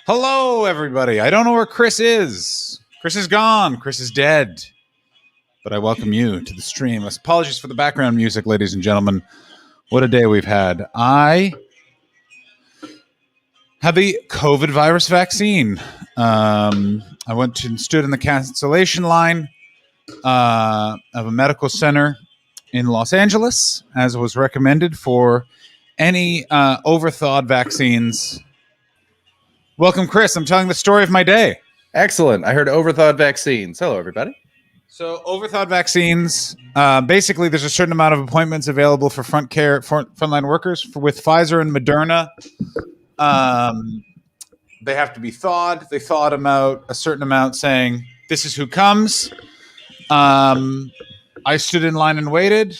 Hello, everybody. I don't know where Chris is. Chris is gone. Chris is dead. But I welcome you to the stream. Apologies for the background music, ladies and gentlemen. What a day we've had. I have the COVID virus vaccine. I went and stood in the cancellation line of a medical center in Los Angeles, as was recommended for any overthawed vaccines. Welcome, Chris. I'm telling the story of my day. Excellent. I heard overthawed vaccines. Hello, everybody. So, overthawed vaccines. Basically, there's a certain amount of appointments available for frontline workers with Pfizer and Moderna. They have to be thawed. They thawed them out a certain amount, saying this is who comes. I stood in line and waited,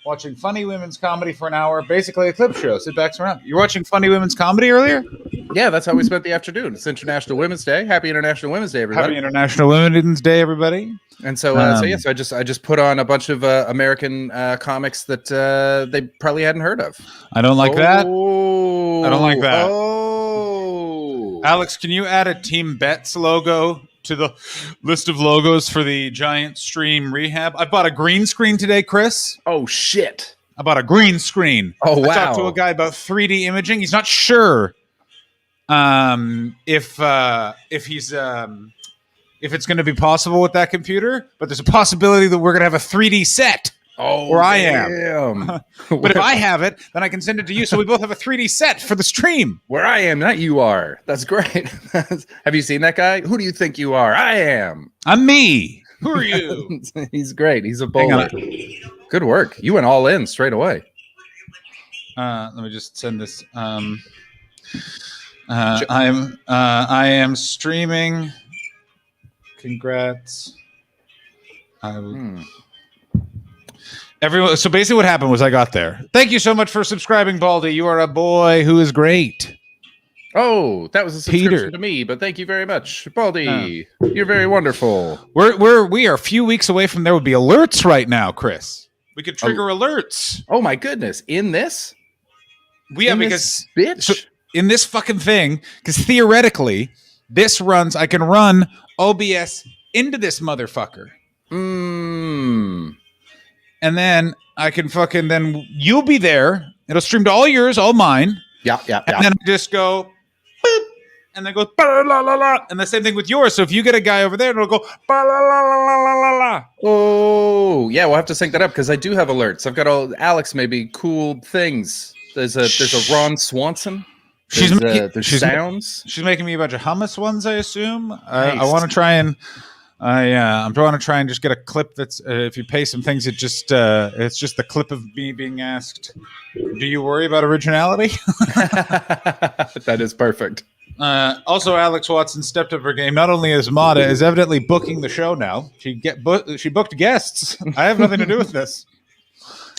watching funny women's comedy for an hour. Basically, a clip show. Sit back, around. You're watching funny women's comedy earlier? Yeah, that's how we spent the afternoon. It's International Women's Day. Happy International Women's Day, everybody. Happy International Women's Day, everybody. And so I just put on a bunch of American comics that they probably hadn't heard of. I don't like that. I don't like that. Oh, Alex, can you add a Team Bets logo to the list of logos for the Giant Stream Rehab? I bought a green screen today, Chris. Oh shit! I bought a green screen. Oh wow! I talked to a guy about 3D imaging. He's not sure if it's going to be possible with that computer, but there's a possibility that we're going to have a 3D set. Oh, where I am. But if I have it, then I can send it to you, so we both have a 3D set for the stream. Where I am, not you are. That's great. Have you seen that guy? Who do you think you are? I am. I'm me. Who are you? He's great. He's a bowler. Good work. You went all in straight away. Let me just send this. I am streaming. Congrats. Everyone. So basically, what happened was I got there. Thank you so much for subscribing, Baldy. You are a boy who is great. Oh, that was a subscription Peter. to me, but thank you very much, Baldy. You're very wonderful. We are a few weeks away from there would be alerts right now, Chris. We could trigger alerts. Oh my goodness! In this? Because bitch. So, in this fucking thing, because theoretically, I can run OBS into this motherfucker. And then I can then you'll be there. It'll stream to all yours, all mine. Yeah. And then I just go, boop, and then goes, la la la. And the same thing with yours. So if you get a guy over there, it'll go, la la la la. Oh, yeah, we'll have to sync that up because I do have alerts. I've got all Alex maybe cool things. There's a Ron Swanson. There's sounds. She's making me a bunch of hummus ones, I assume. Nice. I want to try and I'm trying to try and just get a clip that's if you pay some things, it's just the clip of me being asked, "Do you worry about originality?" That is perfect. Also, Alex Watson stepped up her game. Not only is Mata is evidently booking the show now. She booked guests. I have nothing to do with this.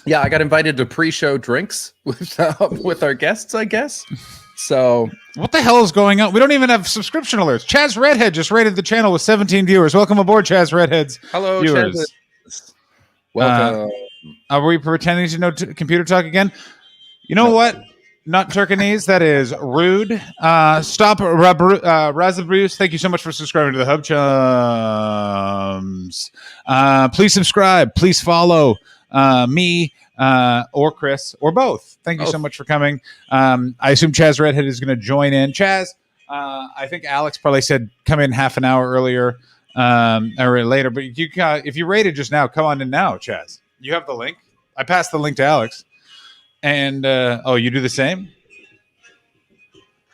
Yeah, I got invited to pre-show drinks with our guests, I guess. So what the hell is going on? We don't even have subscription alerts. Chaz Redhead just rated the channel with 17 viewers. Welcome aboard, Chaz Redhead's hello, viewers. Chaz. Welcome. Are we pretending to know computer talk again? You know what? Not Turkanese. That is rude. Stop, Razabruce. Thank you so much for subscribing to the Hub Chums. Please subscribe. Please follow me. Or Chris, or both. Thank you so much for coming. I assume Chaz Redhead is going to join in. Chaz, I think Alex probably said come in half an hour earlier or later, but if you rated just now, come on in now, Chaz. You have the link. I passed the link to Alex. And, you do the same?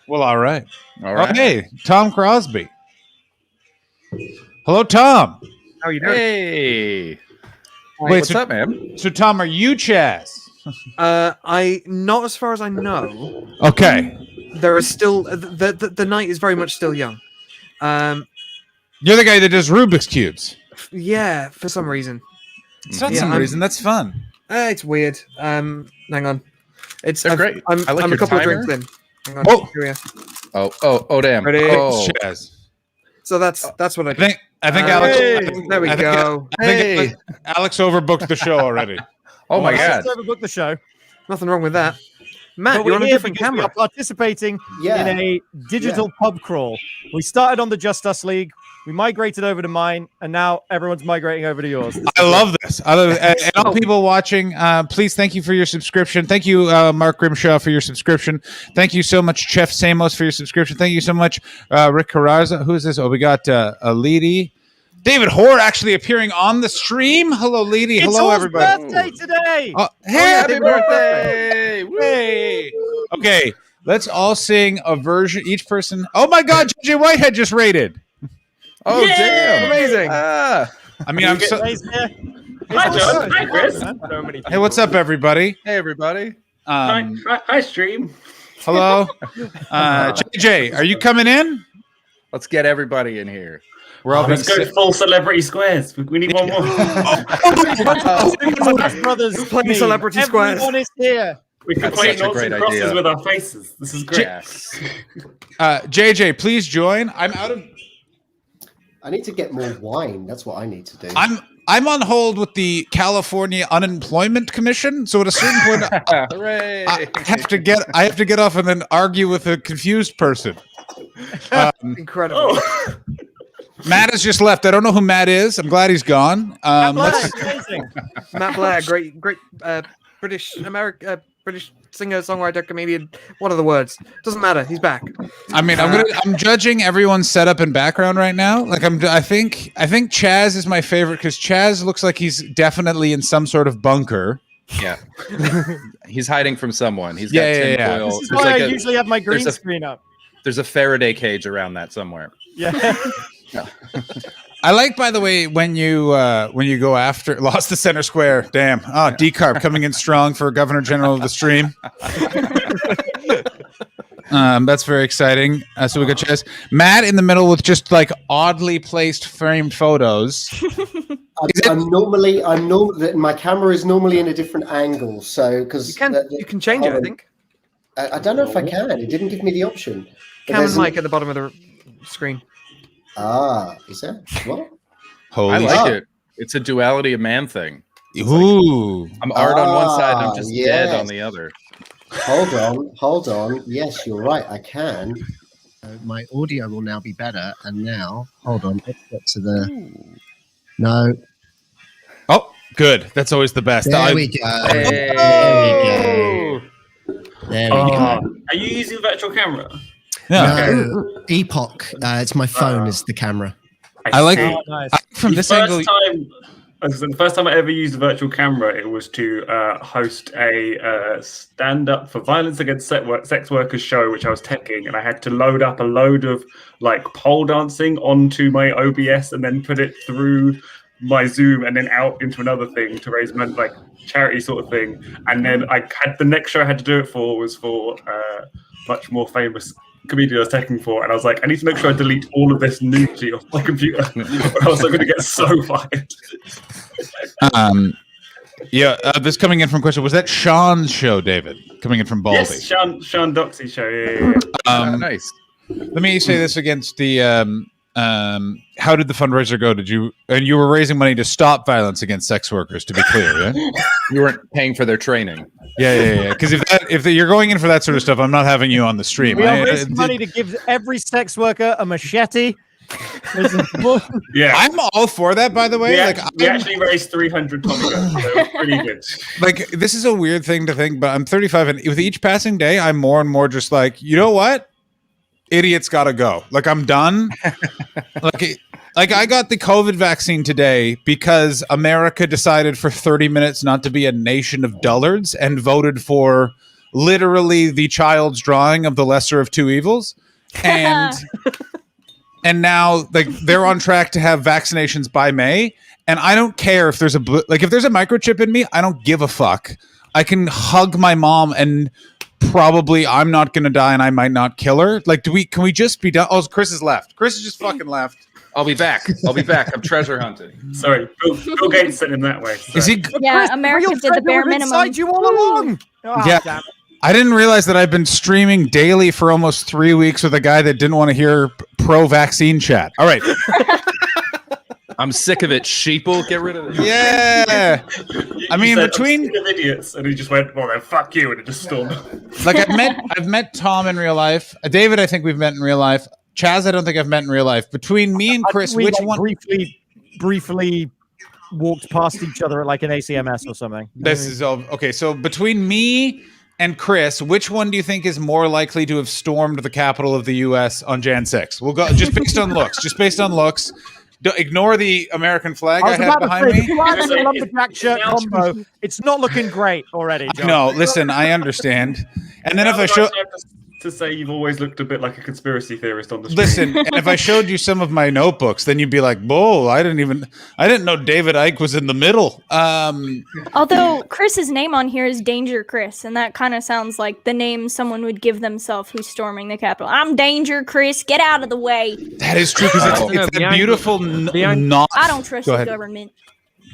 Well, all right. Okay, Tom Crosby. Hello, Tom. How are you doing? Hey. Wait, what's up, man? So, Tom, are you Chaz? Not as far as I know. Okay. There is still the night is very much still young. You're the guy that does Rubik's cubes. Yeah, for some reason. It's not some reason. That's fun. It's weird. Hang on. They're great. I'm a couple of drinks in. Hang on. Oh. Here we are. Oh, damn. Ready? Oh. Chaz. So that's what I do. I think Alex. There we go. I think Alex overbooked the show already. Oh my God! Overbooked the show. Nothing wrong with that. Matt, But you're on a here different because we camera. are participating in a digital pub crawl. We started on the Just Us League. We migrated over to mine, and now everyone's migrating over to yours. I love this. And all people watching, please thank you for your subscription. Thank you, Mark Grimshaw, for your subscription. Thank you so much, Chef Samos, for your subscription. Thank you so much, Rick Carraza. Who is this? Oh, we got Alidi. David Hoare actually appearing on the stream. Hello, Lady. Hello, everybody. Birthday today. Hey, Happy birthday! Hey. Okay, let's all sing a version. Each person. Oh my God, JJ Whitehead just raided. Oh, Yay! damn. Amazing. I mean, I'm so. Hi, John. Hi, Chris. So many Hey, what's up, everybody? Hey, everybody. Hi, stream. Hello, JJ. Are you coming in? Let's get everybody in here. We're all Let's go full celebrity squares. We need one more. Brothers, Plenty celebrity squares. Everyone is here. We can That's play such a noughts great and crosses idea. with our faces. This is great. Yes. JJ, please join. I'm out of. I need to get more wine. That's what I need to do. I'm on hold with the California Unemployment Commission. So at a certain point, Hooray! I have to get off and then argue with a confused person. Incredible. Oh, Matt has just left. I don't know who Matt is. I'm glad he's gone. Amazing. Matt Blair, great British singer, songwriter, comedian. What are the words? Doesn't matter. He's back. I mean, I'm judging everyone's setup and background right now. Like I think Chaz is my favorite because Chaz looks like he's definitely in some sort of bunker. Yeah. He's hiding from someone. He's got tinfoil. This is There's why like I usually have my green there's a- screen up. There's a Faraday cage around that somewhere. Yeah. I like, by the way, when you go after lost the center square. Damn. Oh, decarb coming in strong for Governor General of the stream. That's very exciting. So we got Chaz. Matt in the middle with just like oddly placed framed photos. My camera is normally in a different angle, so because You can change it, I think. I don't know if I can. It didn't give me the option. But Cam and there's Mike at the bottom of the screen. is there? What? Holy I like shit. it. It's a duality of man thing. Ooh. I'm art on one side and I'm just dead yes. on the other. Hold on. Yes, you're right. I can. My audio will now be better. And now, hold on. Let's get to the. No. Oh, good. That's always the best. There we go. Hey. There we go. are you using virtual camera? Yeah. No, Epoch. It's my phone is the camera. I like see. Nice. from this angle. The first time I ever used a virtual camera, it was to host a stand-up for violence against sex workers show, which I was teching, and I had to load up a load of like pole dancing onto my OBS and then put it through my Zoom and then out into another thing to raise money, like charity sort of thing. And then I had the next show I had to do it for was for much more famous comedian I was teching for, and I was like, I need to make sure I delete all of this nudity off my computer, or else I'm going to get so fired. This coming in from question, was that Sean's show, David? Coming in from Baldy. Yes, Sean Doxey show. Yeah. Nice. Let me say this against the how did the fundraiser go? And you were raising money to stop violence against sex workers, to be clear, yeah? You weren't paying for their training. Yeah. Because if you're going in for that sort of stuff, I'm not having you on the stream. We are raising money to give every sex worker a machete. Yeah, I'm all for that, by the way. we actually raised 300 Tommy guns, so it was pretty good. Like, this is a weird thing to think, but I'm 35, and with each passing day, I'm more and more just like, you know what? Idiots gotta go. Like, I'm done. Like I got the COVID vaccine today because America decided for 30 minutes not to be a nation of dullards and voted for literally the child's drawing of the lesser of two evils. And and now like they're on track to have vaccinations by May. And I don't care if there's if there's a microchip in me, I don't give a fuck. I can hug my mom and probably I'm not going to die and I might not kill her. Like, can we just be done? Oh, Chris has left. Chris has just fucking left. I'll be back. I'm treasure hunting. Sorry, Bill Gates sent him that way. Sorry. Is he? Yeah, America did the bare minimum. Inside you all along. Oh, Yeah. damn it. I didn't realize that I've been streaming daily for almost 3 weeks with a guy that didn't want to hear pro-vaccine chat. All right. I'm sick of it, sheeple. Get rid of it. Yeah. I mean, said, between "I'm sick of idiots," and he just went, "Well, then fuck you," and it just stormed. like I've met Tom in real life. David, I think we've met in real life. Chaz, I don't think I've met in real life. Between me and Chris, we, which like, one? Briefly walked past each other at like an ACMS or something. This is all okay. So between me and Chris, which one do you think is more likely to have stormed the capital of the U.S. on Jan 6? We'll go just based on looks. Just based on looks. Ignore the American flag I have behind me. The lumberjack shirt combo. It's not looking great already, John. No, listen, I understand. And then if I show to say you've always looked a bit like a conspiracy theorist on the street. Listen, and if I showed you some of my notebooks, then you'd be like, "Whoa, I didn't know David Icke was in the middle." Although Chris's name on here is Danger Chris, and that kind of sounds like the name someone would give themselves who's storming the Capitol. I'm Danger Chris, get out of the way. That is true because it's that beautiful not. I don't trust the government.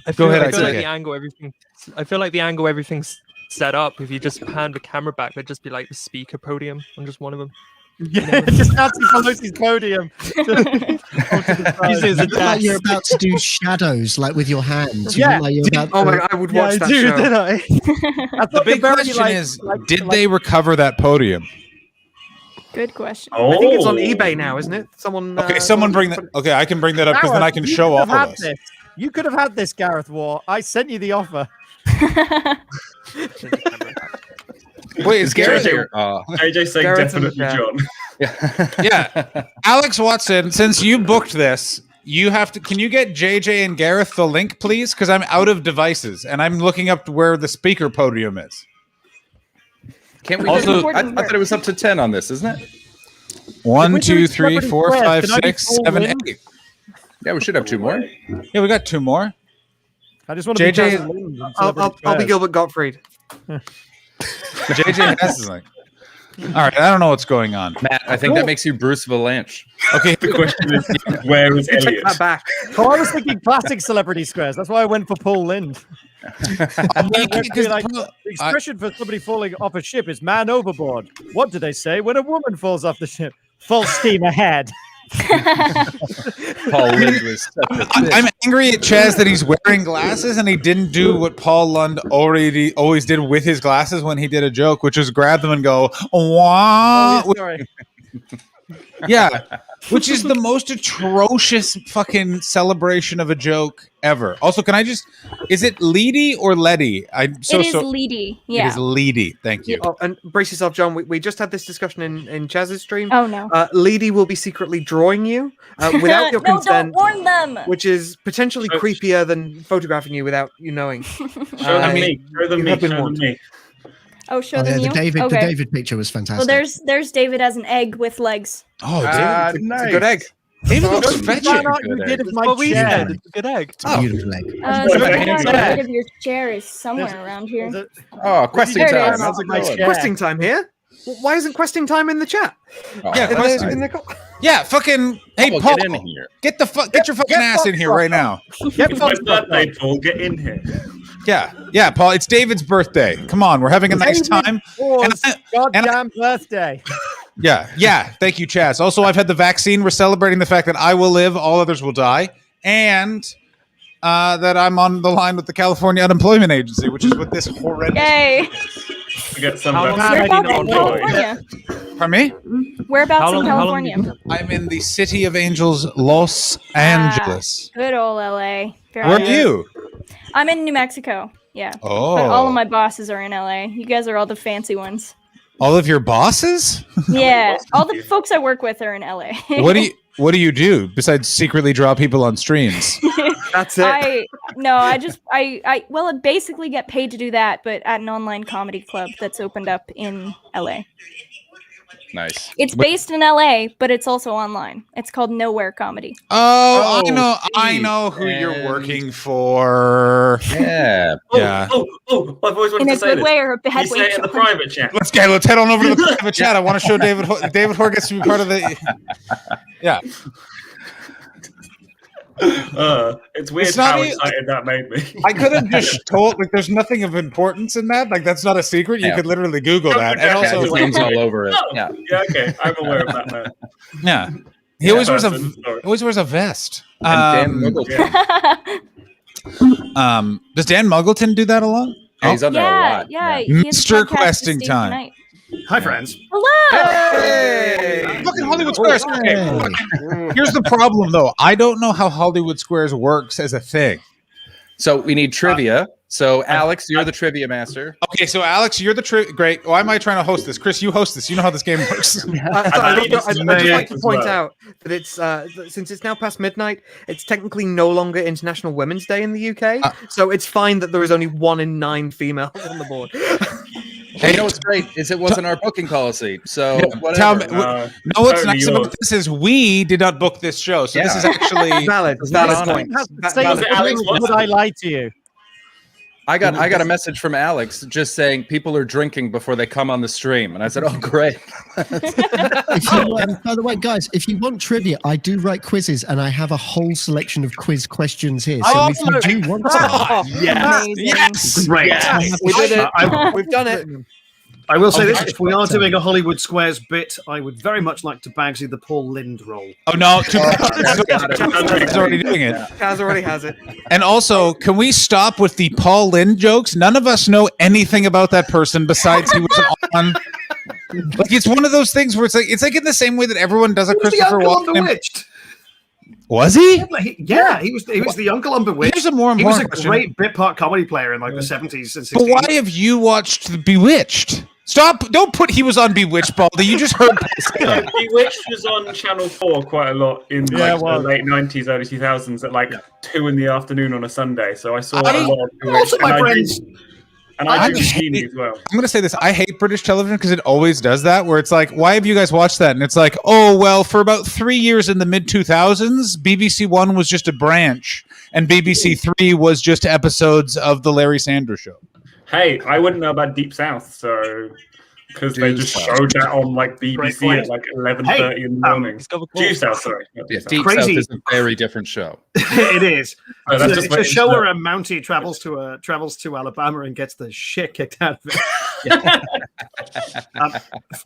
I feel like the angle everything's set up. If you just pan the camera back, there'd just be like the speaker podium on just one of them. Yeah, just Nancy Pelosi's podium. Like you're about to do shadows, like with your hands. Yeah. Like you're about Oh my god, I would watch that do, show. did I? The big question is, did they recover that podium? Good question. I think it's on eBay now, isn't it? Someone. Okay, someone bring that. Okay, I can bring that up because then I can show off of this. You could have had this, Gareth War. I sent you the offer. Wait, is Gareth here? AJ saying Gareth's in the definitely chat. John. Yeah, Alex Watson. Since you booked this, you have to. Can you get JJ and Gareth the link, please? Because I'm out of devices and I'm looking up to where the speaker podium is. Can't we also? I thought it was up to 10 on this, isn't it? 1, 2, 3, 4, 5, 6, 7, 8. Yeah, we should have 2 more. Yeah, we got 2 more. I just want to JJ. I'll be Gilbert Gottfried. JJ has his link. All right, I don't know what's going on. Matt, I think that makes you Bruce Valanche. Okay, The question is, where is Take Elliot? that back. Oh, I was thinking classic celebrity squares. That's why I went for Paul Lind. The expression for somebody falling off a ship is "man overboard." What do they say when a woman falls off the ship? Full steam ahead. Paul Lund was such a bitch. I'm angry at Chaz that he's wearing glasses and he didn't do what Paul Lund always did with his glasses when he did a joke, which was grab them and go, "Wah." Oh, sorry. Yeah, which is the most atrocious fucking celebration of a joke ever. Also, can I just, is it Leedy or Letty? It is Leedy. Yeah. It is Leedy. Thank you. Oh, and brace yourself, John. We just had this discussion in Chaz's stream. Oh no. Leedy will be secretly drawing you without your no, consent. don't warn them. Which is potentially creepier than photographing you without you knowing. Show them me. Oh, show them you. The David picture was fantastic. Well, there's David as an egg with legs. Oh, David, it's a good egg. David looks fetching. What we said, it's a good egg. It's a beautiful egg. The head of your chair is somewhere around here. Oh, questing There it time. is. How's it going? Questing time here. Why isn't questing time in the chat? Yeah, fucking. Hey, Paul, Paul, get in here. get your fucking ass in here right now. It's my birthday, Paul. Get in here. Yeah, Paul. It's David's birthday. Come on, we're having a nice time. Goddamn birthday. Yeah. Thank you, Chaz. Also, I've had the vaccine. We're celebrating the fact that I will live, all others will die, and that I'm on the line with the California Unemployment Agency, which is what this horrendous. Yay! We get some. Whereabouts in California? Pardon me? Whereabouts in California? I'm in the City of Angels, Los Angeles. Good old LA. Where are you? I'm in New Mexico. Yeah. Oh. But all of my bosses are in LA. You guys are all the fancy ones. All of your bosses? Yeah. All the folks I work with are in LA. What do you do besides secretly draw people on streams? That's it. I basically get paid to do that, but at an online comedy club that's opened up in LA. Nice. It's based in LA, but it's also online. It's called Nowhere Comedy. Oh, I know who you're working for. Yeah. Yeah. Oh, I've always wanted In to a say good this. way or a bad You way? say it in the private chat. Let's head on over to the private chat. I want to show David Hoare gets to be part of the. Yeah. It's weird It's not how e- excited that made me. I could have just told, there's nothing of importance in that. That's not a secret. You could literally Google that. And Also, also, names all over it. Oh, Yeah. okay. I'm aware of that now. yeah. He always wears a vest. And Dan Muggleton. Does Dan Muggleton do that a lot? Yeah, he's on there a lot. Yeah. He has a Mr. podcast, Questing Tuesday Time. night. Hi, friends. Hello. Hey! Fucking Hollywood Squares. Okay. Here's the problem, though. I don't know how Hollywood Squares works as a thing. So we need trivia. So Alex, you're the trivia master. Okay, so Alex, you're the great. Why am I trying to host this? Chris, you host this. You know how this game works. I'd just like to point out that it's since it's now past midnight, it's technically no longer International Women's Day in the UK, so it's fine that there is only 1 in 9 females on the board. Hey, you know what's great is it wasn't our booking policy. So Tell whatever. me, no, what's nice about this is we did not book this show, so this is actually valid point. Would I lie to you? I got a message from Alex just saying people are drinking before they come on the stream, and I said, "Oh, great." By the way, guys, if you want trivia, I do write quizzes, and I have a whole selection of quiz questions here. So if you do want some, Yes, great. Yes. We did it. We've done it. I will say this: if we are doing a Hollywood Squares bit, I would very much like to Bagsy the Paul Lind role. Oh no, too bad. He's already doing it. Kaz already has it. And also, can we stop with the Paul Lind jokes? None of us know anything about that person besides he was on. Like it's one of those things where it's like in the same way that everyone does a Christopher Walken. Bewitched. Was he? Yeah, he was the Uncle on Bewitched. Here's a more He was a important question. great bit part comedy player in like the 70s and 60s. But why have you watched the Bewitched? Stop! Don't put he was on Bewitched, Baldy. You just heard. Bewitched was on Channel 4 quite a lot in the late 90s, early 2000s at like 2 in the afternoon on a Sunday. So I saw a lot of Bewitched. Also, my friends. And I do Genie as well. I'm going to say this. I hate British television because it always does that, where it's like, why have you guys watched that? And it's like, oh, well, for about 3 years in the mid-2000s, BBC One was just a branch, and BBC Three was just episodes of The Larry Sanders Show. Hey, I wouldn't know about Deep South, so... Because they just showed that on like BBC at like 11:30 in the morning. Due South, sorry. Yeah, Deep South is a very different show. It is. It's a show internet. where a Mountie travels to Alabama and gets the shit kicked out of it.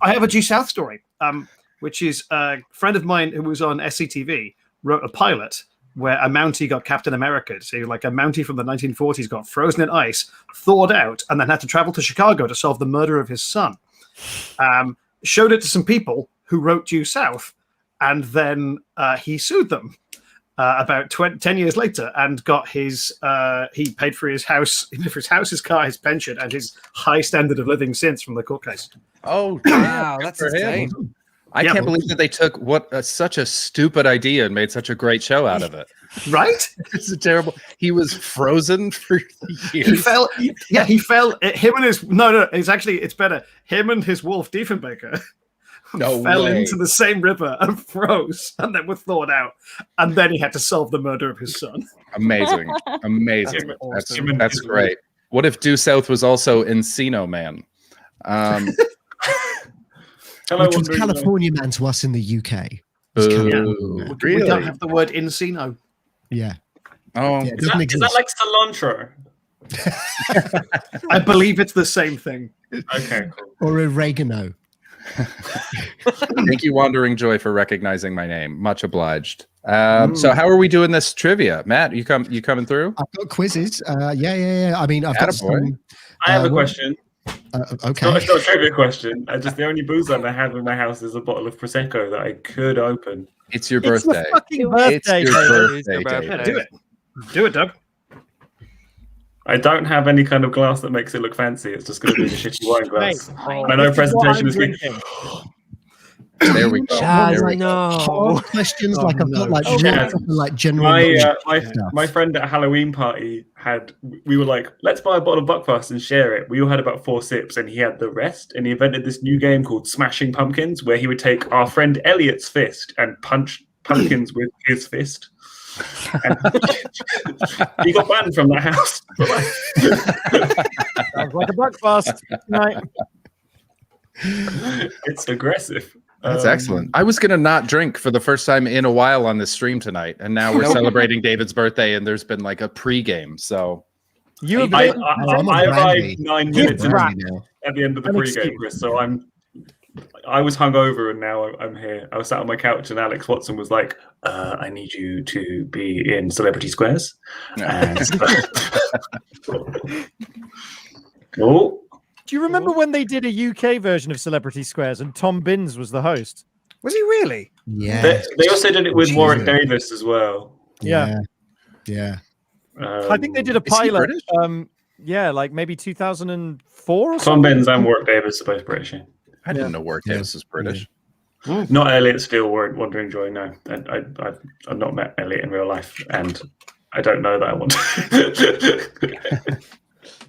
I have a Due South story, which is a friend of mine who was on SCTV wrote a pilot where a Mountie got Captain America. So like a Mountie from the 1940s got frozen in ice, thawed out, and then had to travel to Chicago to solve the murder of his son. Showed it to some people who wrote Due South, and then he sued them about 10 years later and got his he paid for his house, his car, his pension, and his high standard of living since from the court case. Oh wow, that's insane. I can't believe that they took such a stupid idea and made such a great show out of it. Right? It's a terrible. He was frozen for years. He fell. Yeah, he fell. Him and his it's better. Him and his wolf Diefenbaker fell into the same river and froze, and then were thawed out. And then he had to solve the murder of his son. Amazing. That's great. What if Due South was also Encino Man? Which was California Man to us in the UK. Really? We don't have the word Encino. Yeah. Oh, yeah, is that like cilantro? I believe it's the same thing. Okay, cool. Or oregano. Thank you, Wandering Joy, for recognizing my name. Much obliged. So how are we doing this trivia? Matt, you coming through? I've got quizzes. Yeah. I mean, I've got some, I have a question. Okay. It's not a trivia question. The only booze I have in my house is a bottle of Prosecco that I could open. It's your birthday. It's fucking birthday. It's your birthday. David. Do it. Do it, Doug. I don't have any kind of glass that makes it look fancy. It's just going to be the shitty wine glass. Mate, I know presentation is good. There we go. Hard questions like I've got like general. My friend at a Halloween party we were like, let's buy a bottle of Buckfast and share it. We all had about 4 sips and he had the rest, and he invented this new game called Smashing Pumpkins, where he would take our friend Elliot's fist and punch pumpkins with his fist. And he got banned from that house. Sounds like a Buckfast. Right. It's aggressive. That's excellent. I was going to not drink for the first time in a while on this stream tonight, and now we're celebrating David's birthday, and there's been like a pregame. So I arrived 9 minutes at the end of the pregame, Chris. So I was hungover and now I'm here. I was sat on my couch and Alex Watson was like, "I need you to be in Celebrity Squares." And oh. Do you remember when they did a UK version of Celebrity Squares and Tom Binns was the host? Was he really? Yeah. They also did it with Warwick Davis as well. Yeah. I think they did a pilot. Yeah, like maybe 2004 or something. Tom Binns and Warwick Davis are both British. I didn't know Warwick Davis was British. Not Elliot Steele, Wandering Joy, no. I've not met Elliot in real life, and I don't know that I want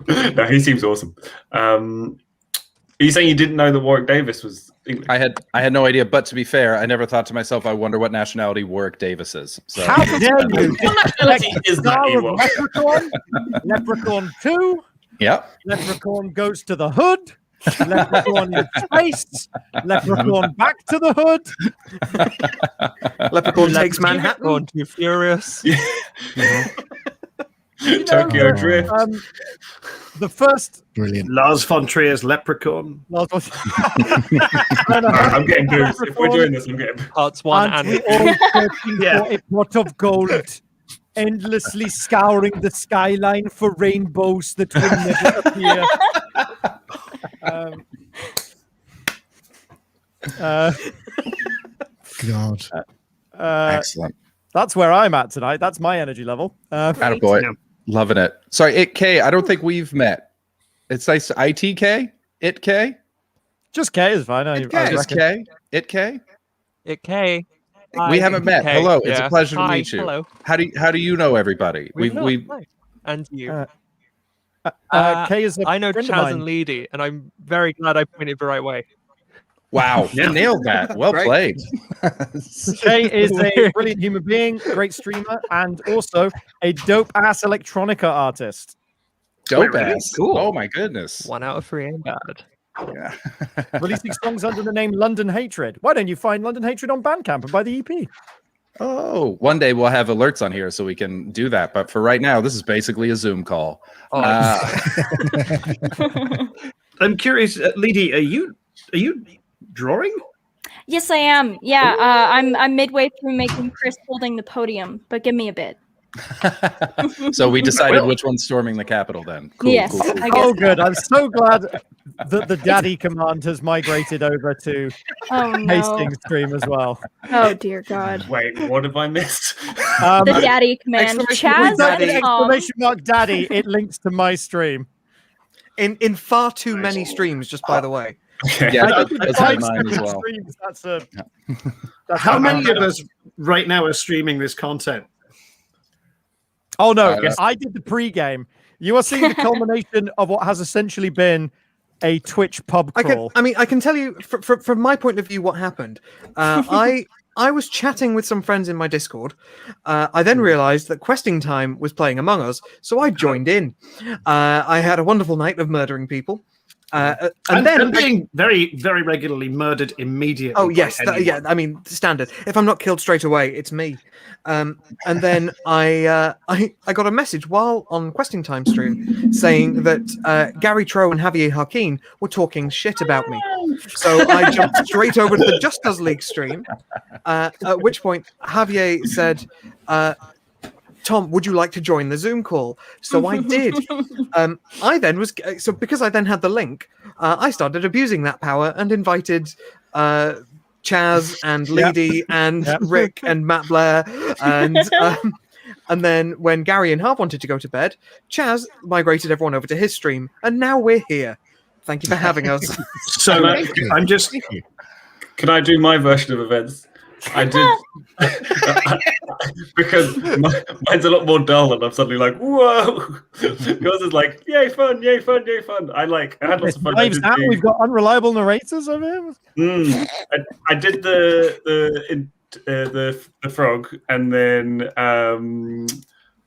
to. No, he seems awesome. Are you saying you didn't know that Warwick Davis was English? I had no idea, but to be fair, I never thought to myself, I wonder what nationality Warwick Davis is. So. How dare you? What nationality is that? Leprechaun, Leprechaun 2. Yep. Leprechaun goes to the hood. Leprechaun in space. Leprechaun back to the hood. Leprechaun takes Manhattan. Leprechaun too furious. Tokyo Drift. The first Brilliant. Lars von Trier's Leprechaun. I'm getting booze. If we're doing this, I'm getting Parts 1 and we all searching for a pot of gold, endlessly scouring the skyline for rainbows that will never appear. God. Excellent. That's where I'm at tonight. That's my energy level. Attaboy. Loving it. Sorry, ItK. I don't think we've met. It's nice. ITK? ItK? Just K is fine. Just K? ItK? ItK. We haven't met. ItK. Hello. It's Yeah. a pleasure to Hi, meet you. hello. How do you know everybody? And you. K is I know friend of Chaz mine. and Leedy, and I'm very glad I pointed the right way. Wow. You nailed that. Well played. Kay is a brilliant human being, great streamer, and also a dope-ass electronica artist. Dope Really? ass. Cool. Oh my goodness. 1 out of 3 ain't bad. Yeah. Releasing songs under the name London Hatred. Why don't you find London Hatred on Bandcamp and buy the EP? Oh, one day we'll have alerts on here so we can do that. But for right now, this is basically a Zoom call. Oh, I'm curious, Leedy, are you drawing? Yes, I am. Yeah, I'm midway through making Chris holding the podium, but give me a bit. So we decided which one's storming the Capitol then. Cool, Yes, cool, cool. I guess. Oh, good. I'm so glad that the daddy command has migrated over to Oh no! Hastings stream as well. Oh dear God! Wait, what have I missed? The daddy command. Chaz Without and an Tom. exclamation mark daddy, it links to my stream. In far too many streams, just by the way. Okay. Yeah, I think that's five mine as separate well. streams, that's How many of us right now are streaming this content? Oh no, Yes. I did the pre-game. You are seeing the culmination of what has essentially been a Twitch pub crawl. I can tell you from my point of view what happened. I was chatting with some friends in my Discord. I then realized that Questing Time was playing Among Us, so I joined in. I had a wonderful night of murdering people. And then being very, very regularly murdered immediately. Oh yes, by anyone. I mean standard. If I'm not killed straight away, it's me. And then I got a message while on Questing Time stream saying that Gary Tro and Javier Harkin were talking shit about me. So I jumped straight over to the Just Us League stream. At which point Javier said, Tom, would you like to join the Zoom call? So I did. I then was because I then had the link. I started abusing that power and invited Chaz and Leedy and Rick and Matt Blair and then when Gary and Harp wanted to go to bed, Chaz migrated everyone over to his stream, and now we're here. Thank you for having us. So I'm just. Can I do my version of events? I did because mine's a lot more dull, and I'm suddenly like, "Whoa!" Yours is like, "Yay, fun! Yay, fun! Yay, fun!" I had lots of fun. We've got unreliable narrators of him. I did the frog, and then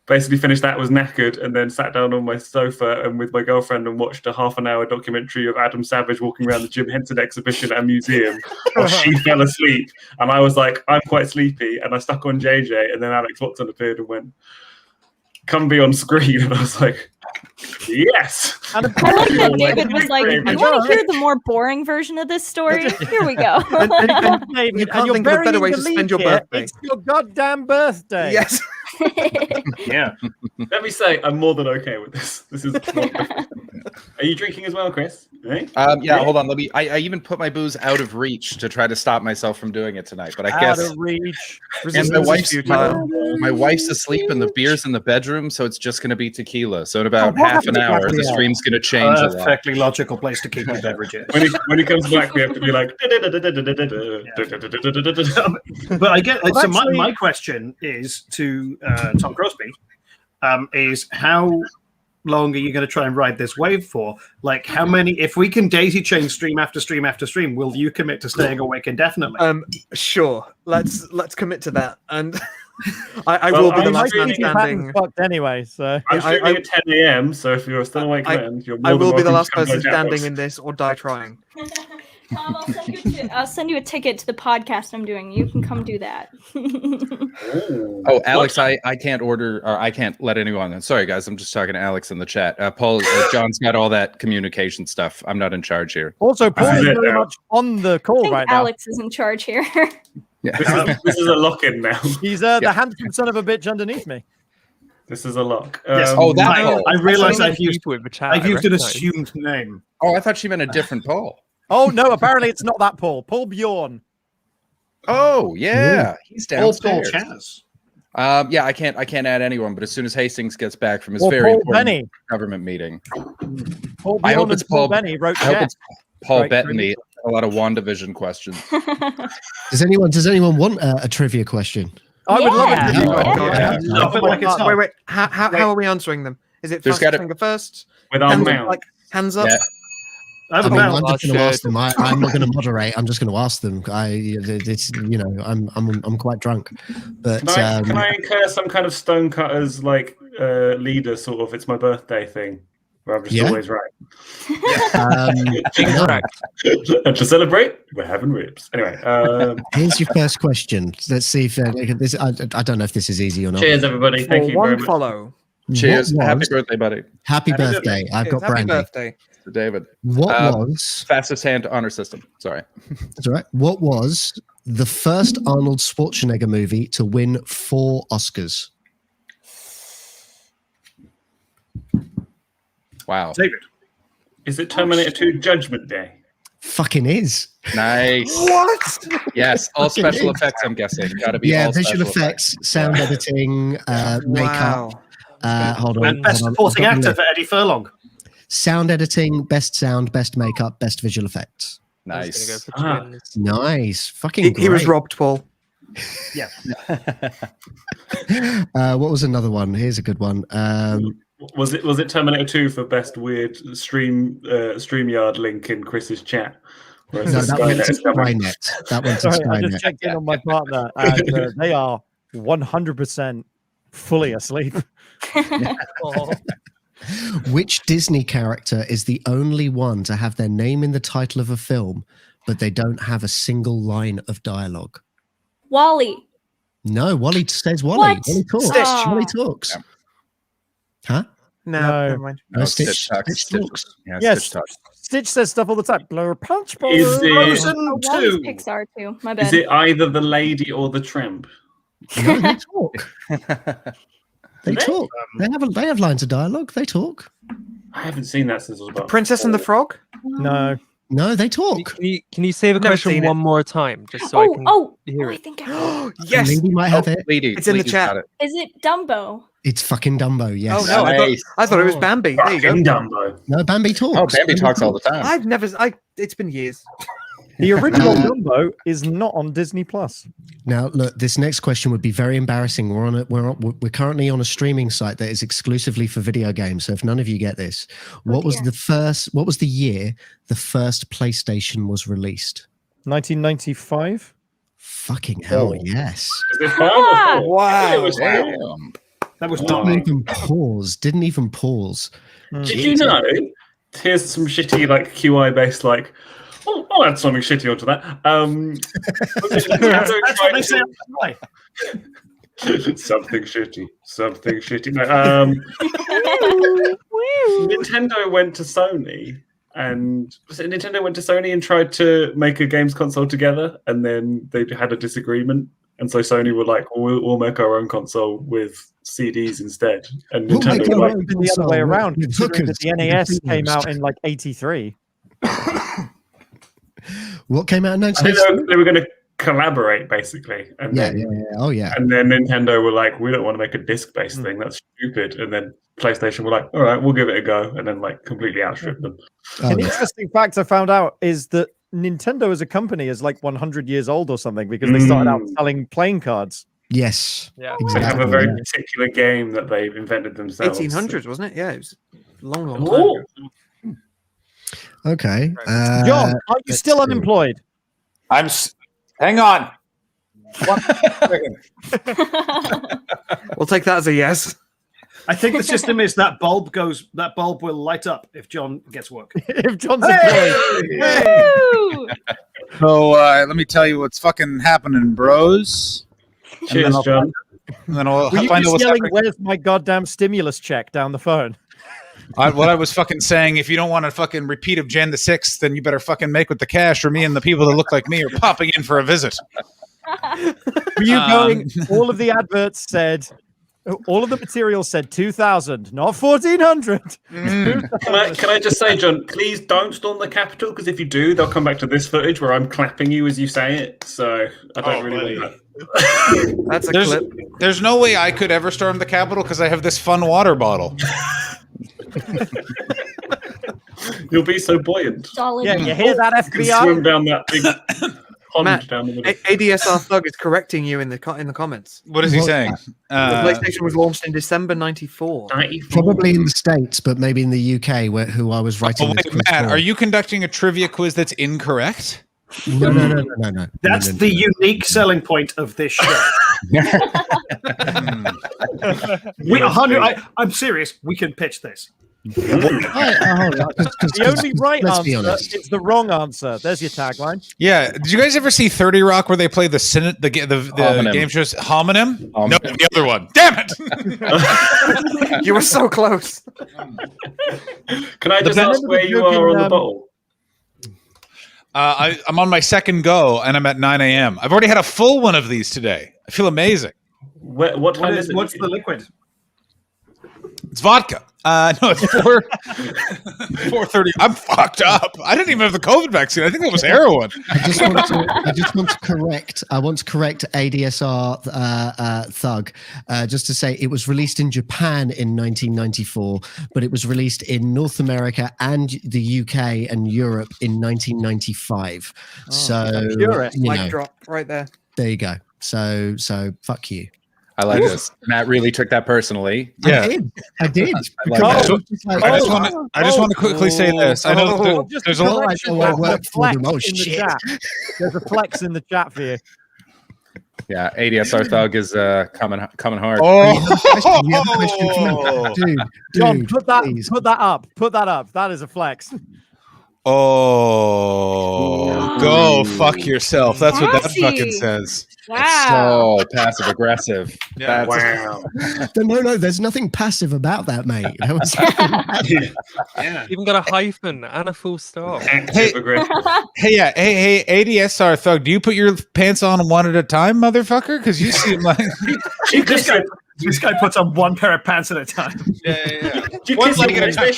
basically finished that, was knackered, and then sat down on my sofa and with my girlfriend and watched a half-an-hour documentary of Adam Savage walking around the Jim Henson exhibition and museum while she fell asleep. And I was like, I'm quite sleepy, and I stuck on JJ, and then Alex Watson appeared and went, come be on screen, and I was like, yes. I like that David was like, "You want to hear the more boring version of this story? Here we go." David, you can't think of a better way to spend your birthday. It's your goddamn birthday. Yes. Yeah. Let me say, I'm more than okay with this. This is. Are you drinking as well, Chris? Eh? Yeah. Hold on. I even put my booze out of reach to try to stop myself from doing it tonight. But I guess out of reach. And my wife's asleep, and the beer's in the bedroom, so it's just going to be tequila. So in about half an hour, the stream's going to change. Perfectly logical place to keep your beverages. When he comes back, we have to be like. But I get. So my question is to Tom Crosby, is how long are you going to try and ride this wave for? Like, how many? If we can daisy chain stream after stream after stream, will you commit to staying awake indefinitely? Sure. Let's commit to that. And I will be the last man standing. Fucked anyway, so I'm streaming at 10 a.m. So if you're still awake, then you're more I will be the welcome last to come person to my standing house. in this or die trying. Tom, I'll send you a ticket to the podcast I'm doing. You can come do that. Oh, Alex, I can't order, or I can't let anyone in. Sorry, guys, I'm just talking to Alex in the chat. Paul, John's got all that communication stuff. I'm not in charge here. Also, Paul is very much on the call right now. Alex is in charge here. Yeah. This is a lock-in now. He's the handsome son of a bitch underneath me. This is a lock. Yes. I realised I've used an assumed name. Oh, I thought she meant a different Paul. Oh no! Apparently, it's not that Paul. Paul Bjorn. Oh yeah, he's downstairs. Paul Chaz. Yeah, I can't add anyone. But as soon as Hastings gets back from his Or very Paul important Benny. government meeting, Paul I hope Bjorn it's and Paul Paul Benny wrote I hope chat. it's Paul Right, Bettany. A lot of WandaVision questions. Does anyone want a trivia question? I would love it. Wait. How are we answering them? Is it There's fast gotta- finger first? With our Hands, mouth. like hands up. Yeah. I'm just going to ask them. I'm not going to moderate. I'm just going to ask them. I'm quite drunk, but Can I incur some kind of Stonecutters like leader sort of? It's my birthday thing. Where I'm just always right. And to celebrate, we're having ribs. Anyway, here's your first question. Let's see if this. I don't know if this is easy or not. Cheers, everybody. Thank you very much. Follow. Cheers. Happy birthday, buddy. Happy birthday. I've got Happy brandy. birthday. To David. What was fastest hand honor system? Sorry. That's all right. What was the first Arnold Schwarzenegger movie to win 4 Oscars? Wow. David. Is it Terminator 2 Judgment Day? Fucking is. Nice. What? Yes, all special effects, I'm guessing. Gotta be all visual special effects, sound editing, makeup. Hold on. And best supporting actor for Eddie Furlong. Sound editing, best sound, best makeup, best visual effects. Nice. Nice. Fucking He was robbed, Paul. Yeah. What was another one? Here's a good one. Was it Terminator 2 for best weird StreamYard link in Chris's chat? No, that went to Skynet. That went to Sorry, I just Skynet. checked in on my partner, and they are 100% fully asleep. Oh. Which Disney character is the only one to have their name in the title of a film, but they don't have a single line of dialogue? Wally. No, Wally says Wally. What? Wally talks. Stitch. Wally talks. Yeah. Huh? No, No. never mind. No, Stitch talks. Yeah, Yes, Stitch talks. Stitch says stuff all the time. Blow a punch, ball. Is it, Frozen Wally's 2. Pixar too. My bad. is it either the lady or the tramp? No, they talk. They talk. They have lines of dialogue. They talk. I haven't seen that since I was about Princess and the 4. Frog? No. No, they talk. Can you say the Never question seen it. one more time, just so I can hear I it? think I Yes. Lady might have it. Lady, It's in the Lady's chat. got it. Is it Dumbo? It's fucking Dumbo. Yes. Oh no, Nice. I thought it was Bambi. There you go. Fucking Dumbo. No, Bambi talks. Oh, Bambi talks all the time. I've never. It's been years. The original Dumbo is not on Disney Plus. Now, look, this next question would be very embarrassing. We're currently on a streaming site that is exclusively for video games. So if none of you get this, what was the year the first PlayStation was released? 1995. Fucking hell, yes. Is it 5 or 4? Wow. It was 4. Damn. That was Wow. Didn't even pause. Did you know? Here's some shitty like QI based like. Oh, I'll add something shitty onto that. That's what they say. Right. Something shitty. Nintendo went to Sony and tried to make a games console together, and then they had a disagreement, and so Sony were like, "We'll make our own console with CDs instead." And Nintendo It were would like, have been the other way around, considering that the NES came out in like '83. What came out in I 1983? think they were going to collaborate basically, and then, Oh yeah. and then Nintendo were like, "We don't want to make a disc-based thing. That's stupid." And then PlayStation were like, "All right, we'll give it a go," and then like completely outstripped them. An interesting fact I found out is that Nintendo as a company is like 100 years old or something, because they started out selling playing cards. Yes. Yeah. They have a very particular game that they've invented themselves. 1800s, wasn't it? Yeah, it was a long time Oh. ago. Okay. John, are you still unemployed? Hang on. We'll take that as a yes. I think the system is that bulb will light up if John gets work. If John's employed. Woo! So let me tell you what's fucking happening, bros. Cheers, John. And then I'll Were you find out just what's yelling, happening. "Where's my goddamn stimulus check?" down the phone? What I was fucking saying, if you don't want a fucking repeat of Jan the 6th, then you better fucking make with the cash, or me and the people that look like me are popping in for a visit. Were you going? All of the adverts said, all of the material said 2,000, not 1,400. Can I just say, John, please don't storm the Capitol, because if you do, they'll come back to this footage where I'm clapping you as you say it. So I don't really want that. That's a clip. There's no way I could ever storm the Capitol because I have this fun water bottle. You'll be so buoyant. Solid. Yeah, you hear that, You can swim FBI? down that big pond Matt, down the middle. ADSR Thug is correcting you in the comments. What is he saying? The PlayStation was launched in December '94. Probably in the States, but maybe in the UK, who I was writing. Wait, Matt, are you conducting a trivia quiz that's incorrect? No. That's the unique selling point of this show. I'm serious. We can pitch this. The only right answer is the wrong answer. There's your tagline. Yeah. Did you guys ever see 30 Rock where they play the game shows Homonym? No, the other one. Damn it! You were so close. Can I just ask where you are on the bottle? I'm on my second go, and I'm at 9 a.m. I've already had a full one of these today. I feel amazing. What time is it? What's the liquid? It's vodka. No, it's 4:30. I'm fucked up. I didn't even have the COVID vaccine. I think that was heroin. I just want to correct. I want to correct ADSR Thug, just to say it was released in Japan in 1994, but it was released in North America and the UK and Europe in 1995. Oh, so mic drop right there. There you go. So fuck you. I like this. Matt really took that personally. Yeah, I did. I just want to quickly say this. I know there's a lot. There's a flex in the chat for you. Yeah, ADSR Thug is coming hard. Dude, John, put that up. That is a flex. Oh, go fuck yourself. That's what that fucking says. Wow. So passive aggressive. Yeah. Wow. No, there's nothing passive about that, mate. That was Even got a hyphen and a full stop. Hey, ADSR Thug, do you put your pants on one at a time, motherfucker? Because you seem like This guy puts on one pair of pants at a time. Yeah. One leg at a time.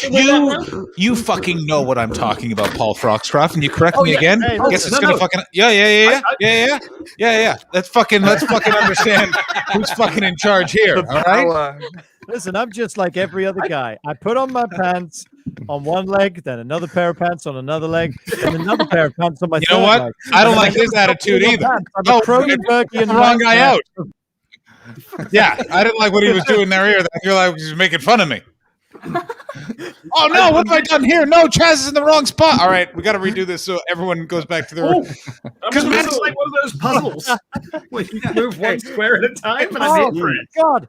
You fucking know what I'm talking about, Paul Foxcroft, and you correct me again. Hey, Guess it's gonna fucking yeah. Let's fucking understand who's fucking in charge here. All right. Listen, I'm just like every other guy. I put on my pants on one leg, then another pair of pants on another leg, then another pair of pants on my. You know what? leg. I don't like his attitude either. I'm a Cronenbergian wrong guy man. out. Yeah, I didn't like what he was doing there either. I feel like he was making fun of me. Oh no, what have I done here? No, Chaz is in the wrong spot. All right, we got to redo this so everyone goes back to their. Because it's like one of those puzzles where you move one square at a time and I'm in for it. God,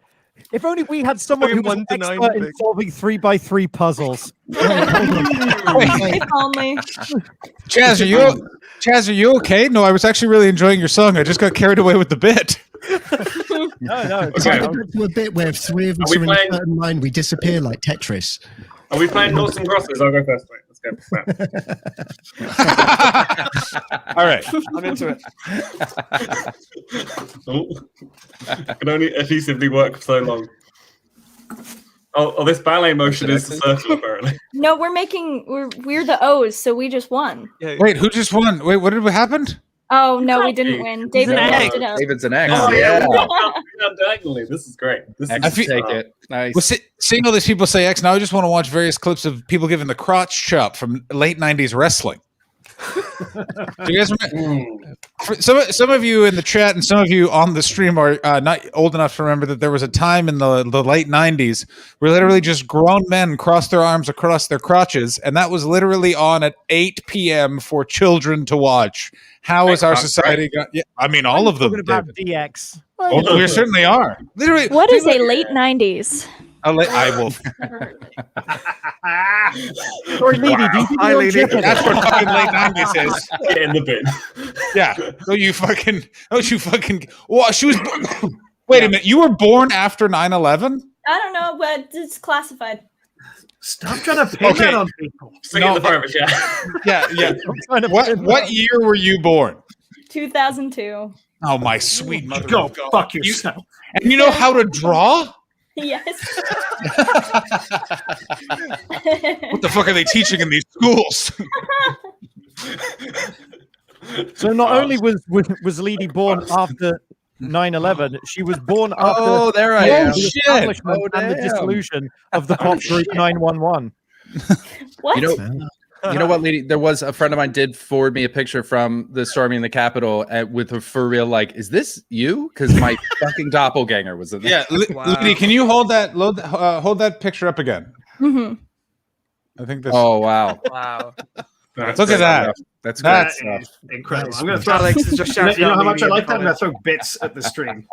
if only we had someone who was an expert in solving 3x3 puzzles. If only. Chaz, are you okay? No, I was actually really enjoying your song. I just got carried away with the bit. No. It's Okay. like to a bit where if three of us Are are we in a playing- certain line, we disappear like Tetris. Are we playing noughts and crosses? I'll go first. Wait, let's go. All right. I'm into it. Oh. Can only adhesively work for so long. Oh, this ballet motion is the circle, apparently. No, we're the O's, so we just won. Yeah. Wait, who just won? Wait, what did happen? Oh no, we didn't win. David an messed X. it up. David's an X. Oh, yeah. We're down diagonally. This is great. This is, X, feel- take it. Nice. Well, seeing all these people say X, now I just want to watch various clips of people giving the crotch chop from late 90s wrestling. Do you guys remember? Some of you in the chat and some of you on the stream are not old enough to remember that there was a time in the late 90s where literally just grown men crossed their arms across their crotches, and that was literally on at 8 p.m. for children to watch. How is our society got? Yeah, I mean, all of them. Talking about David. DX. We certainly are. Literally, What is a late 90s? I will. Sorry, Lady, do you think Hi, you're on Lady. Jeopardy? That's what fucking late 90s is. get in the bin. Yeah. Don't you fucking. Well, she was. Wait a minute. You were born after 9/11? I don't know, but it's classified. Stop trying to pin that on people. Sing in the private chat. Yeah. What year were you born? 2002. Oh, my sweet mother. Go of God. fuck yourself. And you know how to draw? Yes. What the fuck are they teaching in these schools? So not only was Lady born after 9/11, she was born after Oh, there I the am. establishment Oh, and the damn. dissolution of the pop group 911. What? You know what, lady? There was a friend of mine did forward me a picture from the storming the Capitol with a for real like, is this you? Because my fucking doppelganger was in there. Yeah, Liddy, can you hold that picture up again? Mm-hmm. I think this. Oh wow, Wow. That's Look at great. that. that's great That's stuff. Incredible. I'm going to throw. Alex is just You know, shouting. you know out how much I Lady like that? I'm in going the to throw bits at the stream.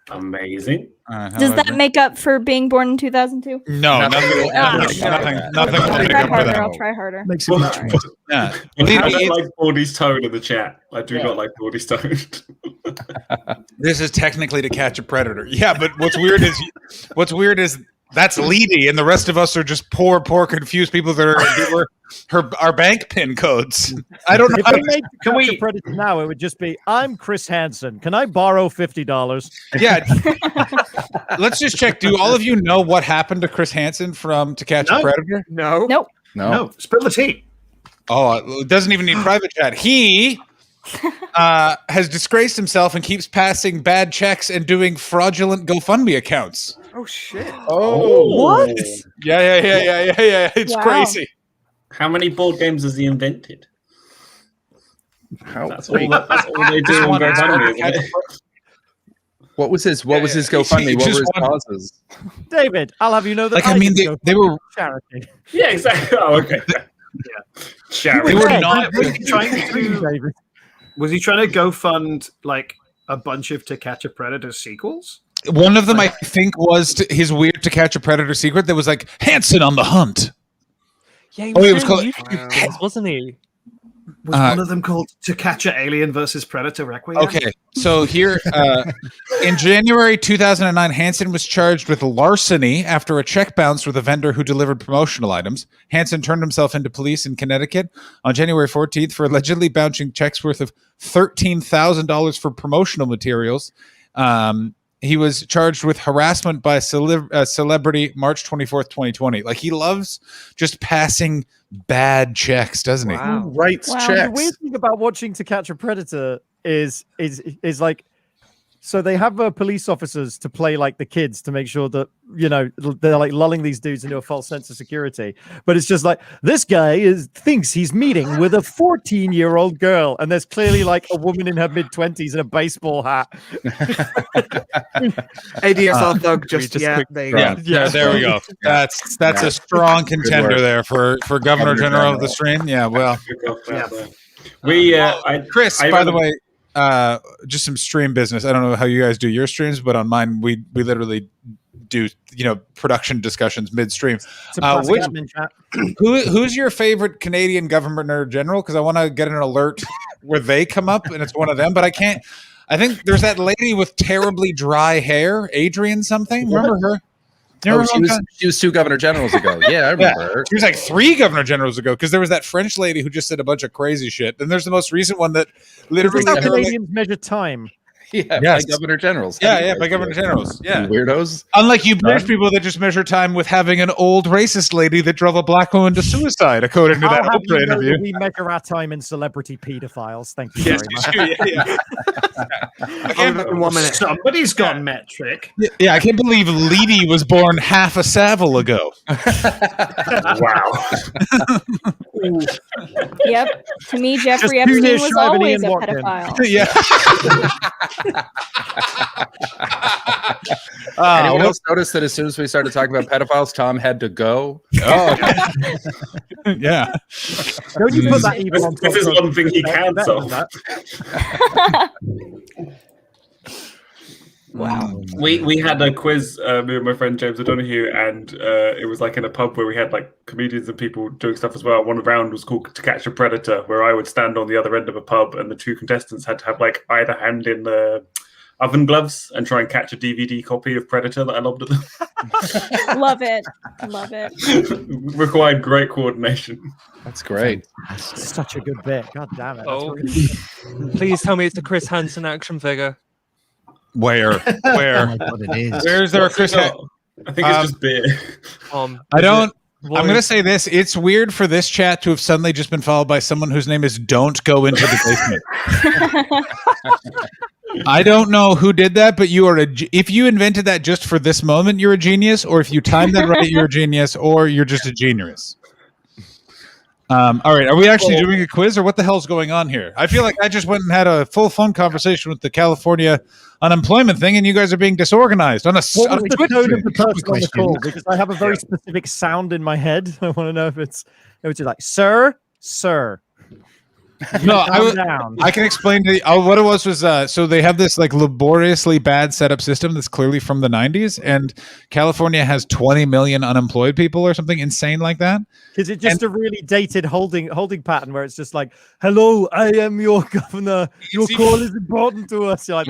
Amazing. Does that make up for being born in 2002? No, nothing will Try make up for harder. that. I'll try harder. Makes it much more. Yeah. I Liddy, don't it's- like Bordy's tone in the chat. I do not like Bordy's tone. This is technically to catch a predator. Yeah, but what's weird is that's Leedy, and the rest of us are just poor, confused people that are our bank pin codes. I don't know. If we made Capture Predator now, it would just be, I'm Chris Hansen. Can I borrow $50? Yeah. Let's just check. Do all of you know what happened to Chris Hansen from To Catch a Predator? No. Nope. No, spill the tea. Oh, it doesn't even need private chat. He has disgraced himself and keeps passing bad checks and doing fraudulent GoFundMe accounts. Oh shit. Oh, What? Yeah. It's Wow. crazy. How many board games has he invented? How, That's all they do on GoFundMe, isn't it? what was his GoFundMe? What were his causes? David, I'll have you know that Like, I mean, did they were charity. Yeah, exactly. Oh, okay. Yeah. Charity. They were Yeah, not. Was he trying to? David. Was he trying to go fund like a bunch of To Catch a Predator sequels? One of them, I think, was his weird To Catch a Predator secret that was like Hansen on the hunt. Yeah, he Oh, was, it was doing called- YouTube things, wasn't he? Was one of them called To Catch a Alien versus Predator Requiem? Okay, so here in January 2009, Hansen was charged with larceny after a check bounced with a vendor who delivered promotional items. Hansen turned himself into police in Connecticut on January 14th for allegedly bouncing checks worth of $13,000 for promotional materials. He was charged with harassment by a celebrity March 24th, 2020. Like, he loves just passing bad checks, doesn't he? Wow. Who writes Wow. The checks? weird thing about watching To Catch a Predator is like, so they have police officers to play like the kids to make sure that, you know, they're like lulling these dudes into a false sense of security. But it's just like, this guy thinks he's meeting with a 14-year-old girl, and there's clearly like a woman in her mid-20s in a baseball hat. ADSL thug just just yeah. quick- There you Yeah, go. yeah, there we go. That's a strong contender work. there for Governor General of the stream. Yeah, well, Chris, by the way, just some stream business. I don't know how you guys do your streams, but on mine, we literally do, you know, production discussions midstream. It's a classic which- admin chat. Who's your favorite Canadian Governor General? Because I want to get an alert where they come up, and it's one of them. But I can't. I think there's that lady with terribly dry hair, Adrian something. Remember her? She was 2 governor generals ago. Yeah, I remember her. She was like 3 governor generals ago because there was that French lady who just said a bunch of crazy shit. Then there's the most recent one that literally How Canadians measure time. Yeah, yes. by governor generals. Yeah, by governor generals. Yeah, you weirdos. Unlike you British people that just measure time with having an old racist lady that drove a black woman to suicide, according to that Oprah interview. We measure our time in celebrity pedophiles. Thank you very much. I can't, in 1 minute. Somebody's got metric. Yeah, I can't believe Leedy was born half a Savile ago. Wow. Yep. To me, Jeffrey Epstein was always a pedophile. Yeah. Anyone else notice that as soon as we started talking about pedophiles, Tom had to go? Oh, yeah. Don't you put that evil on This is one thing he can solve. Wow. We had a quiz, me and my friend James O'Donoghue, and it was like in a pub where we had like comedians and people doing stuff as well. One round was called To Catch a Predator, where I would stand on the other end of a pub and the 2 contestants had to have like either hand in the oven gloves and try and catch a DVD copy of Predator that I lobbed at them. Love it. Love it. Required great coordination. That's great. That's such a good bit. God damn it. Oh, please tell me it's the Chris Hansen action figure. Where? Oh my God, it is. Where's there a Chris? I think it's just beer. I don't. I'm going to say this. It's weird for this chat to have suddenly just been followed by someone whose name is Don't Go Into the Basement. I don't know who did that, but you are if you invented that just for this moment, you're a genius, or if you timed that right, you're a genius, or you're just a genius. All right. Are we actually doing a quiz, or what the hell's going on here? I feel like I just went and had a full fun conversation with the California unemployment thing, and you guys are being disorganized on a What was the Twitch tone stream. of the person on the call? Because I have a very specific sound in my head. I want to know if it's like, sir. No, down. I can explain to you. What it was so they have this like laboriously bad setup system that's clearly from the 90s, and California has 20 million unemployed people or something insane like that. Is it just a really dated holding pattern where it's just like, hello, I am your governor. Your call is important to us. You're like,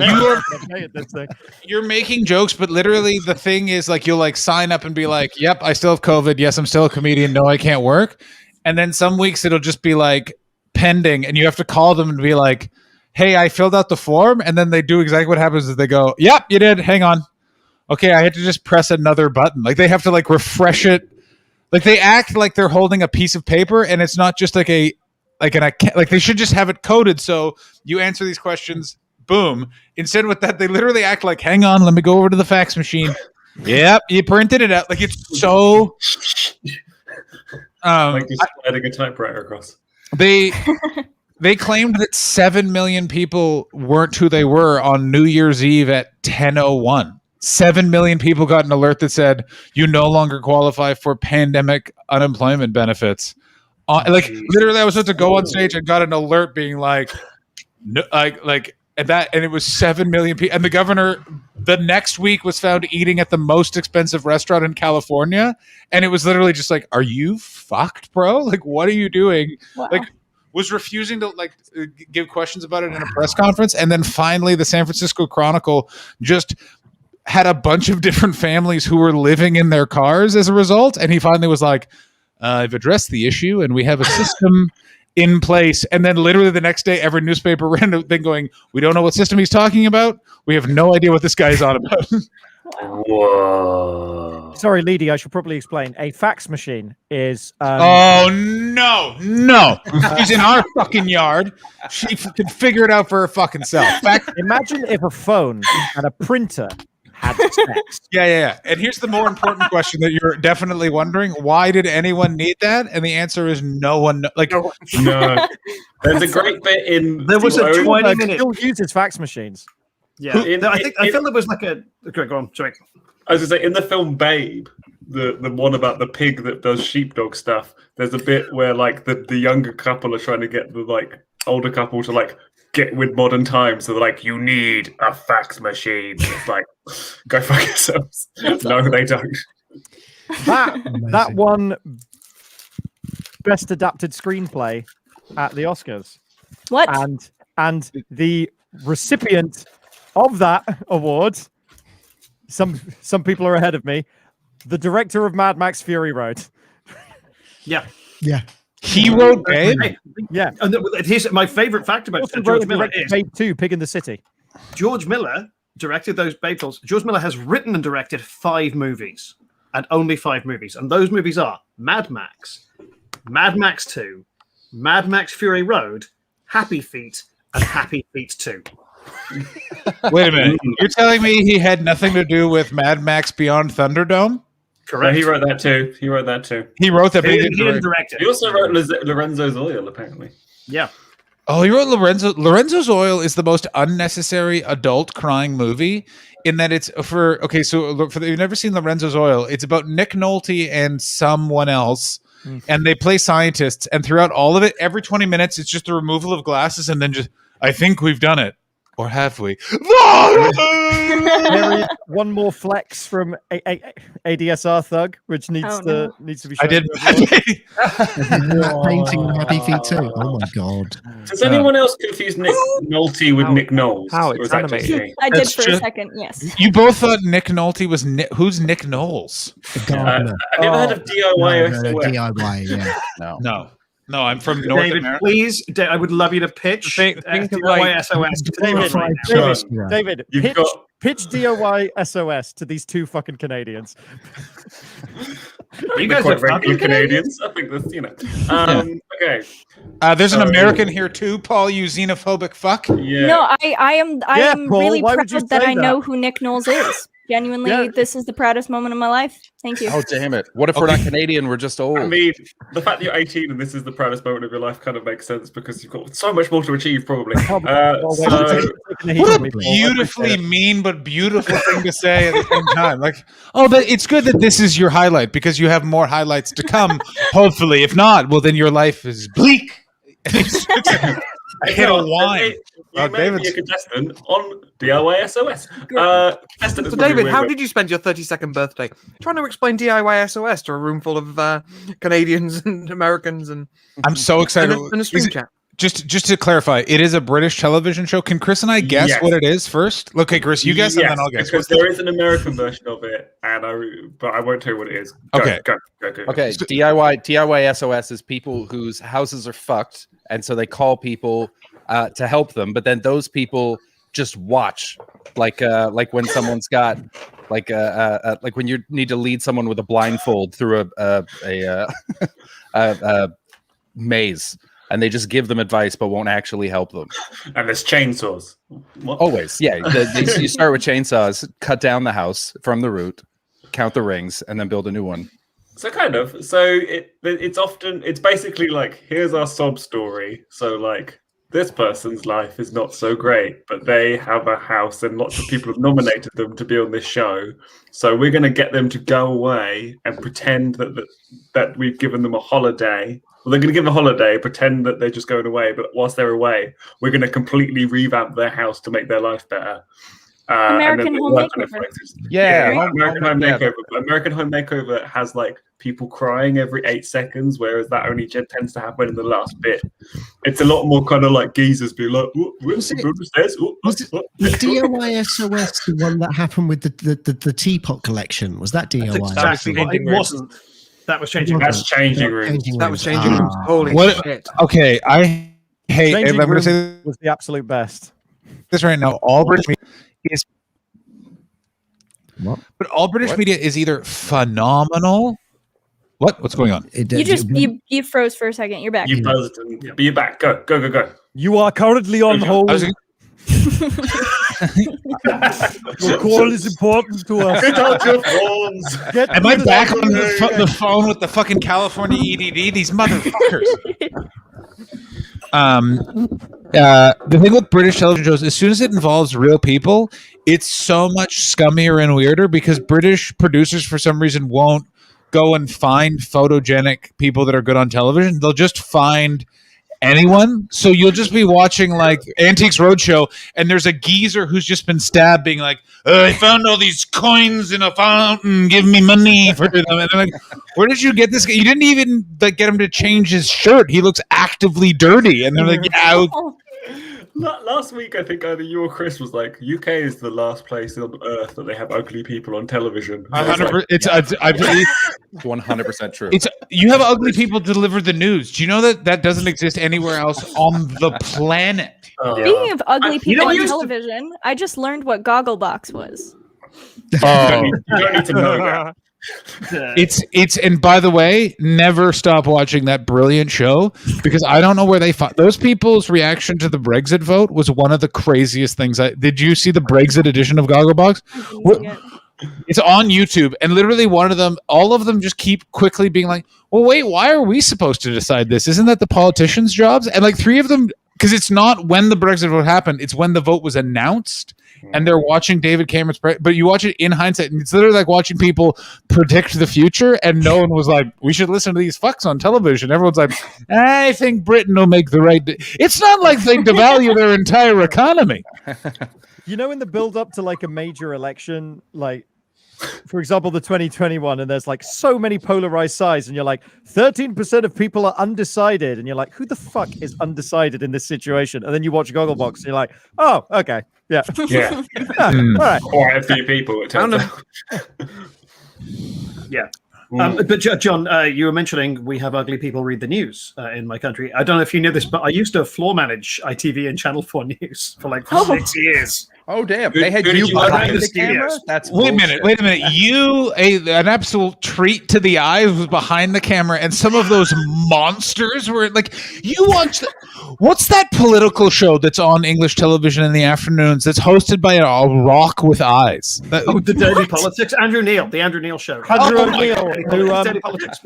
you're making jokes, but literally the thing is like you'll like sign up and be like, yep, I still have COVID. Yes, I'm still a comedian. No, I can't work. And then some weeks it'll just be like pending, and you have to call them and be like, hey, I filled out the form. And then they do exactly what happens is they go, yep, you did. Hang on. Okay, I had to just press another button. Like they have to like refresh it. Like they act like they're holding a piece of paper, and it's not just like like they should just have it coded. So you answer these questions, boom. Instead with that, they literally act like, hang on, let me go over to the fax machine. Yep, you printed it out. Like it's so like just sliding a typewriter across. They claimed that 7 million people weren't who they were on New Year's Eve at 10:01. 7 million people got an alert that said you no longer qualify for pandemic unemployment benefits. Like literally, I was about to go on stage and got an alert being like, no, and it was 7 million people. And the governor the next week was found eating at the most expensive restaurant in California, and it was literally just like, are you fucked, bro? Like, what are you doing? Wow. Like, was refusing to like give questions about it in a press conference, and then finally, the San Francisco Chronicle just had a bunch of different families who were living in their cars as a result, and he finally was like, I've addressed the issue, and we have a system in place. And then literally the next day, every newspaper ran a thing going, we don't know what system he's talking about. We have no idea what this guy's on about. Whoa. Sorry, Leedy, I should probably explain. A fax machine is... oh, no. She's in our fucking yard. She can figure it out for her fucking self. Imagine if a phone and a printer had sex. Yeah. And here's the more important question that you're definitely wondering. Why did anyone need that? And the answer is no one. No. There's a great bit in... There was a 20-minute... still uses fax machines. Yeah, I feel there was like a... Okay, go on, sorry. I was going to say, in the film Babe, the one about the pig that does sheepdog stuff, there's a bit where like the younger couple are trying to get the like older couple to like get with modern times. So they're like, you need a fax machine. It's like, go fuck yourselves. No, they don't. That one best adapted screenplay at the Oscars. What? And the recipient of that award, some people are ahead of me, the director of Mad Max Fury Road. Yeah. He wrote Babe? Yeah. And here's my favorite fact about George Miller is Babe 2, Pig in the City. George Miller directed those Babe films. George Miller has written and directed 5 movies, and only 5 movies. And those movies are Mad Max, Mad Max 2, Mad Max Fury Road, Happy Feet, and Happy Feet 2. Wait a minute. You're telling me he had nothing to do with Mad Max Beyond Thunderdome? Correct. No, he wrote that too. He wrote that. He didn't direct it. He also wrote Lorenzo's Oil, apparently. Yeah. Oh, he wrote Lorenzo's Oil is the most unnecessary adult crying movie in that it's you've never seen Lorenzo's Oil. It's about Nick Nolte and someone else, and they play scientists, and throughout all of it, every 20 minutes, it's just the removal of glasses, and then just, I think we've done it. Or have we? There is one more flex from ADSR Thug, which needs to be shown. I did. Painting Happy Feet too. Oh my god! Does anyone else confuse Nick Nolte with Nick Knowles? How Or is that just animated. me? I did That's for a just- second, yes. You both thought Nick Nolte was who's Nick Knowles? The gardener. Have you ever heard of DIY? No, DIY. Yeah. No, I'm from North David, America. please, I would love you to pitch Think of DIY SOS to David, us right now. David, You've pitch DIY SOS to these 2 fucking Canadians. You They're guys quite are regular fucking Canadians. I think that's, Okay. There's an American here too, Paul. You xenophobic fuck. Yeah. No, I am Paul, really why would you proud that say I know that? who Nick Knowles is. Genuinely, Yeah. this is the proudest moment of my life. Thank you. Oh damn it! What if we're not Canadian? We're just old. I mean, the fact that you're 18 and this is the proudest moment of your life kind of makes sense because you've got so much more to achieve, probably. What a beautifully mean but beautiful thing to say at the same time. Like, but it's good that this is your highlight because you have more highlights to come. Hopefully, if not, well, then your life is bleak. I hit a wine. You may be a contestant on DIY SOS. So, David, how did you spend your 32nd birthday? Trying to explain DIY SOS to a room full of Canadians and Americans and I'm so excited. and a stream chat. Just to clarify, it is a British television show. Can Chris and I guess what it is first? Okay, Chris, you guess, and then I'll guess. Because there is an American version of it, but I won't tell you what it is. Go. Okay, DIY SOS is people whose houses are fucked, and so they call people to help them, but then those people just watch, like when someone's got like when you need to lead someone with a blindfold through a maze. And they just give them advice, but won't actually help them. And there's chainsaws. What? Always, yeah. You start with chainsaws, cut down the house from the root, count the rings, and then build a new one. So kind of. So it's basically like, here's our sob story. So like, this person's life is not so great, but they have a house and lots of people have nominated them to be on this show. So we're going to get them to go away and pretend that we've given them a holiday. Well, they're going to give them a holiday, pretend that they're just going away, but whilst they're away, we're going to completely revamp their house to make their life better. American Home Makeover. American Home Makeover. But American Home Makeover has like people crying every 8 seconds, whereas that only tends to happen in the last bit. It's a lot more kind of like geezers being like, Was DIY SOS the one that happened with the teapot collection? Was that DIY? Exactly. It wasn't. That was changing. That's changing rooms. That was changing rooms. Holy shit. Okay, I hate. Changing I'm going to say Room was the absolute best. this right now. All British media is, but all British media is either phenomenal. What's going on? You froze for a second. You're back. You buzzed, but you're back. Go. You are currently on hold. Your call is important to us. Get out your phones. Am I back on the phone with the fucking California EDD? These motherfuckers. The thing with British television shows, as soon as it involves real people, it's so much scummier and weirder because British producers, for some reason, won't go and find photogenic people that are good on television. They'll just find anyone. So you'll just be watching like Antiques Roadshow, and there's a geezer who's just been stabbed, being like, "I found all these coins in a fountain. Give me money for them." And they're like, "Where did you get this guy? You didn't even like get him to change his shirt. He looks actively dirty." And they're like, "Yeah." Last week, I think either you or Chris was like, UK is the last place on earth that they have ugly people on television. I was like, It's 100% true. It's you have ugly people deliver the news. Do you know that doesn't exist anywhere else on the planet? Speaking of ugly people on used to- television, I just learned what Gogglebox was. you don't need to know that. It's and by the way, never stop watching that brilliant show because I don't know where they find those people's reaction to the Brexit vote was one of the craziest things. Did you see the Brexit edition of Gogglebox? It's on YouTube, and literally one of them, all of them just keep quickly being like, well, wait, why are we supposed to decide this? Isn't that the politicians' jobs? And like three of them, because it's not when the Brexit vote happened, it's when the vote was announced, and they're watching David Cameron's, but you watch it in hindsight, and it's literally like watching people predict the future, and no one was like, we should listen to these fucks on television. Everyone's like, I think Britain will make the right... It's not like they devalue their entire economy. You know, in the build up to like a major election, like for example, the 2021, and there's like so many polarized sides, and you're like 13% of people are undecided, and you're like, who the fuck is undecided in this situation? And then you watch Gogglebox, and you're like, oh, okay, yeah. All right. Quite a few people. It turns out. Yeah. But John, you were mentioning we have ugly people read the news in my country. I don't know if you know this, but I used to floor manage ITV and Channel 4 News for like 6 years. Oh damn! They had you behind the camera. That's wait a minute. You an absolute treat to the eyes was behind the camera, and some of those monsters were like you watch. What's that political show that's on English television in the afternoons that's hosted by a rock with eyes? The Daily Politics. Andrew Neil, the Andrew Neil show. Andrew O'Neill, Daily Politics.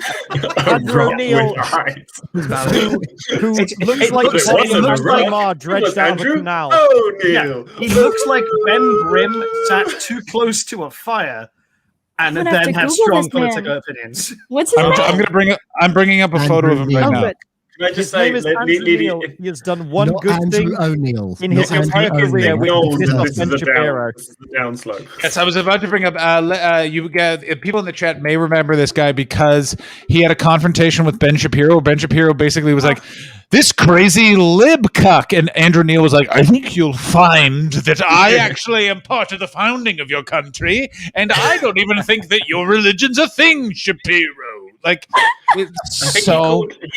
Andrew O'Neill, who looks like Lamar dredged out of a canal. Oh, Neil. Yeah, he looks like Ben Grimm sat too close to a fire and then have strong political opinions. What's his name? I'm bringing up a photo of him right now. Good. Can I just His say, name is Andrew Neil. He has done one good thing in his entire career, which is this is Ben Shapiro. the downslope. Yes, I was about to bring up. You people in the chat may remember this guy because he had a confrontation with Ben Shapiro. Ben Shapiro basically was like, "This crazy lib cuck," and Andrew Neil was like, "I think you'll find that I actually am part of the founding of your country, and I don't even think that your religion's a thing, Shapiro." Like, so he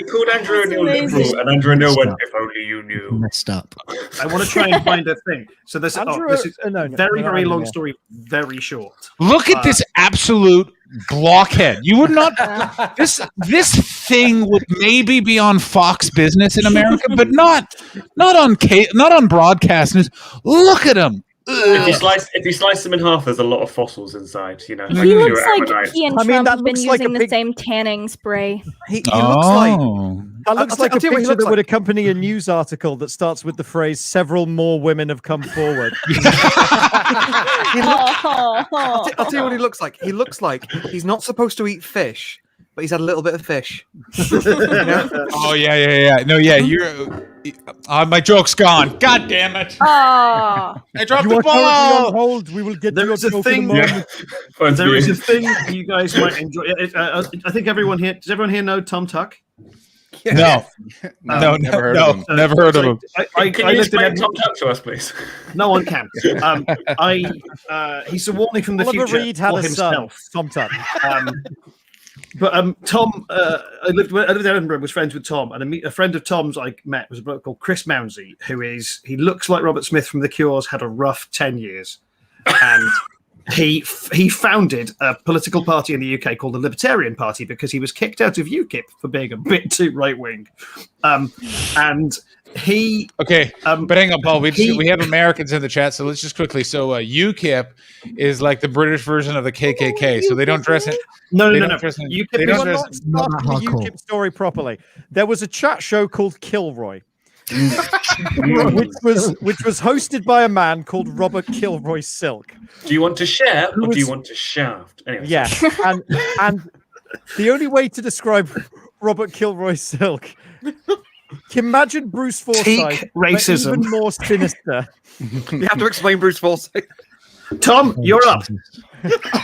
called Andrew O'Neill liberal, and Andrew O'Neill went, "If only you knew." Messed up. I want to try and find a thing. So this is very long story, very short. Look at this absolute blockhead. You would not. This thing would maybe be on Fox Business in America, but not on broadcast news. Look at him. If you slice them in half, there's a lot of fossils inside. You know, He looks like he and Trump have been like using the same tanning spray. He looks like that looks like a picture that would accompany a news article that starts with the phrase "several more women have come forward." I'll tell you what he looks like. He looks like he's not supposed to eat fish, but he's had a little bit of fish. You know? Oh yeah. No, yeah. You're. My joke's gone. God damn it! Oh, I dropped You the are currently on ball. hold. We will get to your There's a joke in a thing. moment. There is a thing you guys might enjoy. I think everyone here. Does everyone here know Tom Tuck? No, never heard of him. Never heard of him. Can you explain Tom Tuck to us, please? No one can. He's a warning from the Oliver future Reed had for a son, himself. Tom Tuck. But Tom, I lived in Edinburgh, was friends with Tom, and a friend of Tom's I met was a bloke called Chris Mounsey, he looks like Robert Smith from The Cure's, had a rough 10 years, and he founded a political party in the UK called the Libertarian Party because he was kicked out of UKIP for being a bit too right wing, and he but hang on, Paul. We have Americans in the chat, so let's just quickly. So UKIP is like the British version of the KKK. So they don't dress it. No. UKIP They don't not start the UKIP story properly. There was a chat show called Kilroy, which was hosted by a man called Robert Kilroy Silk. Do you want to share or do you want to shaft? Anyway, yeah, and the only way to describe Robert Kilroy Silk. Imagine Bruce Forsyth, racism, even more sinister. You have to explain Bruce Forsyth. Tom, you're up.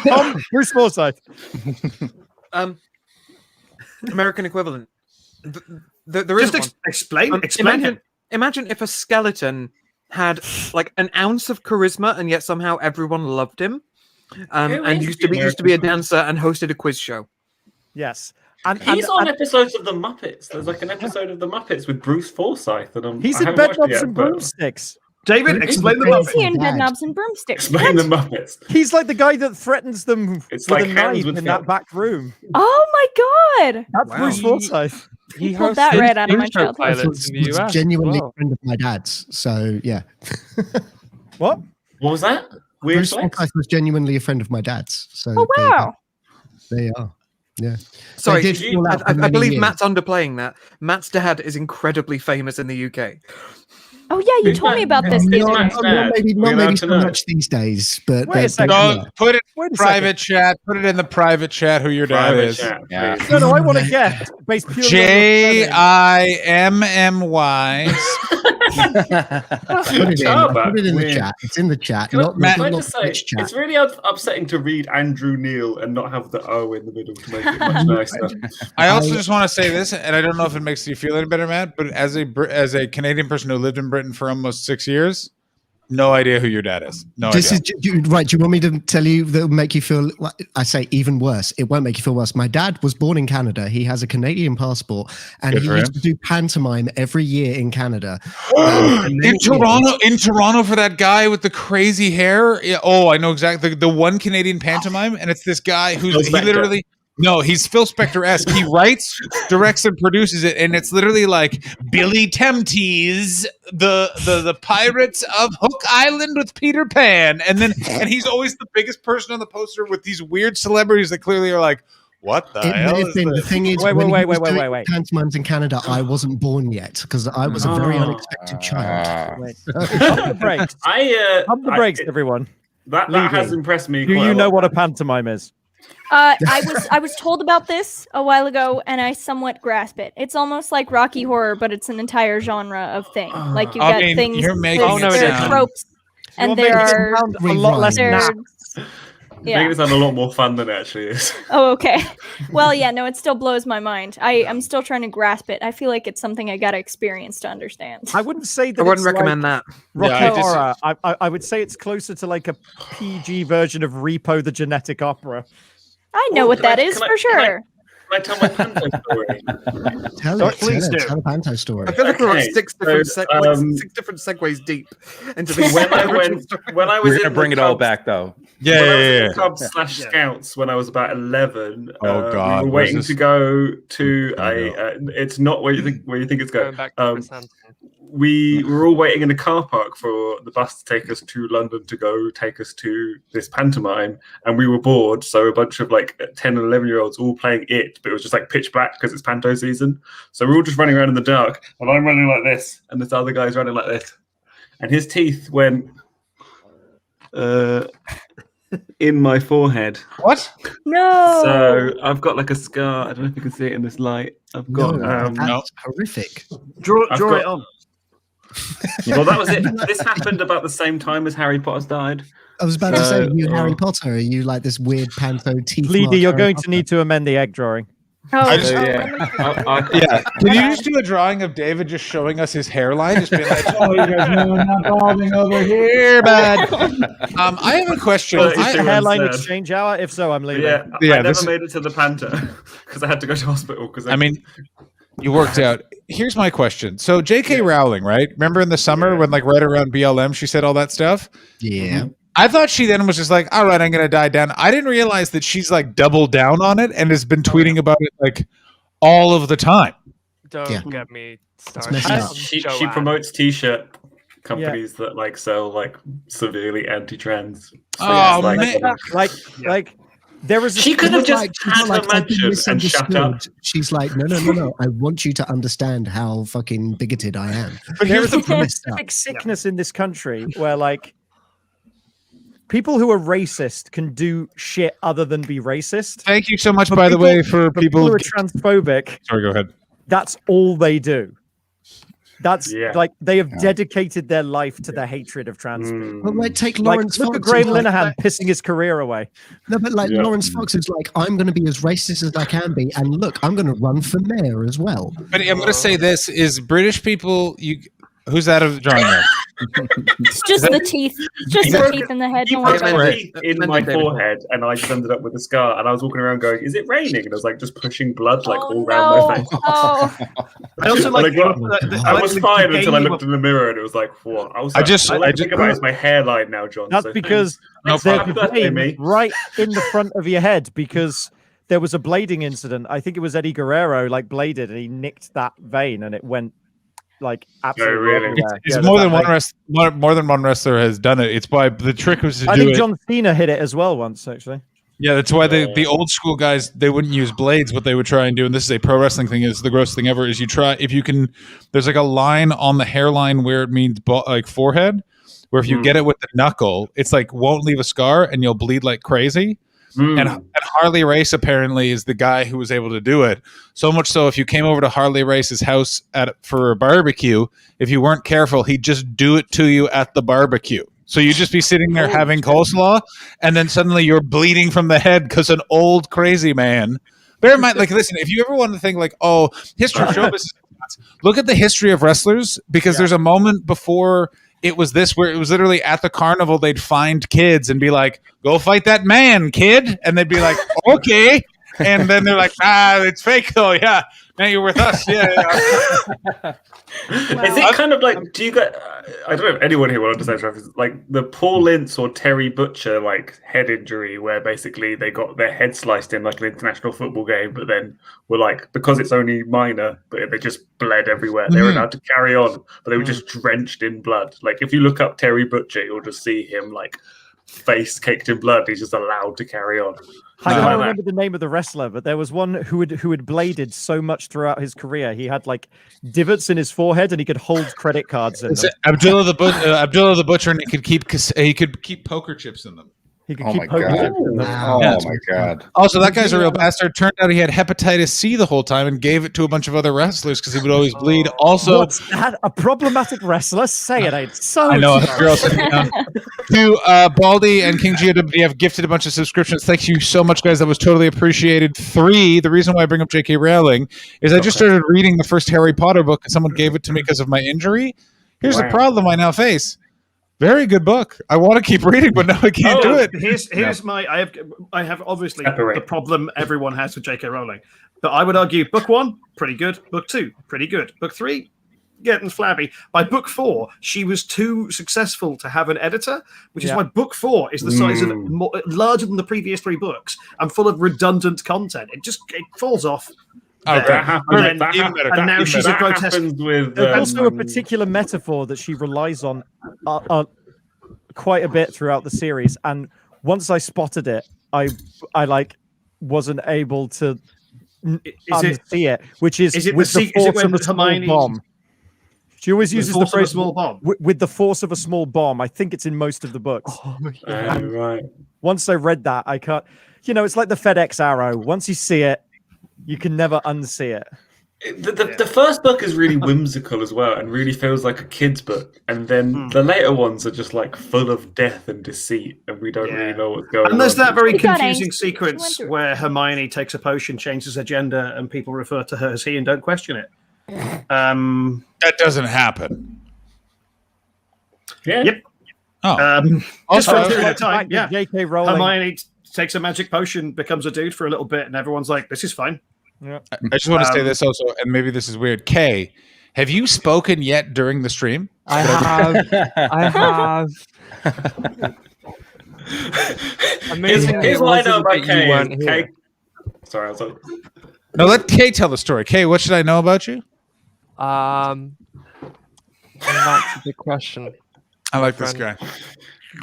Tom, Bruce Forsyth. American equivalent. There is Just explain him. imagine if a skeleton had like an ounce of charisma, and yet somehow everyone loved him. And used to be a dancer and hosted a quiz show. Yes. He's on episodes of the Muppets. There's like an episode of the Muppets with Bruce Forsyth, and he's in Bedknobs and Broomsticks. David, explain the Muppets. Is he in Bedknobs and Broomsticks? Explain the Muppets. He's like the guy that threatens them with like a knife Hands with in that back room. Oh my god! That's Bruce Forsyth. He pulled that right out of my childhood. pilots in the US. Genuinely a friend of my dad's. So yeah. What? What was that? Weird Bruce Forsyth was genuinely a friend of my dad's. So Oh wow! there you are. Yeah. Sorry, They did fall out for I many believe years. Matt's underplaying that. Matt's dad is incredibly famous in the UK. Oh yeah, you told me about this. Not didn't you? maybe so much these days, but Wait a second. No, put it Wait a private chat. Put it in the private chat who your dad Private is. chat, Yeah. please. No, I want to get based purely JIMMY. Put it in the chat. It's in the chat. Can Not I just say, Twitch chat. it's really upsetting to read Andrew Neil and not have the O in the middle to make it much nicer. I also just want to say this, and I don't know if it makes you feel any better, Matt, but as a Canadian person who lived in Britain for almost 6 years, no idea who your dad is. No idea. Right. Do you want me to tell you that will make you feel, I say even worse? It won't make you feel worse. My dad was born in Canada. He has a Canadian passport, and Good he for used him. to do pantomime every year in Canada. In Toronto for that guy with the crazy hair. Yeah, oh, I know exactly the one Canadian pantomime, and it's this guy who's Phil he Spector. literally. No, he's Phil Spector-esque. He writes, directs, and produces it, and it's literally like Billy Tempties, the Pirates of Hook Island with Peter Pan, and he's always the biggest person on the poster with these weird celebrities that clearly are like, what the It hell may have is been, the this? thing is, Wait, when wait, he was wait, doing wait. pantomimes in Canada, I wasn't born yet because I was a very unexpected child. Wait. Pump the brakes. Pump the brakes, everyone. That Leading. has impressed me. Do quite you a know lot. what a pantomime is? I was told about this a while ago, and I somewhat grasp it. It's almost like Rocky Horror, but it's an entire genre of thing. Like you I got mean, things. you're making there it there are sound- tropes, and You're there making it are sound a lot less there's- naff. Making it sound a lot more fun than it actually is. Oh, okay. Well, yeah, no, it still blows my mind. I'm still trying to grasp it. I feel like it's something I gotta experience to understand. I wouldn't say that I wouldn't it's recommend like that. Rocky Yeah, I just- Horror. I would say it's closer to like a PG version of Repo the Genetic Opera. I know what that is for sure. Can I tell my Panto story? Tell Sorry, it. please do. Tell the panto story. I feel like we're on Okay, six different so, six different segues deep into the when I was We're gonna in bring the it all Cubs- back though. when I was in Yeah. the Cubs / Scouts when I was about 11. Oh, God, we were where's waiting this? to go to Oh, a. It's not where you think it's Going going. back to Chris Hansen. We were all waiting in a car park for the bus to take us to London to go take us to this pantomime, and we were bored. So a bunch of like 10 and 11-year-olds all playing it, but it was just like pitch black because it's panto season. So we're all just running around in the dark, and I'm running like this, and this other guy's running like this, and his teeth went in my forehead. What? No. So I've got like a scar. I don't know if you can see it in this light. I've got. No, that's no. horrific. Draw I've it got- on. Well, that was it. This happened about the same time as Harry Potter's died. I was about to say, So, you Harry Potter? Are you like this weird panto teeth? Leedy, mark you're Harry going to Potter? need to amend the egg drawing. Oh, I just- oh, Yeah. Yeah. Can you just do a drawing of David just showing us his hairline? Just being like, oh, you guys know I'm not balding over here, bud. I have a question. Well, I- Everyone Hairline said. exchange hour? If so, I'm leaving. Yeah, Yeah, I this- never made it to the Panther because I had to go to hospital. Because I mean, you worked out. Here's my question. So J.K. Rowling, right? Remember in the summer when, like, right around BLM, she said all that stuff? Yeah. I thought she then was just like, all right, I'm going to die down. I didn't realize that she's, like, doubled down on it and has been tweeting about it, like, all of the time. Don't Yeah. get me started. messed up. on she Joanne. promotes T-shirt companies that like sell like severely anti-trans. Oh, like, man. Like there was a She could have She's just like- she's had like, her I've been mansion and shut up. misunderstood. She's like, no. I want you to understand how fucking bigoted I am. But There here's is the a messed up. big sickness in this country where, like, people who are racist can do shit other than be racist. Thank you so much, But by the people- way, for But people. who are transphobic, Sorry, go ahead. that's all they do. That's Yeah. like they have dedicated their life to the hatred of trans people. Mm. Well, like take Like, Lawrence look at Fox. Graham who's like- Linehan pissing his career away. No, but like Yeah. Lawrence Fox is like, I'm going to be as racist as I can be, and look, I'm going to run for mayor as well. But I'm going to say this is British people. Who's that drawing of? It's just the teeth. Just the teeth in the head. He No broke one's my gonna- teeth in my forehead, and I just ended up with a scar. And I was walking around going, "Is it raining?" And I was like, just pushing blood like all around my face. Oh, I also like. I was fine until I looked in the mirror, and it was like, "What?" I was like, I think about it as my hairline now, John. That's so because thanks. there's Happy a birthday, vein me. right in the front of your head because there was a blading incident. I think it was Eddie Guerrero like bladed and he nicked that vein and it went like absolutely really? everywhere. It's Yeah, more there's than that one vein. more than one wrestler has done it. It's why the trick was to I do think it. John Cena hit it as well once actually. Yeah, that's why the old school guys, they wouldn't use blades. What they would try and do, and this is a pro wrestling thing, is the grossest thing ever, is you try, if you can, there's like a line on the hairline where it means like forehead, where if you get it with the knuckle, it's like won't leave a scar and you'll bleed like crazy. And Harley Race apparently is the guy who was able to do it. So much so, if you came over to Harley Race's house for a barbecue, if you weren't careful, he'd just do it to you at the barbecue. So you'd just be sitting there having coleslaw, and then suddenly you're bleeding from the head because an old crazy man. Bear in mind, like, listen, if you ever want to think like, oh, history of showbiz is nuts, look at the history of wrestlers, because there's a moment before it was this where it was literally at the carnival, they'd find kids and be like, go fight that man, kid. And they'd be like, okay. And then they're like, it's fake though. Yeah. Now you're with us. Yeah. Is it kind of like, do you guys, I don't know if anyone here will understand, like the Paul Ince or Terry Butcher like head injury where basically they got their head sliced in like an international football game, but then were like, because it's only minor, but they just bled everywhere. They were allowed to carry on, but they were just drenched in blood. Like if you look up Terry Butcher, you'll just see him like face caked in blood. He's just allowed to carry on. I can't remember the name of the wrestler, but there was one who had bladed so much throughout his career. He had like divots in his forehead, and he could hold credit cards in them. Abdullah the Butcher, and he could keep poker chips in them. He could Oh keep my poker God. chips in them. Oh Yeah. my God. Also, that guy's a real bastard. Turned out he had hepatitis C the whole time and gave it to a bunch of other wrestlers because he would always bleed. Also, What's that? A problematic wrestler? Say it ain't so. I know. sorry. Girls to Baldy and King GW have gifted a bunch of subscriptions. Thank you so much, guys. That was totally appreciated. 3, the reason why I bring up J.K. Rowling is I just started reading the first Harry Potter book and someone gave it to me because of my injury. Here's the problem I now face. Very good book. I want to keep reading, but now I can't do it. Here's my. I have obviously the problem everyone has with J.K. Rowling, but I would argue book 1 pretty good, book 2 pretty good, book 3 getting flabby. By book 4, she was too successful to have an editor, which is why book 4 is the size of larger than the previous 3 books and full of redundant content. It falls off. Okay. And now she's a grotesque. There's also a particular metaphor that she relies on quite a bit throughout the series, and once I spotted it, I like wasn't able to unsee it, which is with the force of a small bomb. She always uses the phrase small bomb with the force of a small bomb. I think it's in most of the books. Right. Once I read that, I can't. It's like the FedEx arrow. Once you see it, you can never unsee it. The first book is really whimsical as well and really feels like a kid's book. And then the later ones are just like full of death and deceit and we don't really know what's going on. And there's that very We got confusing angst. sequence where Hermione takes a potion, changes her gender, and people refer to her as he and don't question it. That doesn't happen. Yeah. Yep. Oh. Just for a Also, period of time. Yeah. J.K. Rowling. Hermione takes a magic potion, becomes a dude for a little bit, and everyone's like, this is fine. I just want to say this also, and maybe this is weird. Kay, have you spoken yet during the stream? I have. I have. Amazing. Here's what I know about Kay. Kay. Kay. Sorry, I was like, No, let Kay tell the story. Kay, what should I know about you? That's a good question. I like this guy.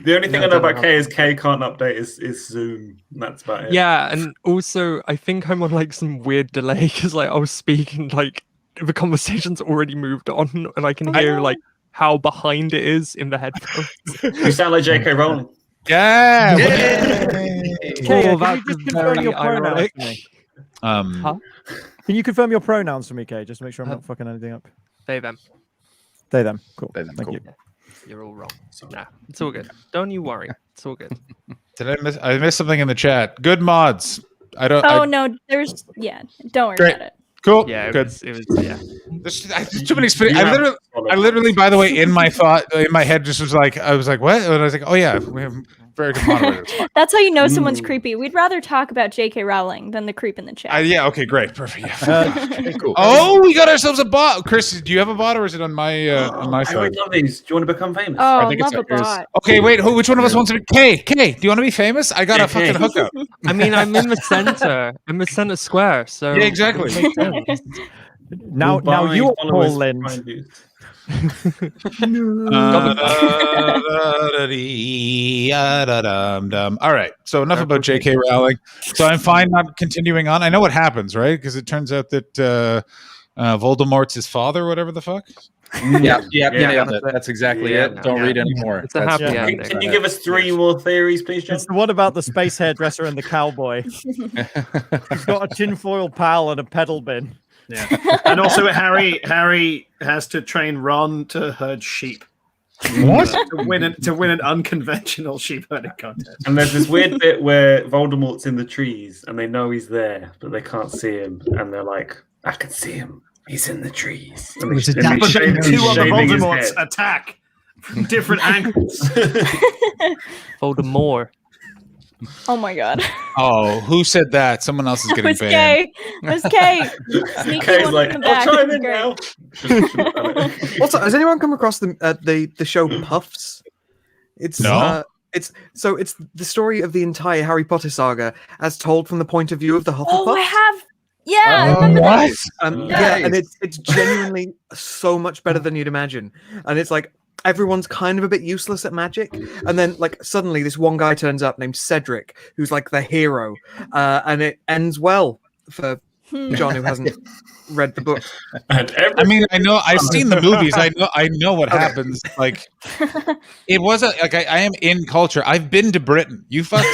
the only thing I know about Kay is Kay can't update his Zoom. And that's about it. Yeah, and also I think I'm on like some weird delay because like I was speaking, like the conversation's already moved on, and I can hear like how behind it is in the headphones. You sound like J.K. Rowling. Yeah. Kay, can that's you just confirm your pronouns ironic. for me? Huh? Can you confirm your pronouns for me, Kay? Just to make sure I'm not fucking anything up. They them. They, them. Cool. They, them, Thank cool. you. You're all wrong. Nah, it's all good. Don't you worry. It's all good. Did I miss something in the chat? Good mods. Oh no, don't worry about it. Cool. Yeah, Good. it was yeah. There's too many. I literally, by the way, in my head, just was like, I was like, what? And I was like, oh yeah, we have very good moderators. That's how you know someone's creepy. We'd rather talk about J.K. Rowling than the creep in the chat. Yeah. Okay. Great. Perfect. Yeah. Okay, cool. Oh, we got ourselves a bot. Chris, do you have a bot, or is it on my I side? would love these. Do you want to become famous? Oh, I think it's love a yours. bot. Okay, wait. Which one of us wants to be? Kay, do you want to be famous? I got a fucking hookup. I mean, I'm in the center. I'm the center square. So Yeah, exactly. Now you are Paul Lind. All right. So enough about J.K. Rowling. So I'm fine not continuing on. I know what happens, right? Because it turns out that Voldemort's his father, whatever the fuck. Yeah, that's exactly it. Don't read anymore. It's a happy ending. Can you give us 3 more theories, please, John? It's the one about the space hairdresser and the cowboy. He's got a tinfoil pal and a pedal bin. Yeah, and also Harry has to train Ron to herd sheep. What? to win an unconventional sheep herding contest. And there's this weird bit where Voldemort's in the trees and they know he's there, but they can't see him. And they're like, I can see him. He's in the trees. And It was a and damn he's shame. shaving- Two other shaving his Voldemorts head. attack from different angles. Voldemort. Oh my god. Oh, who said that? Someone else is That getting was banned. Kay. That was Kay. Sneaky Kay's one like, from the I'll back. try him in Great. now. Also, has anyone come across the show Puffs? It's No. it's the story of the entire Harry Potter saga as told from the point of view of the Hufflepuffs. Oh, I have. Yeah, I remember What? that. Yeah, and it's genuinely so much better than you'd imagine. And it's like everyone's kind of a bit useless at magic, and then like suddenly this one guy turns up named Cedric, who's like the hero, and it ends well for John, who hasn't read the book. I mean, I know I've seen the movies. I know what happens. Like, it wasn't like I am in culture. I've been to Britain. You fucks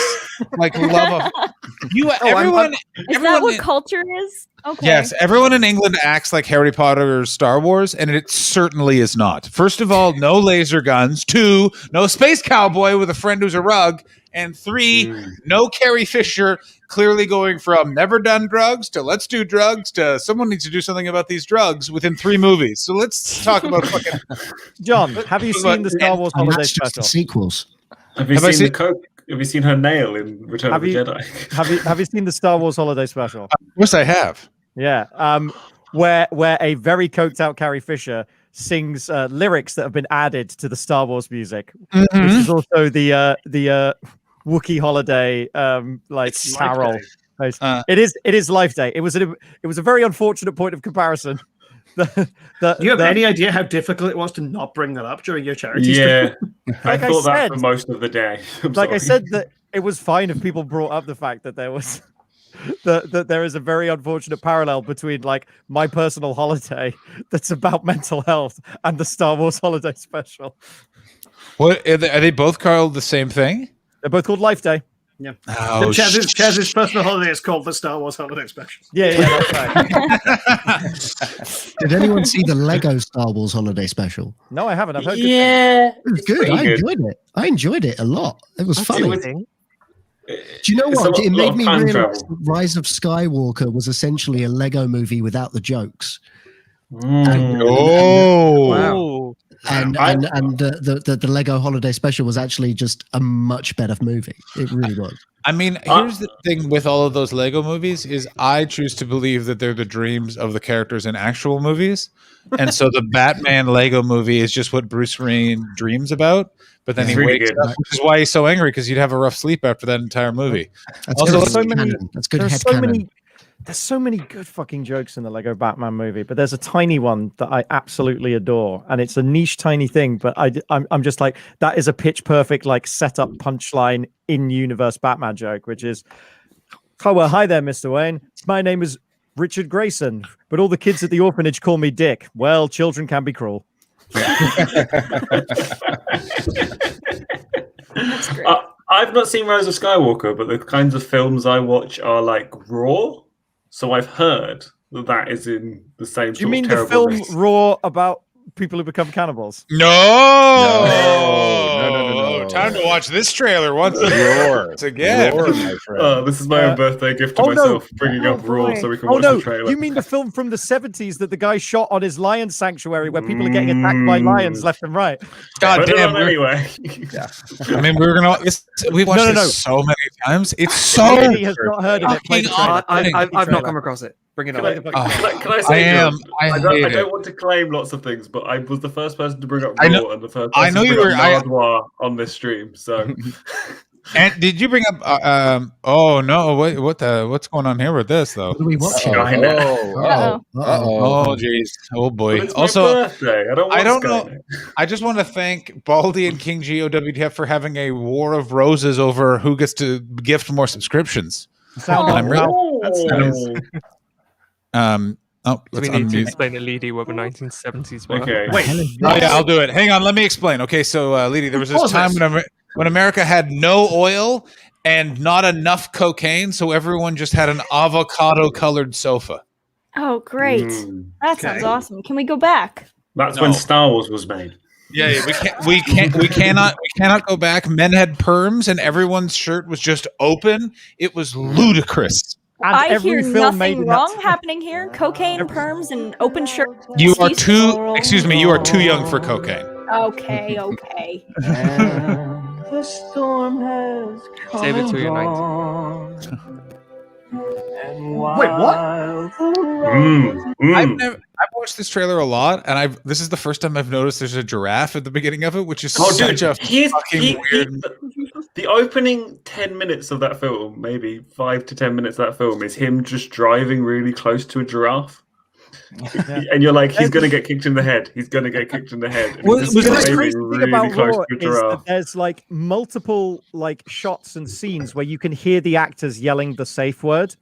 like love of you. Everyone, Is that what culture is? Okay. yes, everyone in England acts like Harry Potter or Star Wars, and it certainly is not. First of all, no laser guns. 2, no space cowboy with a friend who's a rug. And 3, no Carrie Fisher clearly going from never done drugs to let's do drugs to someone needs to do something about these drugs within 3 movies. So let's talk about fucking John, have you seen the Star Wars And Holiday that's just the Special? sequels. Have you Have I seen seen- the coke? Have you seen her nail in Return of Have the you- Jedi? Have you seen the Star Wars Holiday Special? Of course I have. Yeah. Where a very coked out Carrie Fisher sings lyrics that have been added to the Star Wars music, which is also the Wookiee holiday like It's carol. Life Day. It is Life Day. It was a very unfortunate point of comparison. Do you have any idea how difficult it was to not bring that up during your charity Yeah, stream? I Like I thought that said- for most of the day. I'm like I sorry. said, that it was fine if people brought up the fact that there was that there is a very unfortunate parallel between like my personal holiday that's about mental health and the Star Wars Holiday Special. What are they both called the same thing? They're both called Life Day. Yeah. Oh, Chaz's personal holiday is called the Star Wars Holiday Special. Yeah, that's right. Did anyone see the Lego Star Wars Holiday Special? No, I haven't. I've heard good Yeah, It was good. pretty I good. enjoyed it. I enjoyed it a lot. It was funny. was- Do you know It's what? a It lot made of me time realize travel. Rise of Skywalker was essentially a Lego movie without the jokes. Oh, Wow. And I- the Lego Holiday Special was actually just a much better movie. It really was. I mean, here's the thing with all of those Lego movies is I choose to believe that they're the dreams of the characters in actual movies. And so the Batman Lego movie is just what Bruce Wayne dreams about. But then It's he really wakes good. up, which is why he's so angry because you'd have a rough sleep after that entire movie. That's Also, good there's so head many- canon. That's good There's head so canon. many. There's so many good fucking jokes in the Lego Batman movie, but there's a tiny one that I absolutely adore, and it's a niche, tiny thing. But I'm just like, that is a pitch perfect like setup punchline in universe Batman joke, which is, "Oh well, hi there, Mr. Wayne. My name is Richard Grayson, but all the kids at the orphanage call me Dick. Well, children can be cruel." That's great. I've not seen Rise of Skywalker, but the kinds of films I watch are like Raw. So I've heard that is in the same. Do you sort mean of the terrible film race. Raw about people who become cannibals? No, No, no, no, no, no. time to watch this trailer once again. Roar, my friend. This is my own birthday gift to oh, no. myself, bringing up Raw so we can Oh watch no! the trailer. You mean the film from the 70s that the guy shot on his lion sanctuary, where people are getting attacked by lions left and right? God Put it damn! on anyway. I mean, we're gonna. We watched this so many times. It's so. Nobody has not heard of it. Play the trailer. I've not come across it. Bring it Can on. I say, I am. John, I hate it. don't want to claim lots of things, but I was the first person to bring up I Raw know- and the first I person know to you bring were- up Nardwuar on this stream. So, And did you bring up? Oh no! What's going on here with this though? What are we watching? Uh-oh. Oh jeez! Oh boy! but it's my Also, birthday. I don't want I don't know. Skynet. I just want to thank Baldy and King GOWTF for having a war of roses over who gets to gift more subscriptions. Sound I'm really- That's nice. Oh, Do let's we need to unmute. explain to Leedy what the 1970s were? Okay. Wait, Oh yeah, I'll do it. Hang on, let me explain. Okay, so Leedy, there was this Pause time this. when America had no oil and not enough cocaine, so everyone just had an avocado-colored sofa. Oh, great. That sounds awesome. Can we go back? That's No. when Star Wars was made. Yeah, we cannot go back. Men had perms, and everyone's shirt was just open. It was ludicrous. And I every hear film made nothing in wrong that happening here. Cocaine, perms, and open shirt. You are too. Excuse me. You are too young for cocaine. Okay. The storm has come Save it and till you're 19. gone. And Wait, what? while the road I've watched this trailer a lot, and this is the first time I've noticed there's a giraffe at the beginning of it, which is Oh, such dude, a fucking weird. the opening 10 minutes of that film, maybe 5 to 10 minutes of that film, is him just driving really close to a giraffe. And you're like, he's going to get kicked in the head. He's going to get kicked in the head. And he's the just crazy driving thing about close Raw to a is that giraffe. there's like multiple like shots and scenes where you can hear the actors yelling the safe word.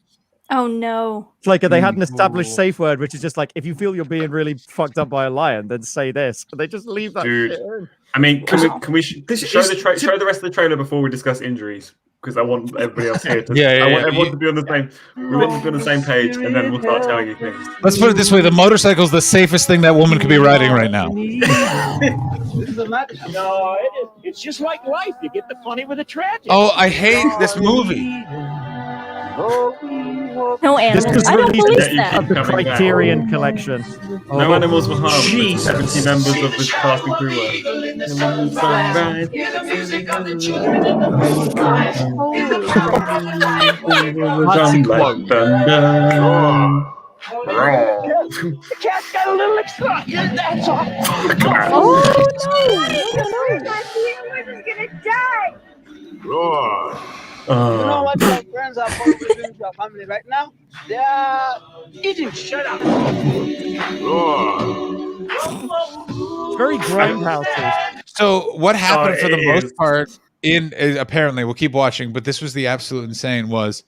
Oh no. It's like they had an established safe word, which is just like if you feel you're being really fucked up by a lion, then say this. And they just leave that Dude. shit in. I mean, can we show This show is- the rest of the trailer before we discuss injuries? Because I want everybody else here to. Yeah, I want yeah. everyone to be on the same. We want to be on the same page, and then we'll start telling you things. Let's put it this way: the motorcycle's the safest thing that woman could be riding right now. No, it's just like life. You get the funny with the tragic. Oh, I hate this movie. No This animals. was I don't released believe you that. keep of the coming back. Criterion collection. No animals were harmed. but Jesus. 70 members of this passing crew were. That's a quote. The cat's got a little excited, that's all. Oh You know what my friends are both doing to your family right now? They are eating. Shut up. It's very grindhouse. So what happened Oh, for the it most is. part apparently we'll keep watching, but this was the absolute insane was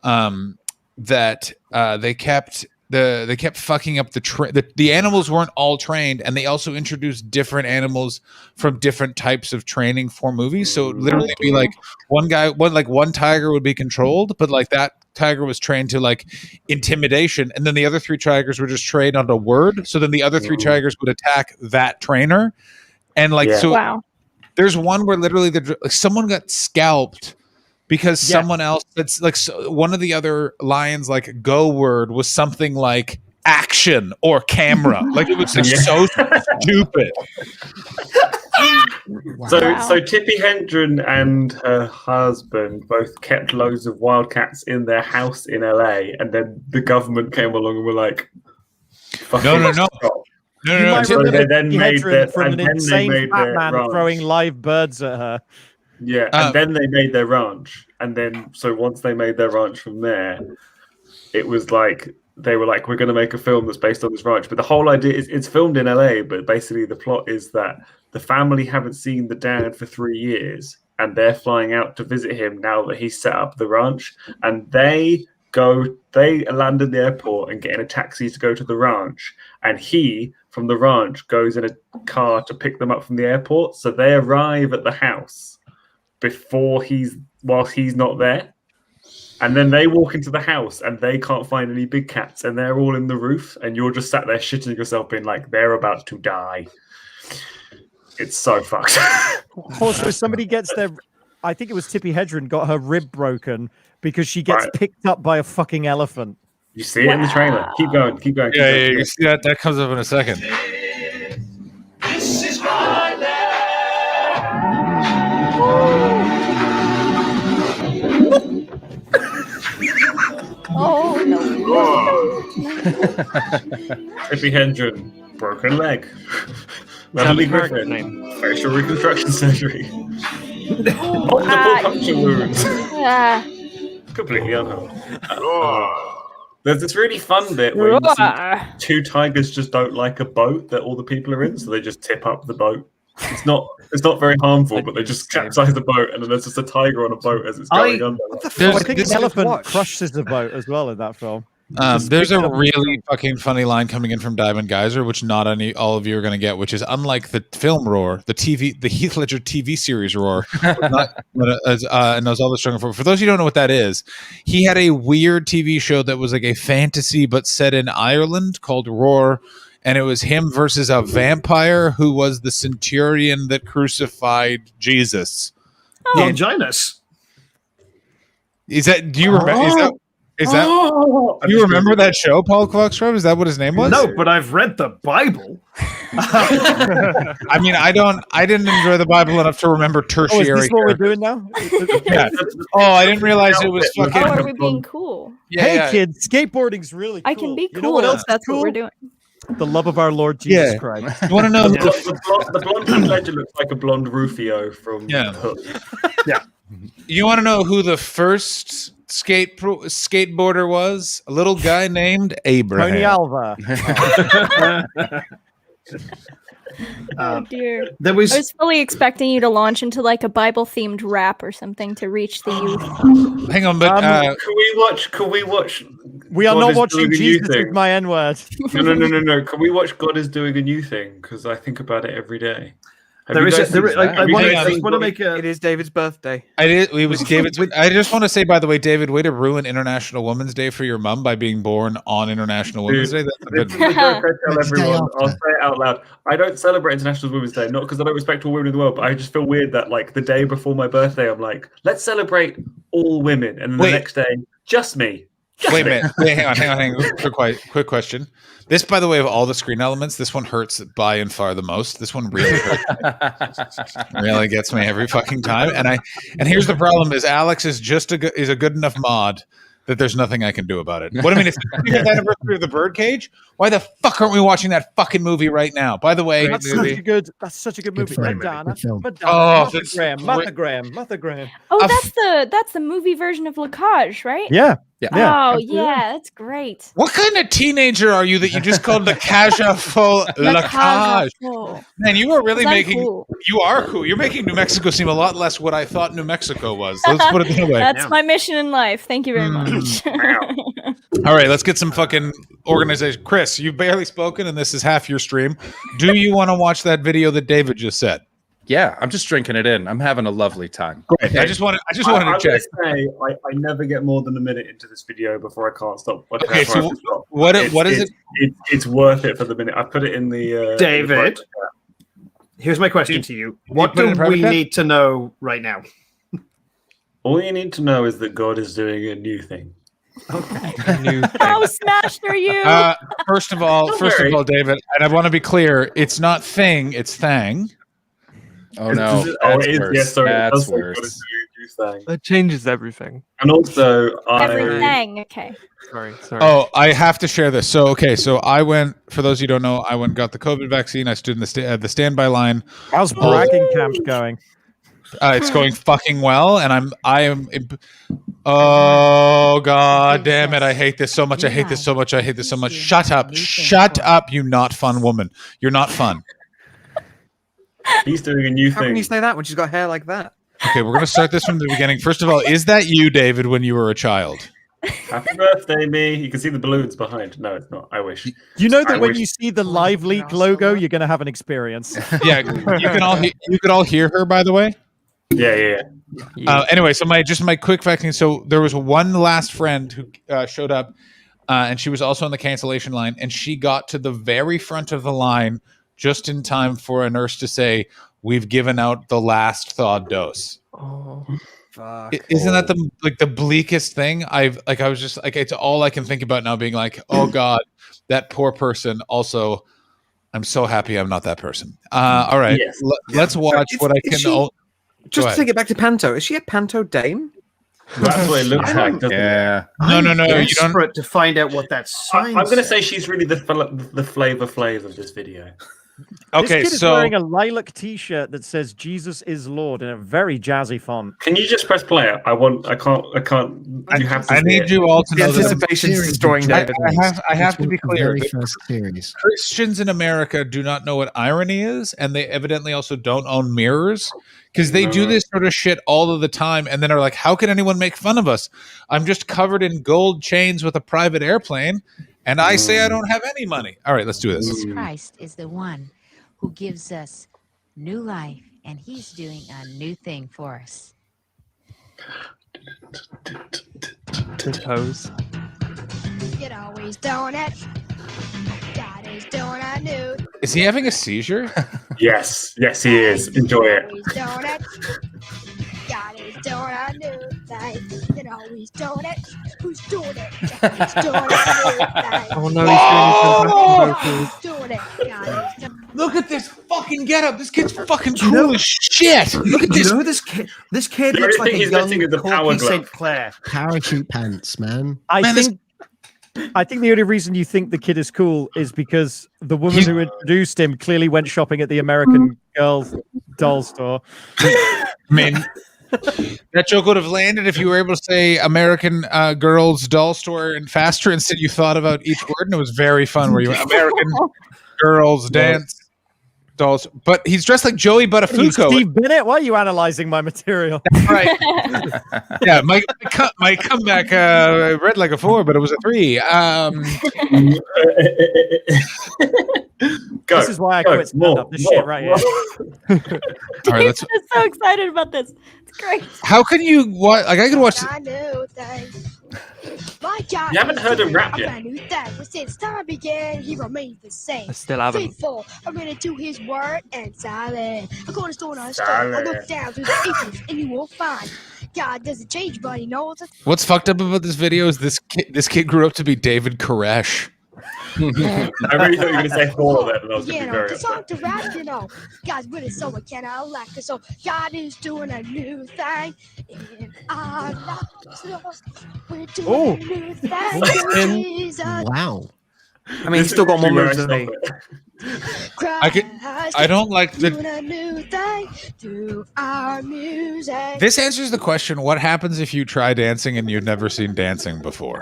that they kept fucking up the animals weren't all trained, and they also introduced different animals from different types of training for movies. So it would literally be like one tiger would be controlled, but like that tiger was trained to like intimidation, and then the other 3 tigers were just trained on a word. So then the other 3 tigers would attack that trainer, and like Yeah. so. wow. There's one where literally someone got scalped because Yeah. someone else one of the other lions like go word was something like action or camera. Like it was like, so stupid. So Tippi Hedren and her husband both kept loads of wildcats in their house in LA, and then the government came along and were like, No. stop. You No. might So remember they then Tippi made Hedren their- from and an then they insane made their Batman ranch. throwing live birds at her. Yeah, and then they made their ranch, and then so once they made their ranch from there, it was like they were like, we're going to make a film that's based on this ranch. But the whole idea is it's filmed in LA, but basically the plot is that the family haven't seen the dad for 3 years, and they're flying out to visit him now that he's set up the ranch, and they land in the airport and get in a taxi to go to the ranch, and he from the ranch goes in a car to pick them up from the airport. So they arrive at the house whilst he's not there, and then they walk into the house and they can't find any big cats, and they're all in the roof, and you're just sat there shitting yourself, being like, they're about to die. It's so fucked. Also, somebody gets their. I think it was Tippi Hedren got her rib broken because she gets picked up by a fucking elephant. You see it in the trailer. Keep going. Keep going. Yeah, you see that? That comes up in a second. This is my land. Oh no! Tippi Hedren, broken leg. Melanie Griffin, facial reconstruction surgery. Multiple puncture wounds. Completely unharmed. There's this really fun bit where you see two tigers just don't like a boat that all the people are in, so they just tip up the boat. It's not very harmful, but they just capsize the boat, and then there's just a tiger on a boat as it's going under. I think an elephant crushes the boat as well in that film. There's a really fucking funny line coming in from Diamond Geyser, which not all of you are going to get, which is unlike the film Roar, the Heath Ledger TV series Roar, and those other stronger. For those of you who don't know what that is, he had a weird TV show that was like a fantasy but set in Ireland called Roar. And it was him versus a vampire who was the centurion that crucified Jesus. Longinus. Is that? Do you remember? Is that? Do you remember that show, Paul Clarkström? Is that what his name was? No, but I've read the Bible. I mean, I didn't enjoy the Bible enough to remember tertiary. Oh, is this what we're doing now? Yeah. Oh, I didn't realize it was fucking. Oh, are we being cool? Hey, kids, skateboarding's really cool. I can be cool. You know what else? That's cool? what we're doing. The love of our Lord Jesus Christ. You want to know the blonde Heath Ledger looks like a blonde Rufio from Hook. Yeah. You want to know who the first skateboarder was? A little guy named Abraham. Tony Alva. Oh dear. I was fully expecting you to launch into like a Bible-themed rap or something to reach the youth. Hang on, but Can we watch? We are God not is watching doing a new Jesus thing? with my N-word. No. Can we watch God is doing a new thing? Because I think about it every day. I want to make a. It is David's birthday. It was David's. I just want to say, by the way, David, way to ruin International Women's Day for your mum by being born on International Women's Day. That's a good. Tell everyone. I'll say it out loud. I don't celebrate International Women's Day, not because I don't respect all women in the world, but I just feel weird that like the day before my birthday, I'm like, let's celebrate all women, and then the next day, just me. Wait a minute. Wait, hang on. Quick question. This, by the way, of all the screen elements, this one hurts by and far the most. This one really hurts. Really gets me every fucking time. And here's the problem: is Alex is just a good enough mod that there's nothing I can do about it. What I mean, if you get the anniversary of the Birdcage, why the fuck aren't we watching that fucking movie right now? By the way, that's such a good movie. Madonna. Mothergram. Oh, that's the movie version of Lacage, right? Yeah. Oh, yeah, that's great. What kind of teenager are you that you just called the Cajafo Lacage? Man, you are really making you are cool. You're making New Mexico seem a lot less what I thought New Mexico was. Let's put it that way. That's my mission in life. Thank you very much. All right, let's get some fucking organization. Chris, you've barely spoken, and this is half your stream. Do you want to watch that video that David just said? Yeah, I'm just drinking it in. I'm having a lovely time. Great. I just wanted to check. Say, I never get more than a minute into this video before I can't stop. Okay, so what is it? It's worth it for the minute. I put it in the David. Here's my question to you. What do we need to know right now? All you need to know is that God is doing a new thing. Okay. How smashed are you? First of all, David, and I want to be clear, it's not thing, it's thang. Oh no, that's worse. That changes everything. And also, everything. Okay. Sorry. Oh, I have to share this. So I went. For those of you who don't know, I went and got the COVID vaccine. I stood in the standby line. How's bragging camp going? It's going fucking well, and I am. Oh god damn it! I hate this so much. I hate this so much. I hate this so much. Shut up! Shut up! You not fun woman. You're not fun. He's doing a new thing. How can you say that when she's got hair like that? Okay, we're gonna start this from the beginning. First of all, is that you, David, when you were a child? Happy birthday, me. You can see the balloons behind. No, it's not. I wish. You know that when you see the Live Leak logo, you're gonna have an experience. Yeah, you could all hear her, by the way. Yeah. Anyway, so my quick vaccine. So there was one last friend who showed up, and she was also on the cancellation line, and she got to the very front of the line just in time for a nurse to say, we've given out the last thawed dose. Oh. Isn't that the bleakest thing? I was just like, it's all I can think about now, being like, oh God, that poor person. Also, I'm so happy I'm not that person. All right, Yes. let's watch what I can. Just to take it back to Panto, is she a Panto dame? That's what it looks like, doesn't Yeah. No, you don't. Desperate to find out what that sign I'm going to says. say she's really the Flavor Flav of this video. Okay, this kid is so wearing a lilac T-shirt that says "Jesus is Lord" in a very jazzy font. Can you just press play? I can't. You have to. I need you all to The know that anticipation's destroying David. I have to be clear. Very first series. Christians in America do not know what irony is, and they evidently also don't own mirrors, because they do this sort of shit all of the time, and then are like, how can anyone make fun of us? I'm just covered in gold chains with a private airplane, and I say I don't have any money. All right, let's do this. Jesus Christ is the one who gives us new life, and he's doing a new thing for us. His hose. You're always doing it. God is doing a new. Is he having a seizure? Yes, he is. Enjoy it. Always doing it. God is doing a new thing. You're always doing it. Who's doing it? God is doing a new thing. Oh no, he's doing it. God is doing Look at this fucking getup. This kid's fucking cool as shit. Look at Do you this. know this kid? This kid The looks only like thing a he's missing young is the power Corky glove. St. Clair. Parachute pants, man. I Man, think the only reason you think the kid is cool is because the woman who introduced him clearly went shopping at the American Girl doll store. I mean, that joke would have landed if you were able to say American Girls Doll Store and faster. Instead, you thought about each word, and it was very fun. Where you went American Girls Dance Dolls, but he's dressed like Joey Buttafuoco. Steve Bennett, why are you analyzing my material? Right? Yeah, my comeback read like a 4, but it was a 3. Go, This is why I quit stand-up. This shit right here. All right, let's. I'm so excited about this. It's great. How can you watch? Like I could watch. a new thing. My God, You haven't heard him rap yet. A new thing. But since time began, he remains the same. I still haven't. Faithful, I'm gonna do his word and silent. I'm going to store on stone. I Silent. look down through the ages and you will find God doesn't change, but he knows it. What's fucked up about this video is this kid grew up to be David Koresh. I really thought you were going to say Hall there, but I was going to be very the song upset. to rap, God's with us, so I cannot lack it. So God is doing a new thing in our lives. We're doing a new thing. Jesus. Wow. I mean, he's still got more moves than me. I don't like the. Doing a new thing through our music. This answers the question: what happens if you try dancing and you've never seen dancing before?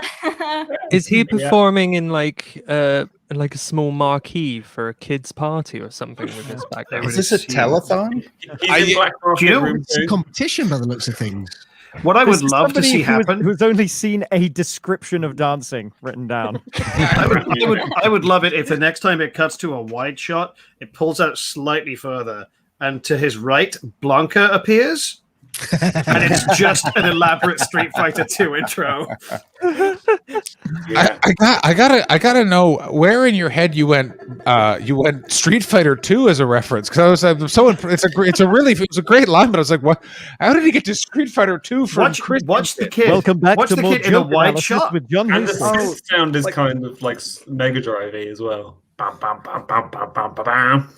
Is he performing in like a small marquee for a kid's party or something with his background? Is this a telethon? He's in Black Rocket Room It's a 2. competition by the looks of things. What I would This is love to somebody see who has- happen. who's only seen a description of dancing written down. I would love it if the next time it cuts to a wide shot, it pulls out slightly further, and to his right, Blanca appears, and it's just an elaborate Street Fighter 2 intro. Yeah. I gotta know where in your head you went Street Fighter 2 as a reference, because I was so it was a great line, but I was like, what? How did he get to Street Fighter 2 from Chris? Watch the kid. Welcome back Watch to the more kid in a joke wide analysis shot. with John And the Houston. sound is kind of like Mega Drive-y as well. Bam, bam, bam, bam, bam, bam, bam, bam.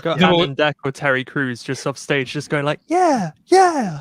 Got No, Alan Deck or Terry Crews just off stage, just going like, yeah, yeah.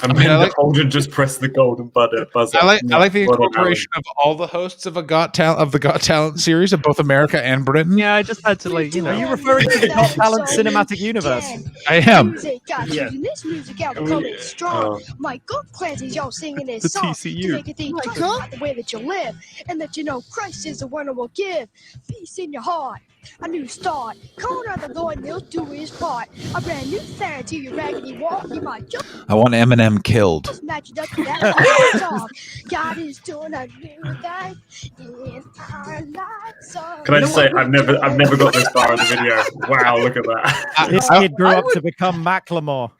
And I like- Holden just pressed the golden buzzer. I like the Well done, incorporation of all the hosts of the Got Talent series of both America and Britain. Yeah, I just had to like, Are you referring to the Got Talent cinematic universe? I am. Music, got Yeah. using this music out coming strong. Michael Clancy's y'all singing this The song TCU. to make you think twice about the way that you live, and that you know Christ is the one who will give peace in your heart. A new start. Corner of the Lord, and he'll do his part. A brand new fan to your raggedy walk. You might just I want Eminem killed. match it up to that song. God is doing a new thing in our lives. Can I just say I've never got this far in the video. Wow, look at that. This kid grew up to become Macklemore.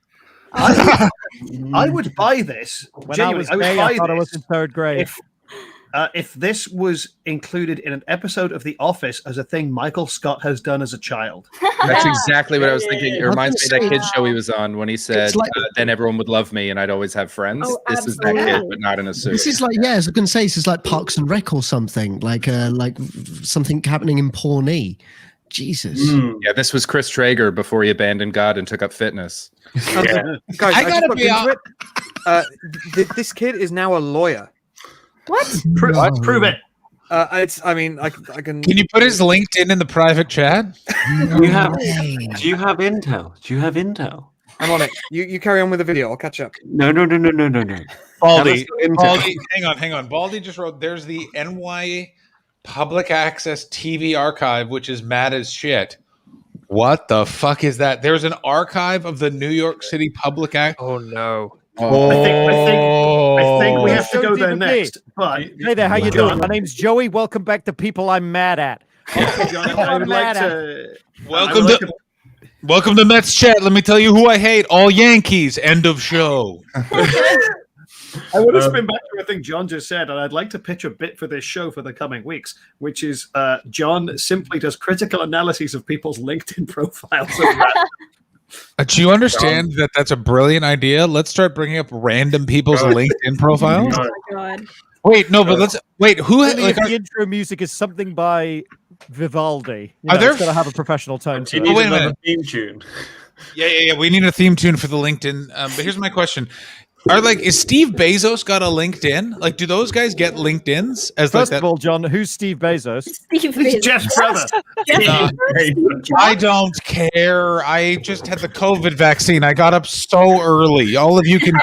I would buy this. When I was Genuinely, gay, buy I thought I was this in third grade. if this was included in an episode of The Office as a thing Michael Scott has done as a child. That's exactly what I was thinking. It I was reminds me gonna of that kid say- show he was on when he said, like- "Then everyone would love me, and I'd always have friends." Oh, This is that kid, absolutely. but not in a suit. This is like, yeah, I was going to say, this is like Parks and Rec or something, like something happening in Pawnee. Jesus. Yeah, this was Chris Traeger before he abandoned God and took up fitness. Guys, I just gotta looked be into it. This kid is now a lawyer. What? Prove it. I can. Can you put his LinkedIn in the private chat? Do you have intel? Do you have intel? I'm on it. You carry on with the video. I'll catch up. No. Baldy, Intel. Baldy, hang on. Baldy just wrote, there's the NY Public Access TV archive, which is mad as shit. What the fuck is that? There's an archive of the New York City Public Access. Oh no. I think we have to go there DVD. next. But Hey there, how you doing? My name's Joey. Welcome back to People I'm Mad At. John, I would like to. Welcome to Mets Chat. Let me tell you who I hate. All Yankees. End of show. I want to spin back to a thing John just said, and I'd like to pitch a bit for this show for the coming weeks, which is John simply does critical analyses of people's LinkedIn profiles. Do you understand that that's a brilliant idea? Let's start bringing up random people's LinkedIn profiles. Oh my god. Wait, no, but who Only like, if the intro music is something by Vivaldi. Are there- It's got to have a professional tone to You it. need wait a another minute. theme tune. Yeah. We need a theme tune for the LinkedIn. But here's my question: is Steve Bezos got a LinkedIn? Like, do those guys get LinkedIn's as like First that? of all, John, who's Steve Bezos? Steve He's Bezos. Jeff's brother. I don't care. I just had the COVID vaccine. I got up so early. All of you can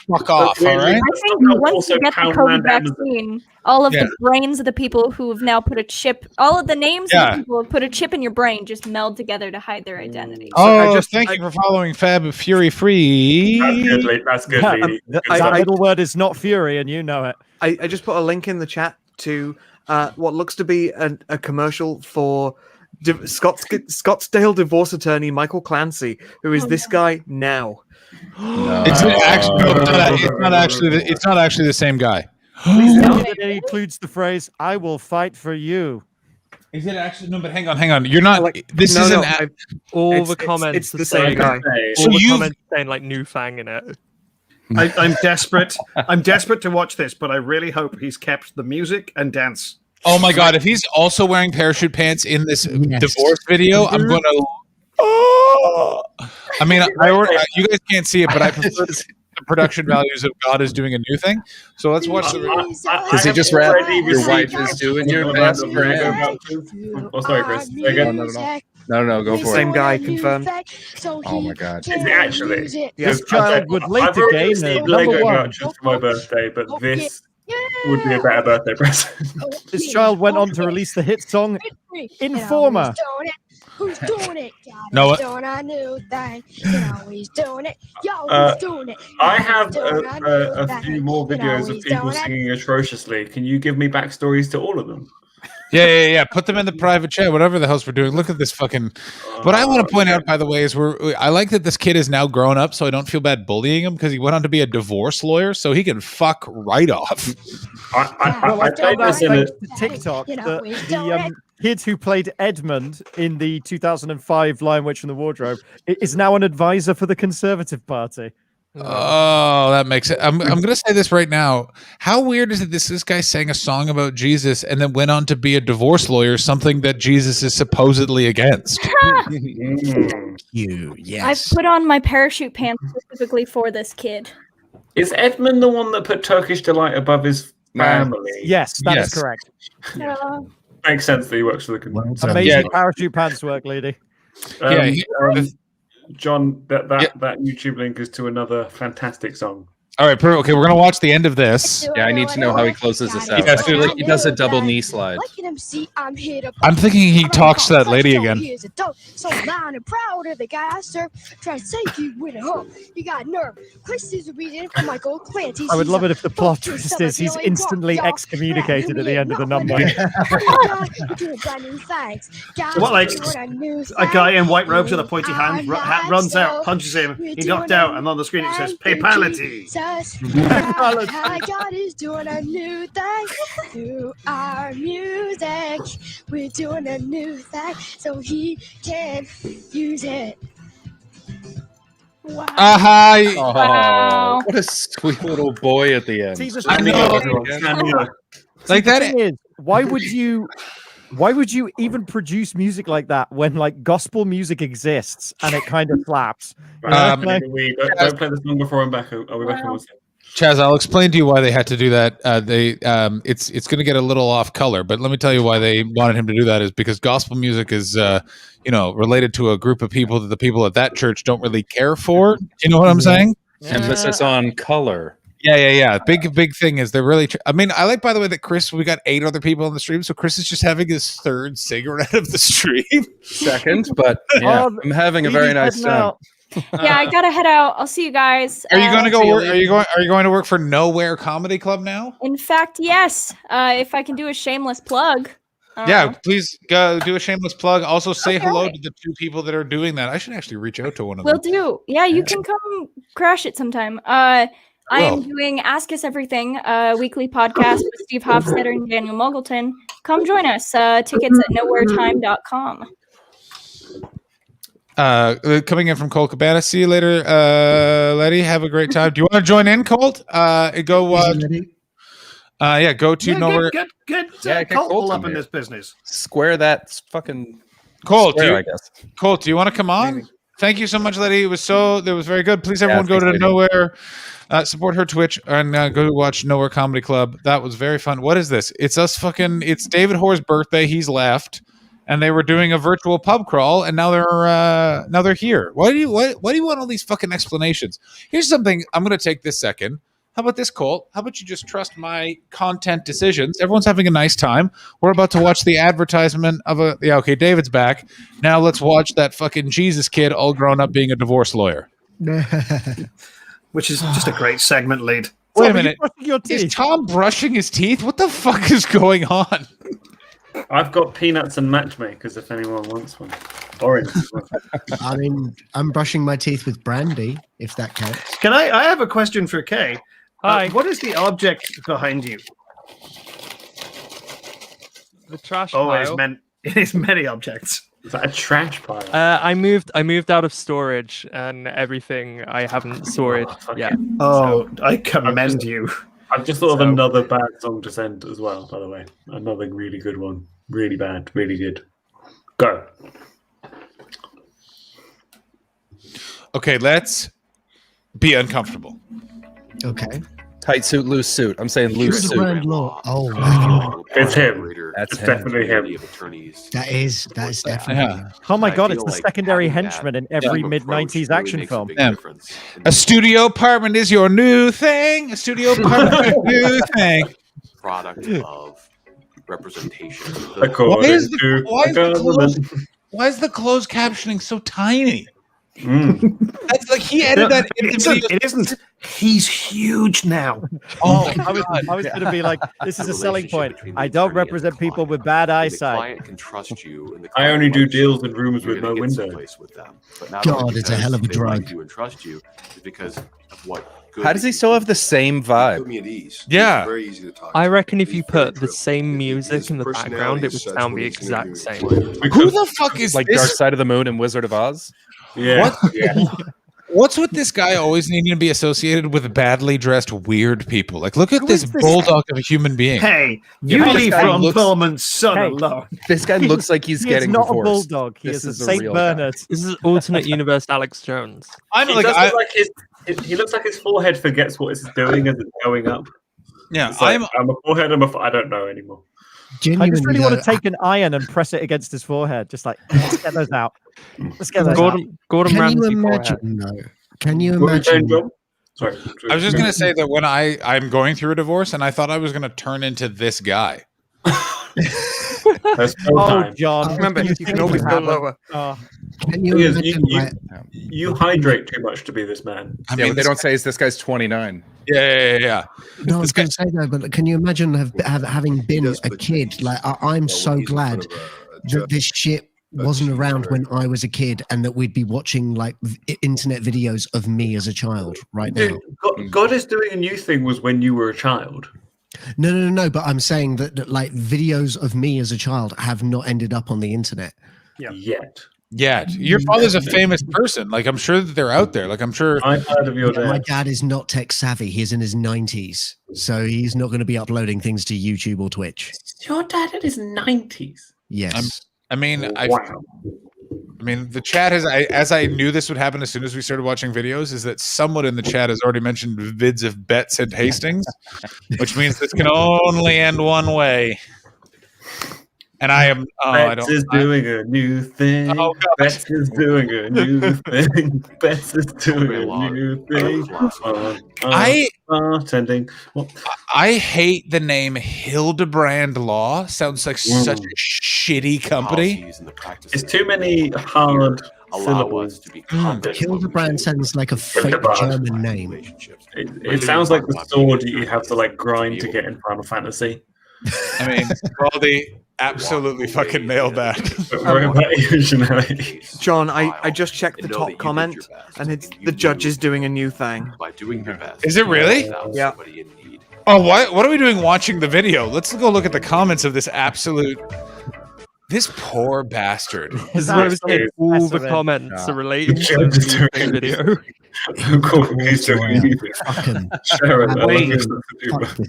fuck off. All right. I think once you get the COVID vaccine, all of the brains of the people who have now put a chip, all of the names of the people who have put a chip in your brain just meld together to hide their identity. Oh, thank you for following Fab Fury Free. That's good. Lee. Good That stuff. middle word is not fury, and you know it. I just put a link in the chat to what looks to be a commercial for Scottsdale divorce attorney Michael Clancy, who is this guy now. It's not actually the same guy. Please tell me that it includes the phrase "I will fight for you." Is it actually? No, but hang on. You're not. This isn't. All the comments. It's the same guy. All the comments saying like new fang in it. I'm desperate. I'm desperate to watch this, but I really hope he's kept the music and dance. Oh my god! If he's also wearing parachute pants in this divorce video, I'm gonna. Oh! I mean, you guys can't see it, but I prefer the production values of God is doing a new thing. So let's watch the. Does he just rap? Your wife is doing your best friend. Oh, sorry, Chris. Say again. No, go for Same it. guy confirmed. Oh my god. Is it actually? This child would later I've already gain a received number Lego one. vouchers for my birthday, but this would be a better birthday present. This child went on to release the hit song "Informer." Who's doing it? No, doing a new thing. Always doing it. Who's doing it? I have a few more videos of people singing atrociously. Can you give me backstories to all of them? Yeah. Put them in the private chat, whatever the hell's we're doing. Look at this fucking. What I want to point out, by the way, is I like that this kid is now grown up, so I don't feel bad bullying him because he went on to be a divorce lawyer, so he can fuck right off. I played this in Thanks to TikTok, the kid who played Edmund in the 2005 Lion, Witch, and the Wardrobe is now an advisor for the Conservative Party. Oh, that makes it. I'm going to say this right now. How weird is it this guy sang a song about Jesus and then went on to be a divorce lawyer, something that Jesus is supposedly against? I've put on my parachute pants specifically for this kid. Is Edmund the one that put Turkish Delight above his family? Yes, that is correct. Makes sense that he works for the Amazing parachute pants work, lady. John, that YouTube link is to another fantastic song. All right, okay, we're gonna watch the end of this. Yeah, I need to know how he closes this out. Yes, I feel like he does a double knee slide. I'm thinking he talks to that lady again. So loud and proud of the guy I serve. Try to take you with a hook. You got nerve. Chris is reading for Michael Clancy. I would love it if the plot twist is he's instantly excommunicated at the end of the number. What, like a guy in white robes with a pointy hand runs out, punches him, he knocked out, and on the screen it says "Papality." us. God is doing a new thing through our music. We're doing a new thing so he can use it. Wow. Hi. Oh, Wow. what a sweet little boy at the end. See, the I thing know. is- Like the that. thing is, why would you even produce music like that when like gospel music exists and it kind of slaps? You know? Like- Don't play the song before I'm back. I'll be back in one second. Chaz, I'll explain to you why they had to do that. It's going to get a little off color, but let me tell you why they wanted him to do that is because gospel music is, related to a group of people that the people at that church don't really care for. Do you know what I'm saying? Emphasis on color. Yeah. Big thing is they're really. I mean, I like, by the way, that Chris. We got 8 other people on the stream, so Chris is just having his 3rd cigarette of the stream. Second, but yeah, I'm having a very nice time. Yeah, I gotta head out. I'll see you guys. Are you going to go work? Are you going to work for Nowhere Comedy Club now? In fact, yes. If I can do a shameless plug. Yeah, please go do a shameless plug. Also, say Okay. hello to the 2 people that are doing that. I should actually reach out to one of Will them. do. Yeah, you can come crash it sometime. I am doing Ask Us Everything, a weekly podcast with Steve Hofstetter and Daniel Muggleton. Come join us. Tickets at nowheretime.com. Coming in from Colt Cabana. See you later, Letty. Have a great time. Do you want to join in, Colt? Go to Nowhere. Get Colt up in this business. Square that fucking Colt, square, I guess. Colt, do you want to come on? Thank you so much, Letty. That was very good. Please, everyone, go thanks, to Letty. Nowhere, support her Twitch, and go to watch Nowhere Comedy Club. That was very fun. What is this? It's it's David Hoare's birthday. He's left, and they were doing a virtual pub crawl, and now they're here. Why do you want all these fucking explanations? Here's something. I'm going to take this second. How about this, Colt? How about you just trust my content decisions? Everyone's having a nice time. We're about to watch the advertisement of okay, David's back. Now let's watch that fucking Jesus kid all grown up being a divorce lawyer. Which is just a great segment lead. Wait a minute. Is Tom brushing his teeth? What the fuck is going on? I've got peanuts and matchmakers if anyone wants one. Orange. I mean, I'm brushing my teeth with brandy, if that counts. Can I have a question for Kay. Hi. What is the object behind you? The trash Oh, pile. it is many objects. Is that a trash pile? I moved out of storage and everything I haven't stored yet. Oh, I commend you. I've just thought of another bad song to send as well, by the way. Another really good one. Really bad, really good. Go. Okay, let's be uncomfortable. Okay. Tight suit, loose suit. I'm saying loose Here's the suit. brand law. Oh, my It's him. That's It's him. definitely him. that is definitely. Yeah. Oh my I god, feel it's the like secondary having that henchman in every team mid-90s approach really action makes a film. big Yeah. difference. A studio apartment is your new thing. A studio apartment is your new thing. Product of representation. Why is the closed captioning so tiny? That's like he edited that into video. It isn't. He's huge now. Oh, I was going to be like, this is a selling point. I don't represent people with bad The eyesight. client can trust you. And the I only do client deals in rooms you're with gonna no get window. someplace with them. But not God, only it's a hell of a because they like drug. you and trust you, it's because of what. How does he still have the same vibe? Put me at ease. Yeah. He's very easy to talk I to. reckon if you He's very put the driven. same music His in the background, personality it would is such sound when the he's exact interviewing same. clients. Who the fuck is Like this? Dark Side of the Moon and Wizard of Oz? Yeah. What? What's with this guy always needing to be associated with badly dressed weird people? Like, look at Who this is this? bulldog of a human being. Hey, Yeah, you but this leave guy Ron looks- Perlman's son Hey. alone. This guy looks like he's He getting is not divorced. a bulldog. He This is a is a Saint real guy. Bernard. This is alternate universe Alex Jones. I'm He like, does look like he looks like his forehead forgets what it's doing as it's going up. yeah, It's like, I'm I'm a forehead. I don't know anymore. I Genuinely, just really want though, to take an iron and press it against his forehead. Just like, let's get those out. Let's get those out. Gordon Can you Ramsay imagine, forehead. though? Can you What were you saying, imagine? John? Sorry. I was just gonna say that when I'm going through a divorce, and I thought I was gonna turn into this guy. That's no Oh, time. John. Remember, you can always go lower. Oh, Can you Thing is, imagine? you- like, You hydrate too much to be this man. I Yeah, mean, what they this don't say is this guy's 29. yeah. no, I was this guy- going to say though, but can you imagine having been does a put kid? Like, I'm when so he's in front glad of a that judge. this shit wasn't around when I was a kid, and that we'd be watching like internet videos of me as a child right now. Dude, God is doing a new thing was when you were a child. No. But I'm saying that like videos of me as a child have not ended up on the internet yet. Yeah, your father's a famous person. Like, I'm sure that they're out there. Like, I'm sure. I've heard of your dad. My dad is not tech savvy. He's in his 90s, so he's not going to be uploading things to YouTube or Twitch. Your dad in his 90s. Yes. I mean, Wow. I mean, the chat has. As I knew this would happen as soon as we started watching videos, is that someone in the chat has already mentioned vids of Betts and Hastings, which means this can only end one way. And I am. Betts is doing a new thing. Oh, God. Betts is doing a new thing. Betts is doing a new thing. Attending. I hate the name Hildebrand Law. Sounds like such a shitty company. It's too many hard syllables. Hildebrand sounds like a fake German name. It sounds like the sword you have to like grind to get in Final Fantasy. I mean, Baldy absolutely fucking nailed that. John, I just checked the top comment, and it's the judge is doing a new thing. By doing your best. Is it really? Yeah. Oh, what are we doing watching the video? Let's go look at the comments of this absolute. This poor bastard. This is what I was saying. All the comments are related to the video.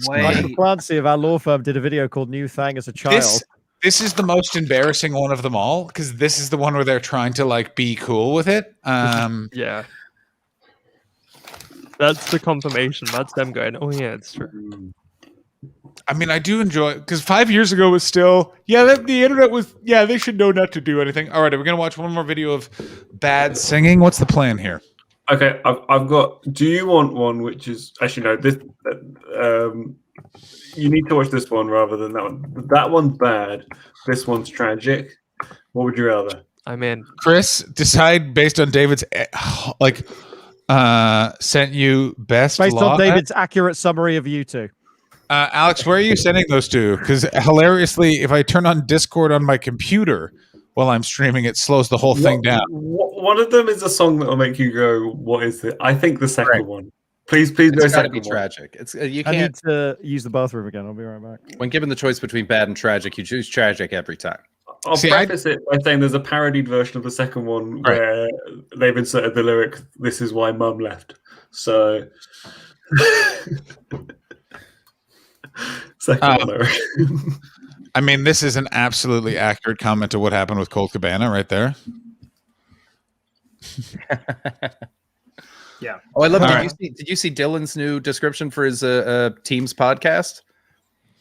Michael Clancy of our law firm did a video called New Thing as a child. This is the most embarrassing one of them all, because this is the one where they're trying to like be cool with it. Yeah. That's the confirmation. That's them going, oh yeah, it's true. I mean, I do enjoy it, because 5 years ago was still, the internet was, they should know not to do anything. All right, we're going to watch one more video of bad singing. What's the plan here? Okay, I've got. Do you want one which is actually no? This you need to watch this one rather than that one. That one's bad. This one's tragic. What would you rather? I'm in. Chris, decide based on David's sent you best Based law. on David's accurate summary of you two. Alex, where are you sending those to? Because hilariously, if I turn on Discord on my computer while I'm streaming, it slows the whole thing down. One of them is a song that will make you go, "What is it?" I think the second one. Please go. It's got to second be one. tragic. It's you I need can't. to use the bathroom again. I'll be right back. When given the choice between bad and tragic, you choose tragic every time. I'll preface it by saying there's a parodied version of the second one where they've inserted the lyric, "This is why Mum left." So, second one. I mean, this is an absolutely accurate comment to what happened with Colt Cabana right there. Yeah. Oh, I love. All Did you see Dylan's new description for his Teams podcast?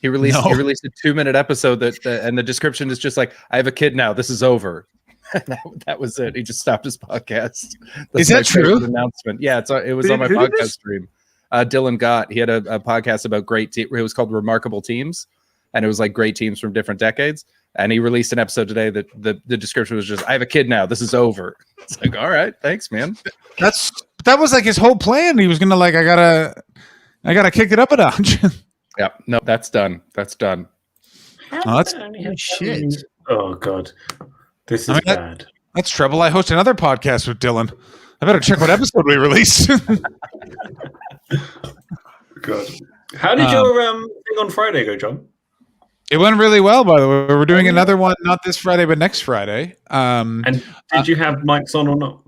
He released a 2-minute episode and the description is just like, "I have a kid now. This is over." that was it. He just stopped his podcast. Is that true? Announcement. Yeah, it was on my podcast stream. Dylan Gott. He had a podcast about it was called Remarkable Teams, and it was like great teams from different decades. And he released an episode today that the description was just, "I have a kid now. This is over." It's like, all right, thanks, man. That was like his whole plan. He was gonna like, I gotta kick it up a notch. Yeah, no, that's done. That's done. Oh, that's shit. Oh god, this is bad. That's trouble. I host another podcast with Dylan. I better check what episode we released. God, how did your thing on Friday go, John? It went really well, by the way. We're doing another one, not this Friday, but next Friday. And did you have mics on or not?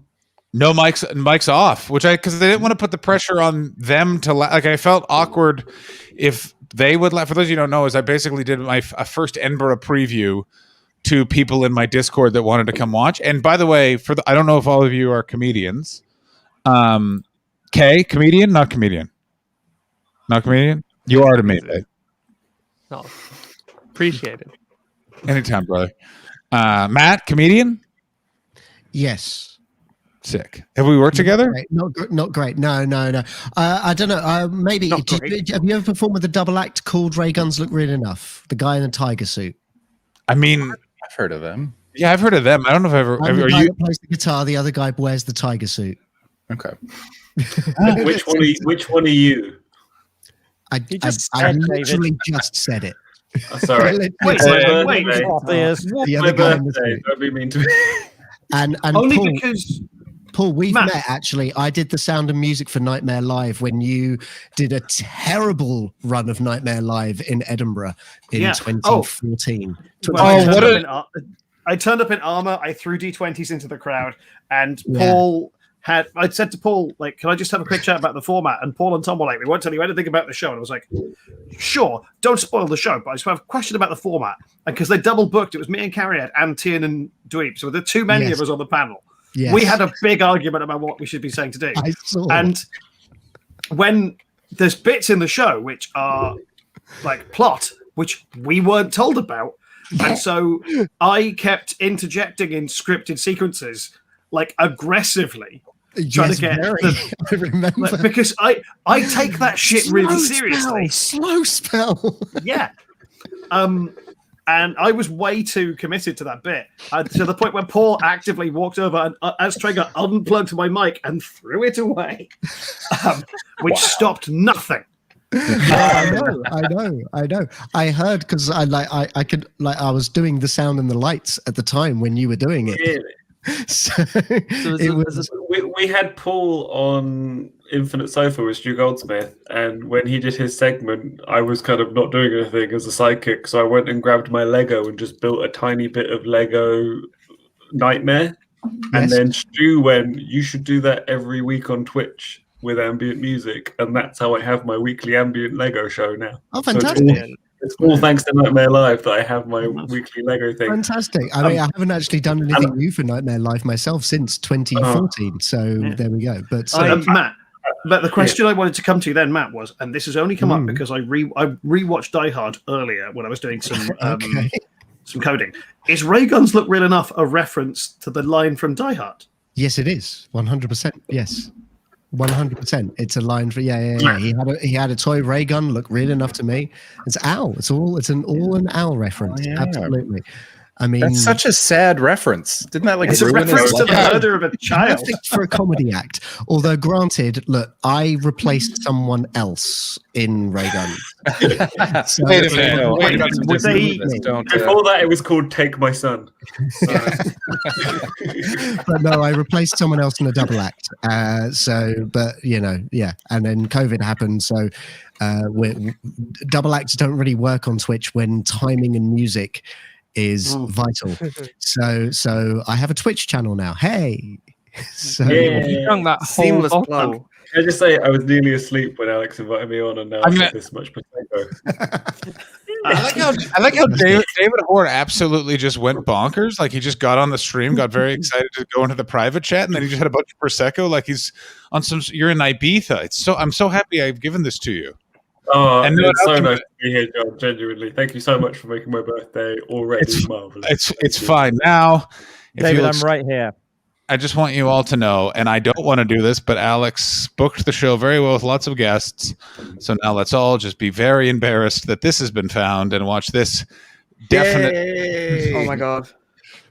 No mics off, because they didn't want to put the pressure on them to like. I felt awkward if they would. For those of you who don't know, is I basically did my first Edinburgh preview to people in my Discord that wanted to come watch. And by the way, I don't know if all of you are comedians. Comedian, not comedian, not comedian. You are to me, right? No. Appreciate it. Anytime, brother. Matt, comedian? Yes. Sick. Have we worked together? Not great. No. I don't know. Maybe. Have you ever performed with a double act called Ray Guns Look Real Enough? The guy in the tiger suit. I mean, I've heard of them. Yeah, I've heard of them. I don't know if I've ever. I'm the guy that plays the guitar. The other guy wears the tiger suit. Okay. Which one are you? I literally just said it. Sorry. Wait. The other guy in the suit. Don't be mean to me. And Only Paul, because Paul, we've Matt. met actually. I did the sound and music for Nightmare Live when you did a terrible run of Nightmare Live in Edinburgh in 2014. I turned up in armor. I threw D20s into the crowd, and Yeah. Paul I said to Paul, like, can I just have a quick chat about the format? And Paul and Tom were like, we won't tell you anything about the show. And I was like, sure, don't spoil the show, but I just have a question about the format. And because they double booked, it was me and Carriad and Tien and Dweeb. So there are too many of us on the panel. Yes. We had a big argument about what we should be saying today. I saw. And when there's bits in the show which are like plot, which we weren't told about. And so I kept interjecting in scripted sequences, like aggressively. Trying to get I remember. like, because I take that shit really seriously. Slow spell. Yeah. And I was way too committed to that bit to the point where Paul actively walked over and, as Traeger, unplugged my mic and threw it away, which stopped nothing. I know. I heard because I was doing the sound and the lights at the time when you were doing it. Really? So we had Paul on Infinite Sofa with Stu Goldsmith, and when he did his segment, I was kind of not doing anything as a sidekick, so I went and grabbed my Lego and just built a tiny bit of Lego Nightmare. And then Stu went, you should do that every week on Twitch with ambient music, and that's how I have my weekly ambient Lego show now. Oh, fantastic. So it's all thanks to Nightmare Live that I have my weekly Lego thing. Fantastic. I mean, I haven't actually done anything new for Nightmare Live myself since 2014. So there we go. But Matt, but the question I wanted to come to then, Matt, was, and this has only come up because I rewatched Die Hard earlier when I was doing some some coding. Is Ray Guns Look Real Enough a reference to the line from Die Hard? yes, it is 100%. Yes. 100%. It's a line for He had a toy ray gun, look real enough to me. It's Al. It's an Al reference. Oh, yeah. Absolutely. I mean, that's such a sad reference. Didn't that like it's a reference to the murder of a child? Perfect for a comedy act. Although, granted, look, I replaced someone else in Ray Gun. So, wait a minute. Before that, it was called Take My Son. But no, I replaced someone else in a double act. But and then COVID happened. So double acts don't really work on Twitch when timing and music is vital. So I have a Twitch channel now. Hey. So you've done that seamless plug. Can I just say I was nearly asleep when Alex invited me on, and now I've got this much prosecco. I like how David Hoard absolutely just went bonkers. Like he just got on the stream, got very excited to go into the private chat, and then he just had a bunch of prosecco. Like he's on some. You're in Ibiza. I'm so happy I've given this to you. Oh, and it's so nice to be here, John. Genuinely, thank you so much for making my birthday already marvelous. It's fine now. David, I'm right here. I just want you all to know, and I don't want to do this, but Alex booked the show very well with lots of guests. So now let's all just be very embarrassed that this has been found and watch this definite. Yay. Oh my god!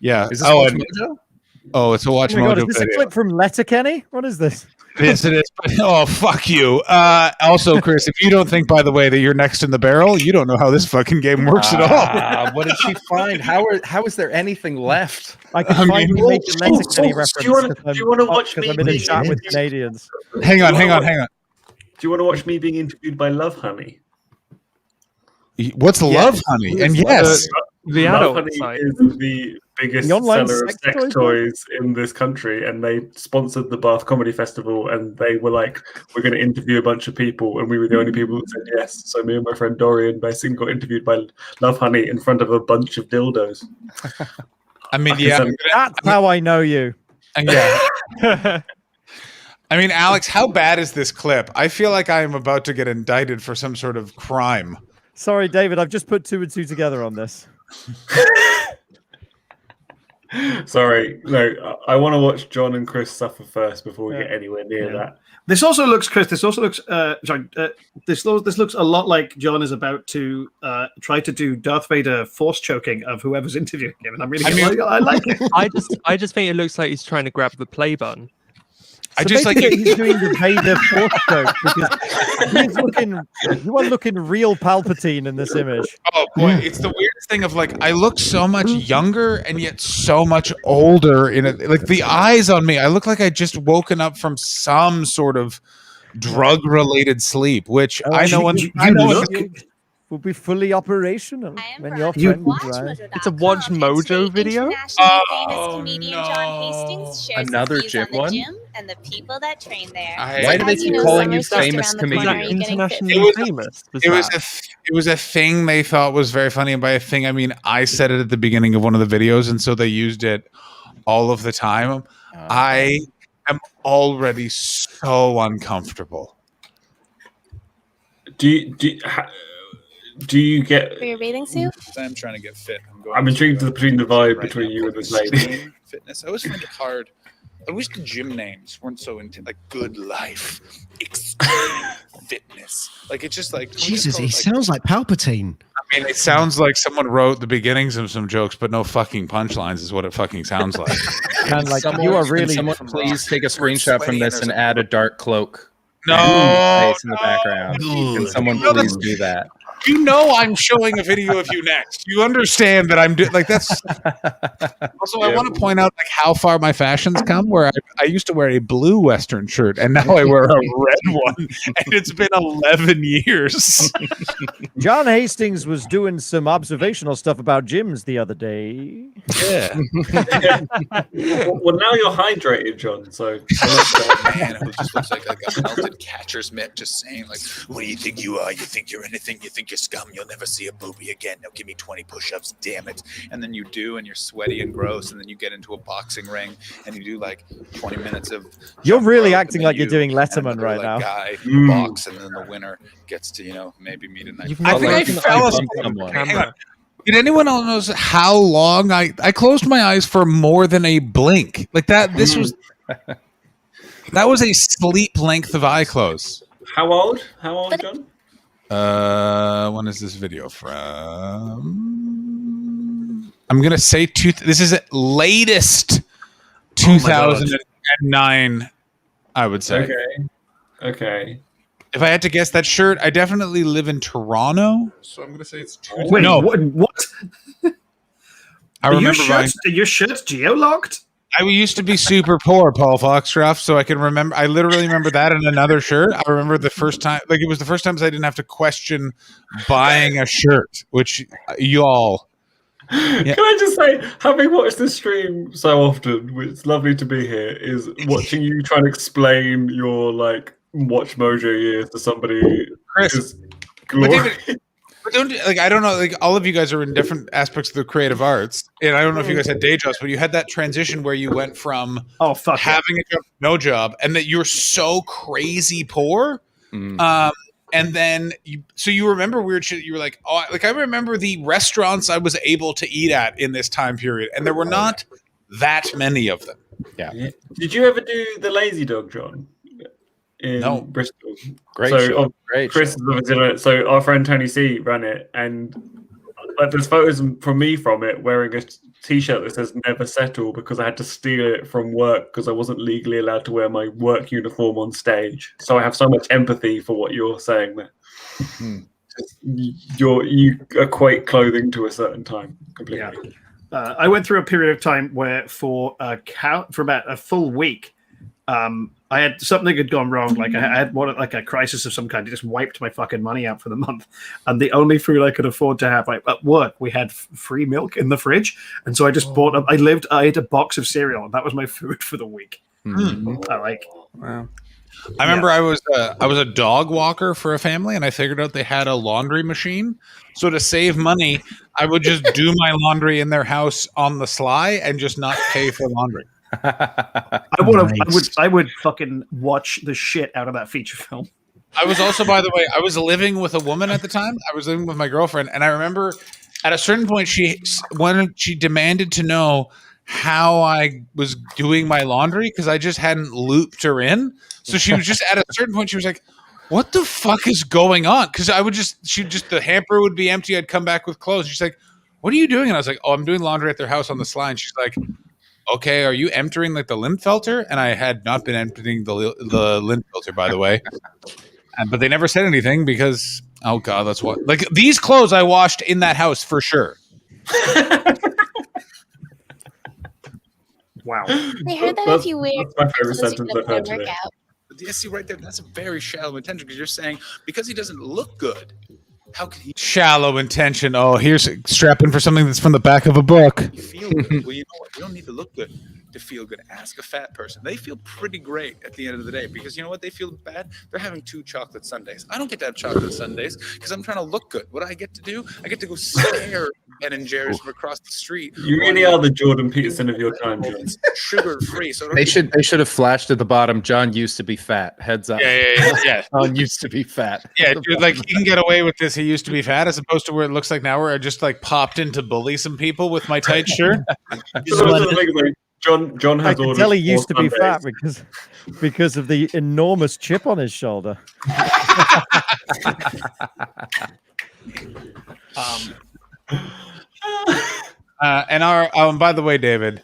Yeah. Is this Watch Mojo? Oh, it's a Watch Oh my God, Mojo is this video. a clip from Letterkenny? What is this? Yes, it is. Oh, fuck you. Also, Chris, if you don't think, by the way, that you're next in the barrel, you don't know how this fucking game works at all. What did she find? How is there anything left? I can finally make a Letterkenny reference. Do you want to watch me? I'm in a chat with Canadians. Hang on. Do you want to watch me being interviewed by Love Honey? What's Love Honey? And yes. The Love adult Honey site. is the biggest seller of sex toys in this country, and they sponsored the Bath Comedy Festival, and they were like, we're going to interview a bunch of people, and we were the only people that said yes. So me and my friend Dorian basically got interviewed by Love Honey in front of a bunch of dildos. I mean, That's how I know you. Yeah. I mean, Alex, how bad is this clip? I feel like I am about to get indicted for some sort of crime. Sorry, David, I've just put 2 and 2 together on this. Sorry, no, I want to watch John and Chris suffer first before we get anywhere near that. This also looks, Chris. This also looks. This looks a lot like John is about to try to do Darth Vader force choking of whoever's interviewing him, and I like it. I just think it looks like he's trying to grab the play button. I just like he's doing the Vader force choke because you are looking real Palpatine in this image. Oh boy, it's the weirdest thing of like I look so much younger and yet so much older in it. Like the eyes on me, I look like I just woken up from some sort of drug-related sleep, which I know will be fully operational when your friend arrives. It's a Watch Mojo video. Oh no! Another gym one. And the people that train there. Why do they keep calling you famous comedian? Internationally famous. It was a thing they thought was very funny, and by a thing I mean I said it at the beginning of one of the videos, and so they used it all of the time. I am already so uncomfortable. Do you get for your bathing suit? I'm trying to get fit. I'm intrigued between the vibe between you and this lady. Fitness. I always find it hard. I wish the gym names weren't so into like good life, extreme fitness. Like it's just like Jesus, he sounds like Palpatine. I mean, it sounds like someone wrote the beginnings of some jokes, but no fucking punchlines is what it fucking sounds like. And like someone, you are really. Someone please take a screenshot from this and add a dark cloak. No, face in the background. Can someone please do that? You know I'm showing a video of you next. You understand that I'm doing like that's. Also, I want to point out like how far my fashions come. Where I used to wear a blue Western shirt, and now I wear a red one, and it's been 11 years. John Hastings was doing some observational stuff about gyms the other day. Yeah. Well, now you're hydrated, John. So Man, it just looks like a melted catcher's mitt, just saying like, "What do you think you are? You think you're anything? You think you're scum? You'll never see a booby again. Now give me 20 push-ups, damn it!" And then you do, and you're sweaty and gross, and then you get into a boxing ring, and you do like 20 minutes of. You're really acting like you're doing Letterman right now. Guy box, and then the winner gets to maybe meet a nice. I think I fell asleep. Hang on. Did anyone else know how long I closed my eyes for more than a blink like that? This was that was a sleep length of eye close. How old, John? When is this video from? I'm gonna say this is latest 2009. I would say. Okay. If I had to guess, that shirt, I definitely live in Toronto, so I'm gonna say it's. Wait, no, what? I remember your shirt's geo-locked? I used to be super poor, Paul Foxcroft, so I can remember. I literally remember that in another shirt. I remember the first time, like it was the first time I didn't have to question buying a shirt, which y'all. Yeah. Can I just say, having watched this stream so often, which is lovely to be here, is watching you try to explain your like Watch Mojo years to somebody. Chris, but don't like I don't know, like all of you guys are in different aspects of the creative arts, and I don't know if you guys had day jobs, but you had that transition where you went from having a job, no job, and that you're so crazy poor, and then you remember weird shit. You were like, oh, like I remember the restaurants I was able to eat at in this time period, and there were not that many of them. Yeah. Did you ever do the Lazy Dog, John? In Bristol. Great so show. Great Chris show. is obviously on it. So our friend Tony C ran it, and like there's photos from me from it wearing a t-shirt that says "Never Settle" because I had to steal it from work because I wasn't legally allowed to wear my work uniform on stage. So I have so much empathy for what you're saying there. You equate clothing to a certain time completely. Yeah. I went through a period of time where for about a full week, I had something had gone wrong. Like I had like a crisis of some kind. It just wiped my fucking money out for the month. And the only food I could afford to have, at work, we had free milk in the fridge. And so I just bought I ate a box of cereal, and that was my food for the week. Wow. I remember I was a dog walker for a family, and I figured out they had a laundry machine. So to save money, I would just do my laundry in their house on the sly and just not pay for laundry. I would fucking watch the shit out of that feature film. I was also, by the way, I was living with a woman at the time. I was living with my girlfriend, and I remember at a certain point she demanded to know how I was doing my laundry because I just hadn't looped her in. So she was just at a certain point, she was like, "What the fuck is going on?" Because the hamper would be empty. I'd come back with clothes. She's like, "What are you doing?" And I was like, "Oh, I'm doing laundry at their house on the sly." And she's like, okay, are you emptying like the lymph filter? And I had not been emptying the lymph filter, by the way. But they never said anything because, oh God, that's what. Like these clothes I washed in that house for sure. Wow. They heard that if you wear That's my favorite clothes, you sentence can I've heard avoid today. workout. Yeah, see right there, that's a very shallow intention because you're saying because he doesn't look good, how can he Shallow intention. Oh, here's strapping for something that's from the back of a book. feel good? Well, you know what? You don't need to look good to feel good. Ask a fat person. They feel pretty great at the end of the day because you know what? They feel bad. They're having 2 chocolate sundaes. I don't get to have chocolate sundaes because I'm trying to look good. What do I get to do? I get to go stare at Ben & Jerry's from across the street. You really are the Jordan Peterson of your time, John. Sugar free. So They should have flashed at the bottom. John used to be fat. Heads up. Yeah. John used to be fat. Yeah, dude, like he can get away with this. He used to be fat, as opposed to where it looks like now, where I just like popped in to bully some people with my tight shirt. John I has can ordered tell he 4 used to be fat sundaes. because of the enormous chip on his shoulder. And by the way, David,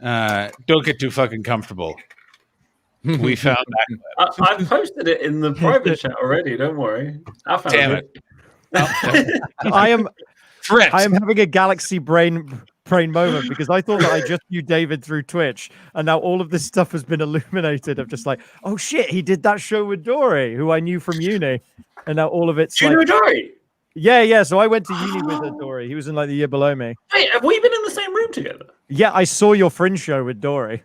don't get too fucking comfortable. We found that. I've posted it in the private chat already. Don't worry. I found Damn it. I am having a galaxy brain moment because I thought that I just knew David through Twitch, and now all of this stuff has been illuminated. Of just like, oh shit, he did that show with Dory, who I knew from uni, and now all of it's. Do you know Dory? Yeah. So I went to uni with Dory. He was in like the year below me. Wait, have we been in the same room together? Yeah, I saw your Fringe show with Dory.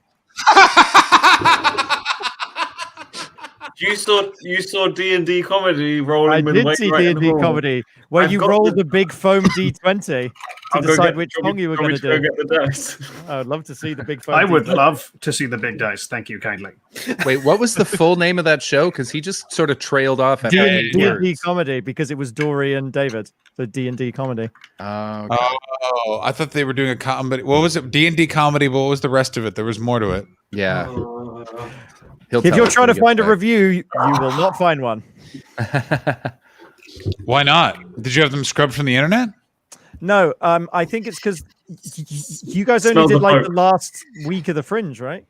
You saw D&D comedy rolling. I with did Wayne see right in the D&D room. comedy where I've you got rolled a big foam D20 to decide which song you were going to do. Go get the dice. I would love to see the big foam. I would D20. love to see the big dice. Thank you kindly. Wait, what was the full name of that show? Because he just sort of trailed off. D&D comedy because it was Dory and David. The D&D comedy. Oh, I thought they were doing a comedy. What was it? D&D comedy, but what was the rest of it? There was more to it. Yeah. If you're trying to find a review, you will not find one. Why not? Did you have them scrubbed from the internet? No, I think it's because you guys only did like the last week of the Fringe, right?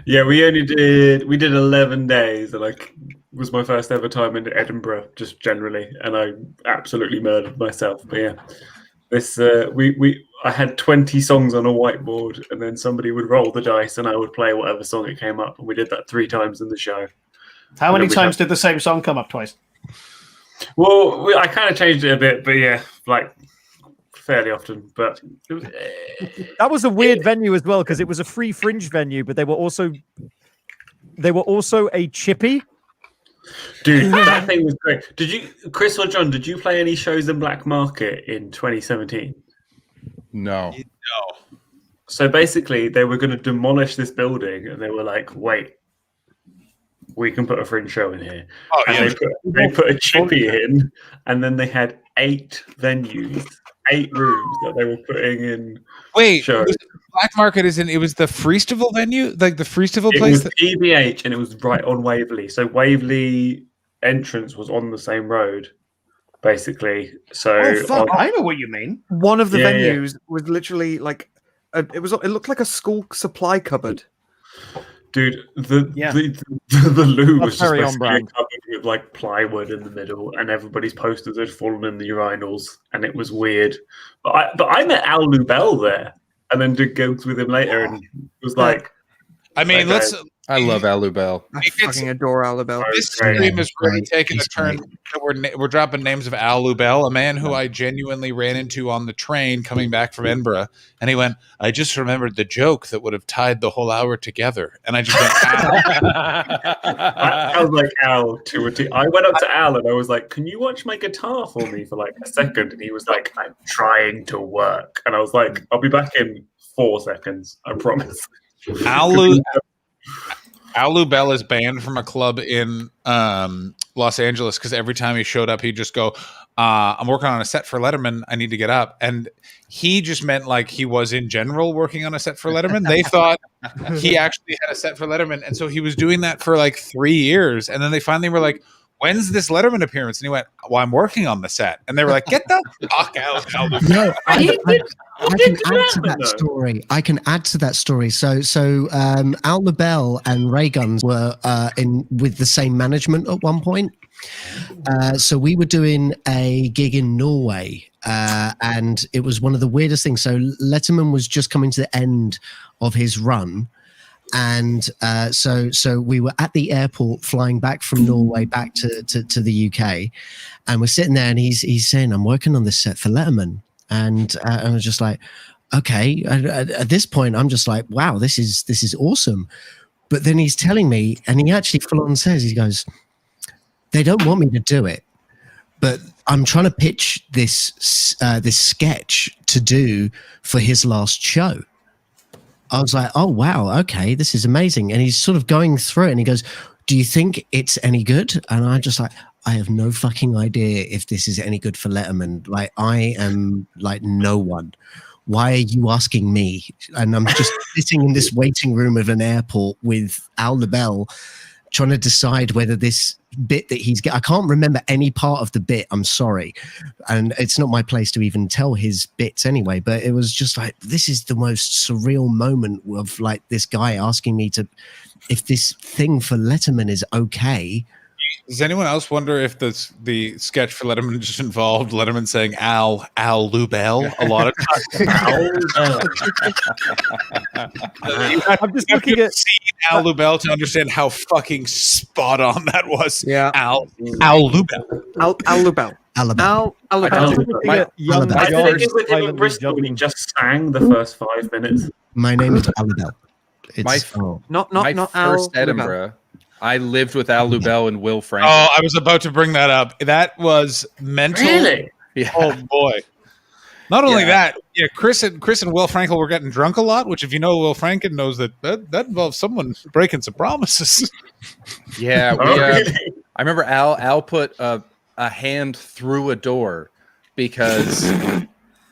Yeah, we did 11 days, and like was my first ever time in Edinburgh, just generally, and I absolutely murdered myself. But yeah, this I had 20 songs on a whiteboard, and then somebody would roll the dice, and I would play whatever song it came up, and we did that 3 times in the show. How many times did the same song come up twice? Well, I kind of changed it a bit, but yeah, like fairly often. But that was a weird venue as well because it was a free Fringe venue, but they were also a chippy. Dude, that thing was great. Did you, Chris or John? Did you play any shows in Black Market in 2017? No. So basically, they were going to demolish this building, and they were like, "Wait, we can put a Fringe show in here." Oh, and yeah. they put a chippy in, and then they had 8 venues, 8 rooms that they were putting in. Wait, shows. Black Market it was the Freestival venue, like the Freestival place. It was EBH, and it was right on Waverley. So Waverley entrance was on the same road, basically. So I know what you mean. One of the venues was literally like it looked like a school supply cupboard. Dude, the loo was just basically covered with like plywood in the middle, and everybody's posters had fallen in the urinals, and it was weird. But I met Al Lubell there, and then did gigs with him later, and it was like, I mean, I love Al Lubell. I fucking adore Al Lubell. This stream is really taking a turn. We're dropping names of Al Lubell, a man who I genuinely ran into on the train coming back from Edinburgh, and he went, "I just remembered the joke that would have tied the whole hour together," and I just went, I was like Al to a T. I went up to Al and I was like, "Can you watch my guitar for me for like a second?" And he was like, "I'm trying to work," and I was like, "I'll be back in 4 seconds, I promise." Al Lubell is banned from a club in Los Angeles because every time he showed up, he'd just go, "I'm working on a set for Letterman. I need to get up." And he just meant like he was in general working on a set for Letterman. They thought he actually had a set for Letterman. And so he was doing that for like 3 years. And then they finally were like, when's this Letterman appearance? And he went, well, I'm working on the set. And they were like, get the fuck out. Al Lubell. No, I can add to that story. I can add to that story. So Al Lubell and Ray Guns were in with the same management at one point. So we were doing a gig in Norway, and it was one of the weirdest things. So Letterman was just coming to the end of his run. And so we were at the airport flying back from Norway back to the UK, and we're sitting there, and he's saying, I'm working on this set for Letterman. And I was just like, okay. At this point, I'm just like, wow, this is awesome. But then he's telling me, and he actually full on says, he goes, they don't want me to do it, but I'm trying to pitch this sketch to do for his last show. I was like, oh, wow, okay, this is amazing. And he's sort of going through it, and he goes, do you think it's any good? And I'm just like, I have no fucking idea if this is any good for Letterman. Like, I am like no one. Why are you asking me? And I'm just sitting in this waiting room of an airport with Al Lubell trying to decide whether this bit that he's I can't remember any part of the bit, I'm sorry, and it's not my place to even tell his bits anyway, but it was just like, this is the most surreal moment of like this guy asking me to if this thing for Letterman is okay. Does anyone else wonder if the sketch for Letterman just involved Letterman saying Al Lubell a lot of times? I'm just looking at Al Lubell to understand how fucking spot on that was. Yeah, Al Lubell. Al Lubell. Al Lubell. I think it was him in Bristol when he just sang the first 5 minutes. My name is Al Lubell. My first Edinburgh. I lived with Al Lubell and Will Franklin. Oh, I was about to bring that up. That was mental. Really? Yeah. Oh boy. Not only that, yeah, Chris and Will Franklin were getting drunk a lot, which if you know Will Franklin knows that involves someone breaking some promises. Yeah, I remember Al put a hand through a door because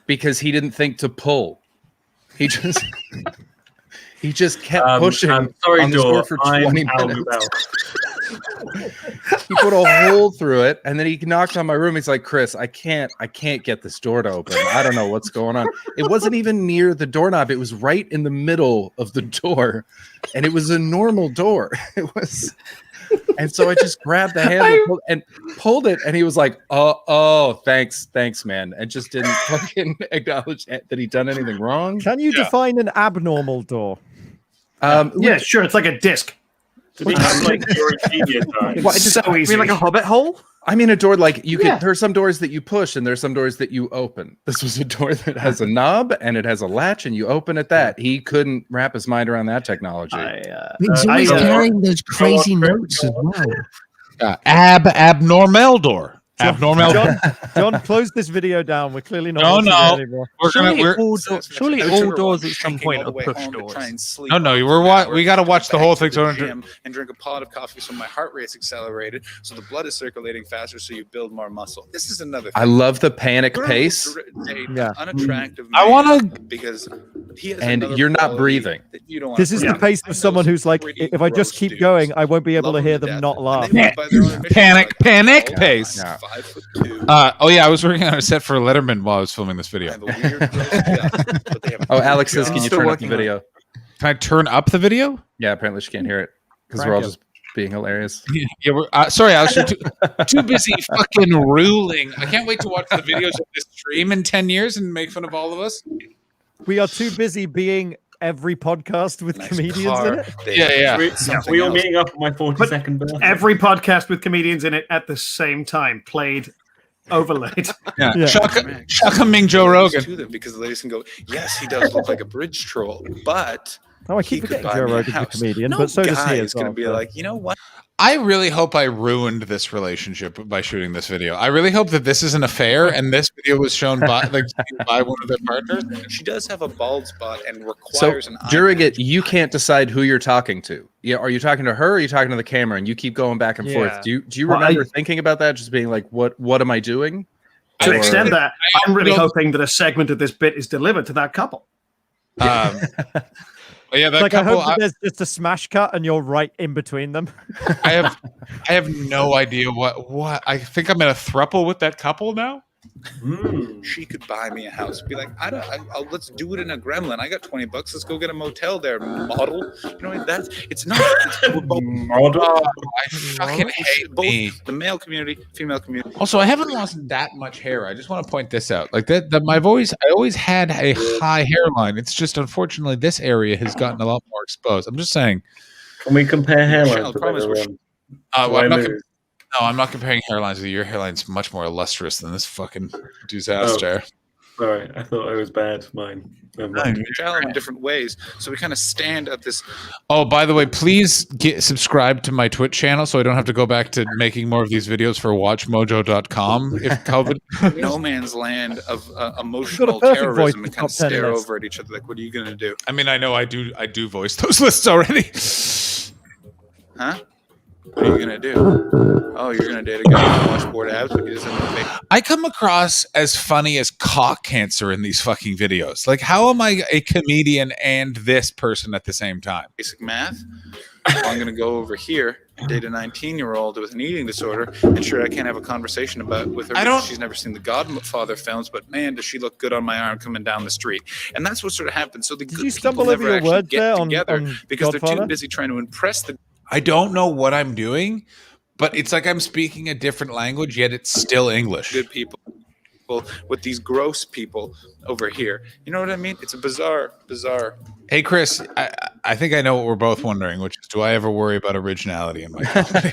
he didn't think to pull. He just kept pushing on the door for 20 minutes. He put a hole through it, and then he knocked on my room. He's like, Chris, I can't get this door to open. I don't know what's going on. It wasn't even near the doorknob. It was right in the middle of the door, and it was a normal door. It was, and so I just grabbed the handle and pulled it, and he was like, oh, thanks, man, and just didn't fucking acknowledge that he'd done anything wrong. Can you define an abnormal door? Yeah, sure. It's like a disc. Like you're a genius, So easy. You mean like a hobbit hole? I mean a door like you can. There are some doors that you push, and there's some doors that you open. This was a door that has a knob and it has a latch, and you open it. That he couldn't wrap his mind around that technology. He's always carrying those crazy notes as well. Abnormal door. Abnormal. John, close this video down. We're clearly not. No. Anymore. Surely all doors at some point are push doors. No. We got to watch the whole thing. And drink a pot of coffee so my heart rate's accelerated, so the blood is circulating faster, so you build more muscle. This is another thing. I love the panic pace. Unattractive. I want to because he has and you're not breathing. This is the pace of someone who's like, if I just keep going, I won't be able to hear them not laugh. Panic pace. Yeah. 5'2". I was working on a set for Letterman while I was filming this video. Oh, Alex says, can you turn up the video? Can I turn up the video? Yeah, apparently she can't hear it because we're all just being hilarious. Yeah, we're sorry, Alex, you're too busy fucking ruling. I can't wait to watch the videos of this stream in 10 years and make fun of all of us. We are too busy being every podcast with comedians in it. Yeah. We all meeting up on my 42nd birthday. Every podcast with comedians in it at the same time, played, overlaid. Yeah. Chuck Ming Joe Rogan. To them because the ladies can go, yes, he does look like a bridge troll, but I keep forgetting Joe Rogan's a comedian, but so does he. Is going to be like, you know what? I really hope I ruined this relationship by shooting this video. I really hope that this is an affair and this video was shown by one of their partners. She does have a bald spot and requires an eye. Jurgen, you can't decide who you're talking to. Yeah, are you talking to her or are you talking to the camera? And you keep going back and forth. Do you remember thinking about that? Just being like, what am I doing? To extend that, I'm really hoping that a segment of this bit is delivered to that couple. Yeah, that Like I couple. hope that there's just a smash cut and you're right in between them. I have no idea what. I think I'm in a throuple with that couple now. She could buy me a house. Be like, let's do it in a Gremlin. I got $20. Let's go get a motel there, model. You know, it's not. We're both model. I fucking hate both the male community, female community. Also, I haven't lost that much hair. I just want to point this out. Like that I always had a high hairline. It's just unfortunately this area has gotten a lot more exposed. I'm just saying. Can we compare hairlines? The problem is I'm not comparing hairlines with you. Your hairline's much more illustrious than this fucking disaster. Sorry, I thought it was bad. Mine. In different ways, so we kind of stand at this. Oh, by the way, please subscribe to my Twitch channel so I don't have to go back to making more of these videos for WatchMojo.com. If COVID, no man's land of emotional terrorism and kind of stare over at each other like, what are you gonna do? I mean, I know I do voice those lists already. Huh? What are you gonna do? Oh, you're gonna date a guy who watch board abs, but he doesn't know fake. I come across as funny as cock cancer in these fucking videos. Like, how am I a comedian and this person at the same time? Basic math. Well, I'm gonna go over here and date a 19-year-old with an eating disorder, and sure, I can't have a conversation with her because she's never seen the Godfather films, but man, does she look good on my arm coming down the street? And that's what sort of happens. So the good people never actually get together because they're too busy trying to impress the. I don't know what I'm doing, but it's like I'm speaking a different language, yet it's still English. Good people with these gross people over here. You know what I mean? It's a bizarre. Hey, Chris, I think I know what we're both wondering, which is, do I ever worry about originality in my comedy?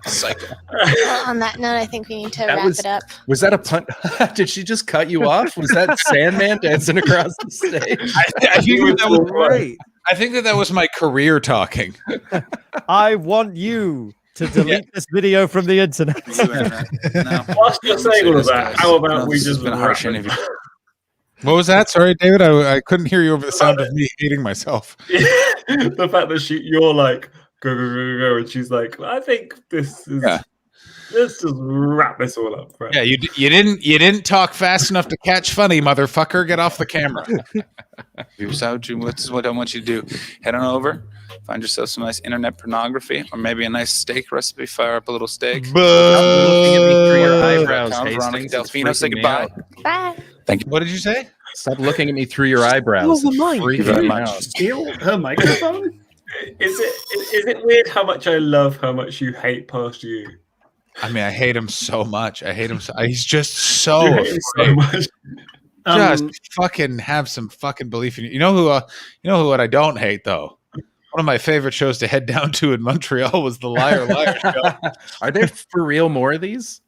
Psycho. Well, on that note, I think we need to wrap it up. Was that a punt? Did she just cut you off? Was that Sandman dancing across the stage? I think that was great. I think that was my career talking. I want you to delete this video from the internet. Whilst you're saying all of that, how about we just been a harsh interview? What was that? Sorry, David. I couldn't hear you over the sound of me hating myself. The fact that you're like go, and she's like, I think this is. Yeah. Let's just wrap this all up. Right? Yeah, you didn't talk fast enough to catch funny, motherfucker. Get off the camera. Here's what I want you to do. Head on over, find yourself some nice internet pornography, or maybe a nice steak recipe. Fire up a little steak. Stop looking at me through your eyebrows, Veronica Hastings. Delfino, say goodbye. Bye. Thank you. What did you say? Stop looking at me through your eyebrows. Thank you very much. Steal her microphone. Is it weird how much I love how much you hate past you? I mean, I hate him so much. I hate him so. He's just so much. Just fucking have some fucking belief in you. You know who? What I don't hate though. One of my favorite shows to head down to in Montreal was the Liar Liar Show. Are there for real more of these?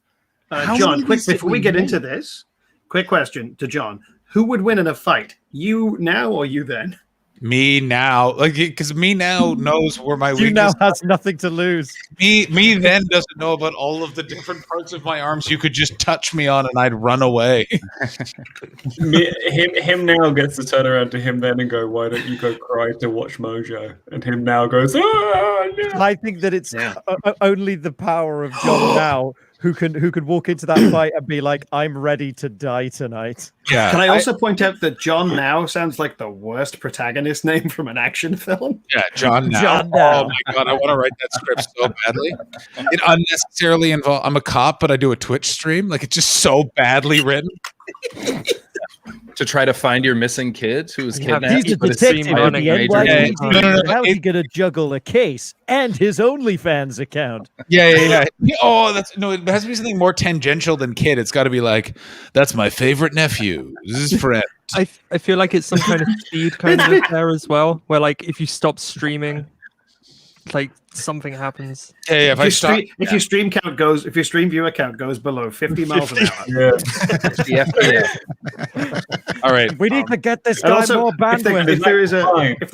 John, quick before we get into this, quick question to John: who would win in a fight? You now or you then? Me now, like, because me now knows where my you now has nothing to lose. Me then doesn't know about all of the different parts of my arms you could just touch me on and I'd run away. him now gets to turn around to him then and go, why don't you go cry to Watch Mojo? And him now goes, no. I think that it's only the power of John now who could walk into that fight and be like, I'm ready to die tonight. Yeah. Can I also point out that John Now sounds like the worst protagonist name from an action film? Yeah, John Now. John Now. Oh my god, I want to write that script so badly. It unnecessarily involves. I'm a cop, but I do a Twitch stream. Like, it's just so badly written. To try to find your missing kid who was kidnapped. He's a detective at the NYPD. How's he gonna juggle a case and his OnlyFans account? Yeah. Oh, it has to be something more tangential than kid. It's got to be like, that's my favorite nephew. This is friend. I feel like it's some kind of speed kind of there as well, where like if you stop streaming, like something happens. Yeah. If your stream viewer count goes below 50 miles an hour. Yeah. All right. We need to get this guy more bandwidth. If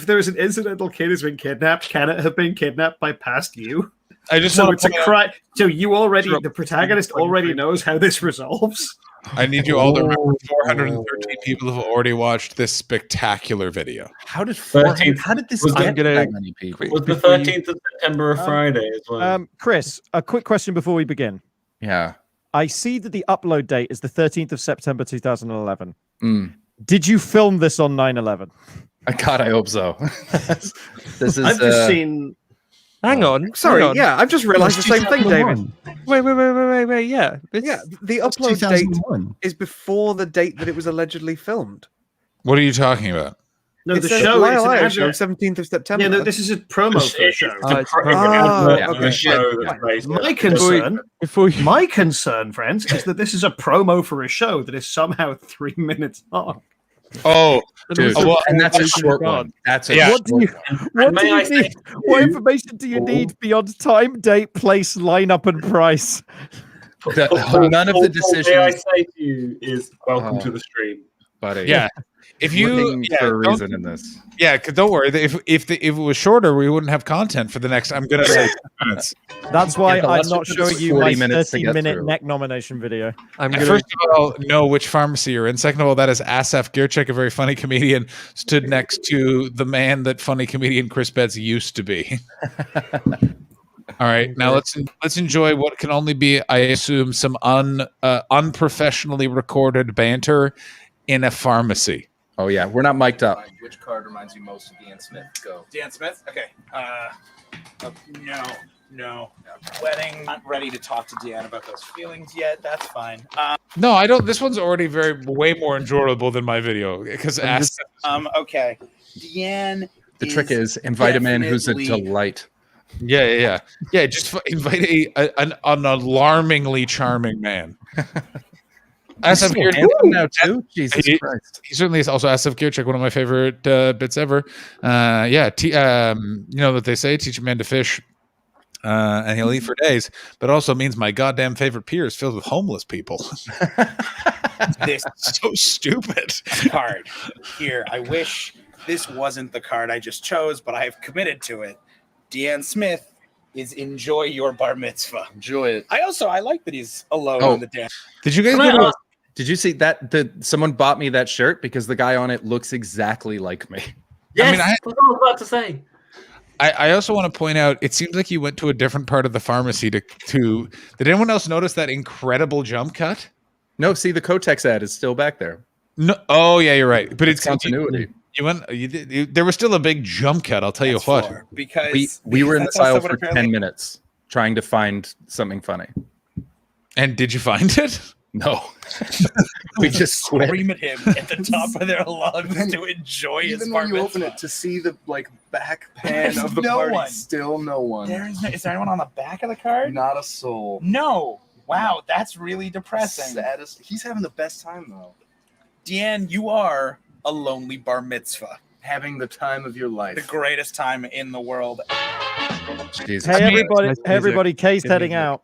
there is an incidental kid who's been kidnapped, can it have been kidnapped by past you? I just so want it's a crime. So the protagonist already knows how this resolves. I need you all to remember 413 people have already watched this spectacular video. How did this get that many people? Was the 13th of September a Friday as well? Chris, a quick question before we begin. Yeah. I see that the upload date is the 13th of September 2011. Did you film this on 9/11? God, I hope so. This is. I've just seen. Hang on. Sorry, hang on. yeah, I've just realised the same thing, David. Wait. Yeah. Yeah, the upload date is before the date that it was allegedly filmed. What are you talking about? No, It the says show is an Liar advert. show, 17th of September. Yeah, no, this is a promo for the show. okay. My concern, friends, is that this is a promo for a show that is somehow 3 minutes long. Oh, dude. And that's a short one. That's a What do you need? What information do you need beyond time, date, place, lineup, and price? None of the decisions. All I say to you is welcome to the stream, buddy. Yeah. If you for a reason in this, don't worry. If it was shorter, we wouldn't have content for the next. I'm gonna say 10 minutes. That's why Yeah, I'm not showing you my 30 minute neck nomination video. First of all, know which pharmacy you're in. Second of all, that is Asaf Gierchek, a very funny comedian, stood next to the man that funny comedian Chris Betts used to be. All right, now let's enjoy what can only be, I assume, some unprofessionally recorded banter in a pharmacy. Oh yeah, we're not mic'd up. Which card reminds you most of Deanne Smith? Go. Dan Smith? Okay. No. Wedding. Not ready to talk to Deanne about those feelings yet. That's fine. No, I don't. This one's already way more enjoyable than my video because Okay. Deanne. The trick is invite him in who's a delight. Yeah. Just invite an alarmingly charming man. Asaf Gierchek now too. Jesus Christ. He certainly is. Also, Asaf Gierchek, one of my favorite bits ever. You know what they say: teach a man to fish, and he'll eat for days. But it also means my goddamn favorite pier is filled with homeless people. This so stupid card here. I wish this wasn't the card I just chose, but I have committed to it. Deanne Smith is enjoy your bar mitzvah. Enjoy it. I like that he's alone on the dance. Did you guys? Did you see that? Someone bought me that shirt because the guy on it looks exactly like me. Yes, that's what I was about to say. I also want to point out, it seems like you went to a different part of the pharmacy to. Did anyone else notice that incredible jump cut? No, see, the Kotex ad is still back there. No, oh yeah, you're right. But it's continuity. There was still a big jump cut. I'll tell you what. Because we were in the aisle for 10 minutes trying to find something funny. And did you find it? No. We just quit. Scream at him at the top of their lungs to enjoy his Even bar when you open mitzvah. it to see the back pan There's of the no party, one. still no one. Is there anyone on the back of the card? Not a soul. No. Wow, that's really depressing. Saddest. He's having the best time though. Deanne, you are a lonely bar mitzvah. Having the time of your life. The greatest time in the world. Jesus. Hey everybody, Kay's heading out.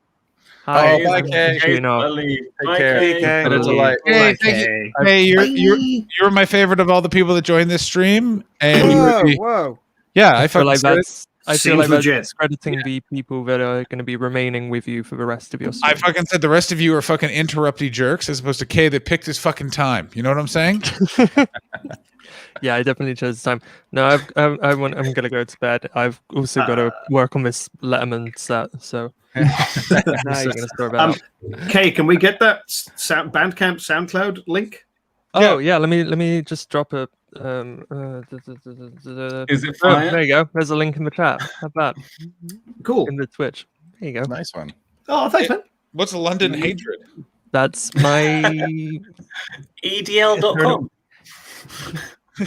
Oh, bye, Kay. Take care. Been a delight. Hey, thank you. Hey, you're my favorite of all the people that joined this stream. And Whoa. Yeah, I feel like that's legit. discrediting the people that are going to be remaining with you for the rest of your stream. I fucking said the rest of you are fucking interrupty jerks as opposed to Kay that picked his fucking time. You know what I'm saying? Yeah, I definitely chose time. No, I'm gonna go to bed. I've also got to work on this Letterman set, so I'm still gonna store that out. Kay, can we get that Bandcamp SoundCloud link? Oh yeah, let me just drop a. Is it fire? There you go. There's a link in the chat. How about cool in the Twitch? There you go. Nice one. Oh, thanks, man. What's London hatred? That's my EDL.com. I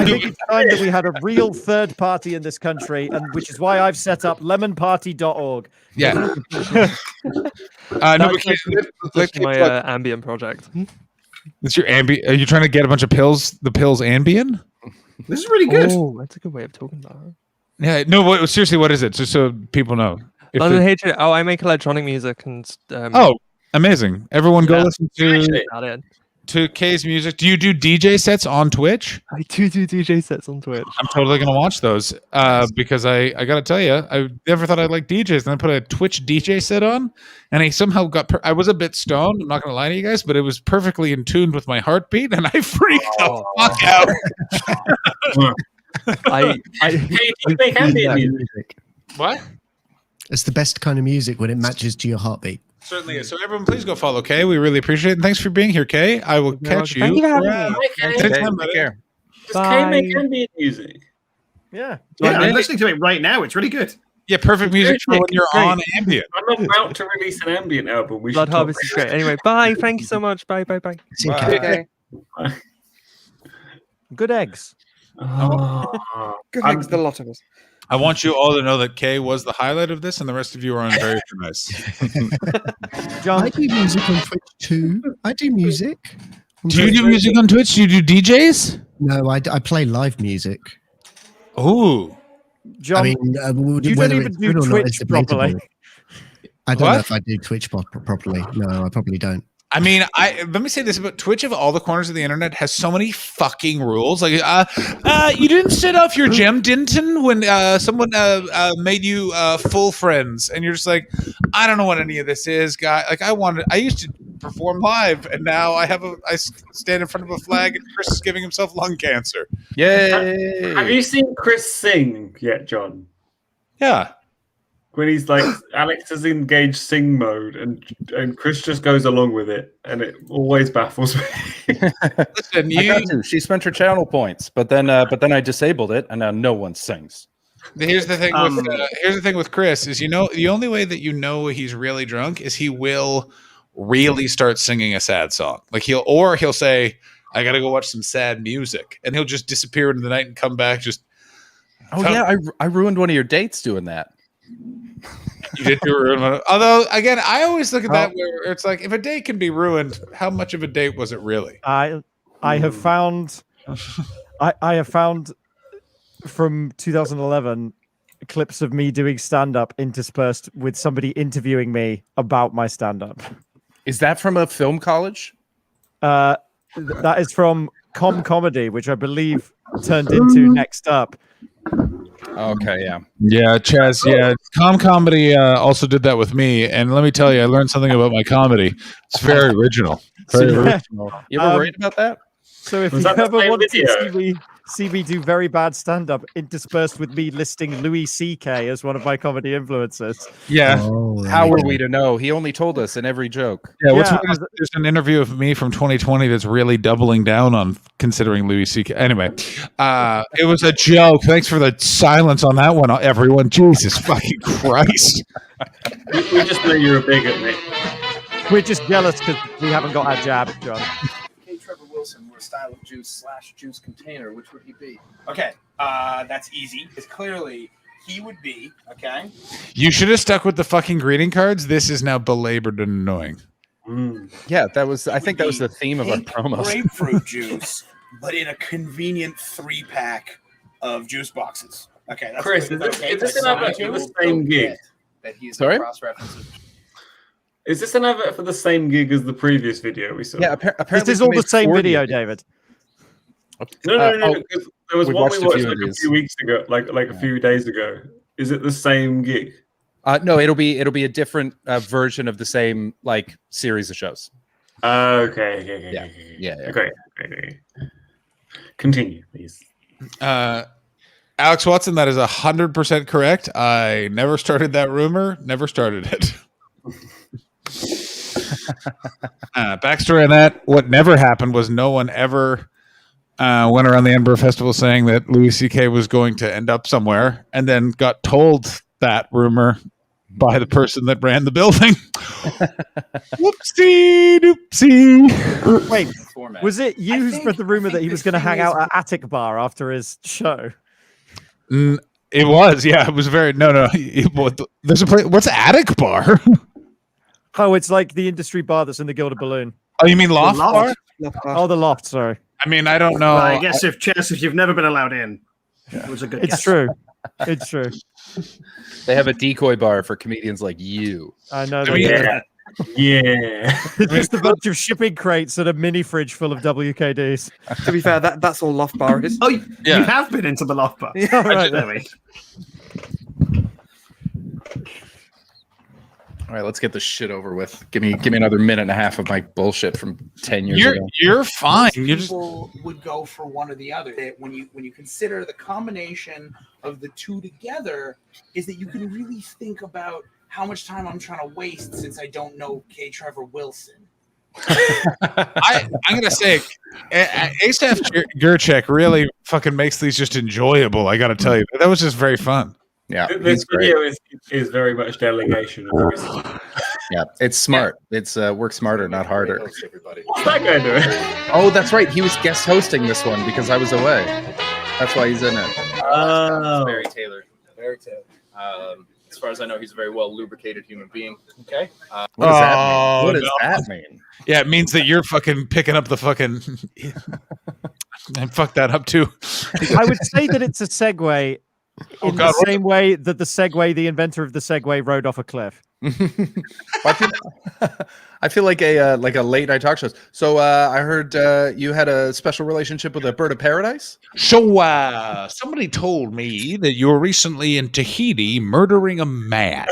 think it's time that we had a real third party in this country, and which is why I've set up lemonparty.org. Yeah. That's my Ambien project. It's your Ambien. Are you trying to get a bunch of pills? The pills Ambien? This is really good. Oh, that's a good way of talking about it. Yeah. No. Seriously, what is it? Just so people know. London hatred. Oh, I make electronic music and. Oh, amazing! Everyone, go listen to Kay's music. Do you do DJ sets on Twitch? I do DJ sets on Twitch. I'm totally gonna watch those because I gotta tell you, I never thought I'd like DJs. And I put a Twitch DJ set on, and I somehow got. I was a bit stoned. I'm not gonna lie to you guys, but it was perfectly in tune with my heartbeat, and I freaked the fuck out. Hey, do you make ambient music? What? It's the best kind of music when it matches to your heartbeat. Certainly is. So everyone, please go follow Kay. We really appreciate it. And thanks for being here, Kay. I will catch you. Thank you for having around. me. Next time, Take care. Does Kay make ambient music? Yeah. Yeah, I'm listening to it right now. It's really good. Yeah, perfect music for when you're Great. on ambient. I'm about to release an ambient album. We Blood should Harvest is great. Anyway, bye. Thank you so much. Bye. See you, Bye. Kay. Bye. Good eggs. Good eggs, the lot of us. I want you all to know that Kay was the highlight of this, and the rest of you are on very nice. John, I do music on Twitch too. I do music. Do you do music on Twitch? Do you do DJs? No, I play live music. Oh, John, I mean, you whether don't even it's do good or not is Twitch properly. debatable. I don't know if I do Twitch properly. No, I probably don't. I mean, let me say this about Twitch. Of all the corners of the internet, has so many fucking rules. Like, you didn't set off your gem, Dinton, when someone made you full friends, and you're just like, I don't know what any of this is, guy. Like, I used to perform live, and now I stand in front of a flag, and Chris is giving himself lung cancer. Yay! Have you seen Chris sing yet, John? Yeah. When he's like, Alex is engaged sing mode, and Chris just goes along with it, and it always baffles me. Listen, I got to. She spent her channel points, but then I disabled it, and now no one sings. Here's the thing. Here's the thing with Chris is, the only way that he's really drunk is he will really start singing a sad song. Like he'll say, "I got to go watch some sad music," and he'll just disappear into the night and come back. I ruined one of your dates doing that. You did ruin one. Although, again, I always look at that where it's like, if a date can be ruined, how much of a date was it really? I have found I have found from 2011 clips of me doing stand-up interspersed with somebody interviewing me about my stand-up. Is that from a film college? That is from Comedy, which I believe turned into Next Up. Okay, yeah. Yeah, Chaz, yeah. Comedy also did that with me, and let me tell you, I learned something about my comedy. It's very original. Very original. You ever worried about that? So if you ever want to see me do very bad stand-up interspersed with me listing Louis C.K. as one of my comedy influences. Yeah. How were we to know? He only told us in every joke. Yeah, there's an interview of me from 2020 that's really doubling down on considering Louis C.K. Anyway, it was a joke. Thanks for the silence on that one, everyone. Jesus fucking Christ. We just know you're a bigot, mate. We're just jealous because we haven't got our jab, John. Trevor Wilson were a style of juice / juice container, which would he be? Okay, that's easy. Because clearly he would be, okay? You should have stuck with the fucking greeting cards. This is now belabored and annoying. Yeah, I think that was the theme of our promos. Grapefruit juice, but in a convenient 3-pack of juice boxes. Okay, that's Chris, good. is this an advert for the same gig? That he's Sorry? cross-references. Is this an advert for the same gig as the previous video we saw? Yeah, apparently this is all the same video, David. No. There was we one we watched a watched few like of a these. few weeks ago, like a few days ago. Is it the same gig? No, it'll be a different version of the same like series of shows. Okay. Yeah. Okay. Continue, please. Alex Watson, that is 100% correct. I never started that rumor. Never started it. Backstory on that: what never happened was no one ever went around the Edinburgh Festival saying that Louis C.K. was going to end up somewhere, and then got told that rumor by the person that ran the building. Whoopsie doopsie. Wait, was it you who spread the rumor that he was going to hang out at Attic Bar after his show? It was, yeah. It was very no. There's a place. What's Attic Bar? Oh, it's like the industry bar that's in the Gilded Balloon. Oh, you mean Loft Bar? Oh, the Loft. Sorry. I mean, I don't know. Well, I guess if you've never been allowed in, it was a good. It's guess. true. It's true. They have a decoy bar for comedians like you. I know. Yeah. It's just a bunch of shipping crates and a mini fridge full of WKDs. To be fair, that's all Loft Bar is. Oh, you have been into the Loft Bar. Yeah, right. All right, let's get this shit over with. Give me another minute and a half of my bullshit from 10 years ago. You're fine. People would go for one or the other. That when you consider the combination of the two together, is that you can really think about how much time I'm trying to waste since I don't know K. Trevor Wilson. I'm gonna say, Asaf Gerchek really fucking makes these just enjoyable. I gotta tell you, that was just very fun. Yeah, This video is very much delegation. Yeah, it's smart. It's work smarter, not harder. What's that guy doing? Oh, that's right. He was guest hosting this one because I was away. That's why he's in it. Oh. Barry Taylor. Barry Taylor. As far as I know, he's a very well lubricated human being. Okay. What does that mean? What does that mean? Yeah, it means that you're fucking picking up the fucking. And fuck that up too. I would say that it's a segue in the same way that the Segway, the inventor of the Segway, rode off a cliff. I feel like a late night talk show. So I heard you had a special relationship with a bird of paradise. So somebody told me that you were recently in Tahiti murdering a man.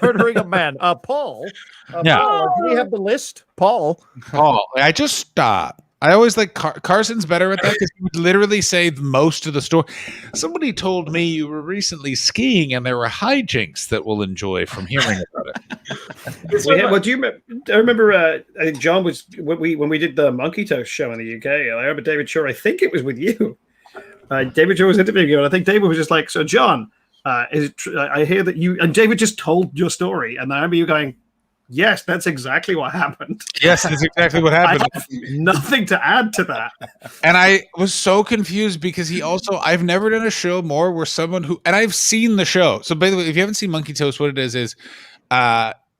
Murdering a man. Paul. Yeah. Paul, do we have the list? Paul. I just stopped. I always like Carson's better at that because he would literally say most of the story. Somebody told me you were recently skiing and there were hijinks that we'll enjoy from hearing about it. Well, do you remember? I remember. I think John was when we did the Monkey Toast show in the UK. I remember David Shaw. I think it was with you. David Shaw was interviewing you, and I think David was just like, "So, John, I hear that you." And David just told your story, and I remember you going, "Yes, that's exactly what happened." Yes, that's exactly what happened. I have nothing to add to that. And I was so confused because I've never done a show more where someone and I've seen the show. So by the way, if you haven't seen Monkey Toast, what it is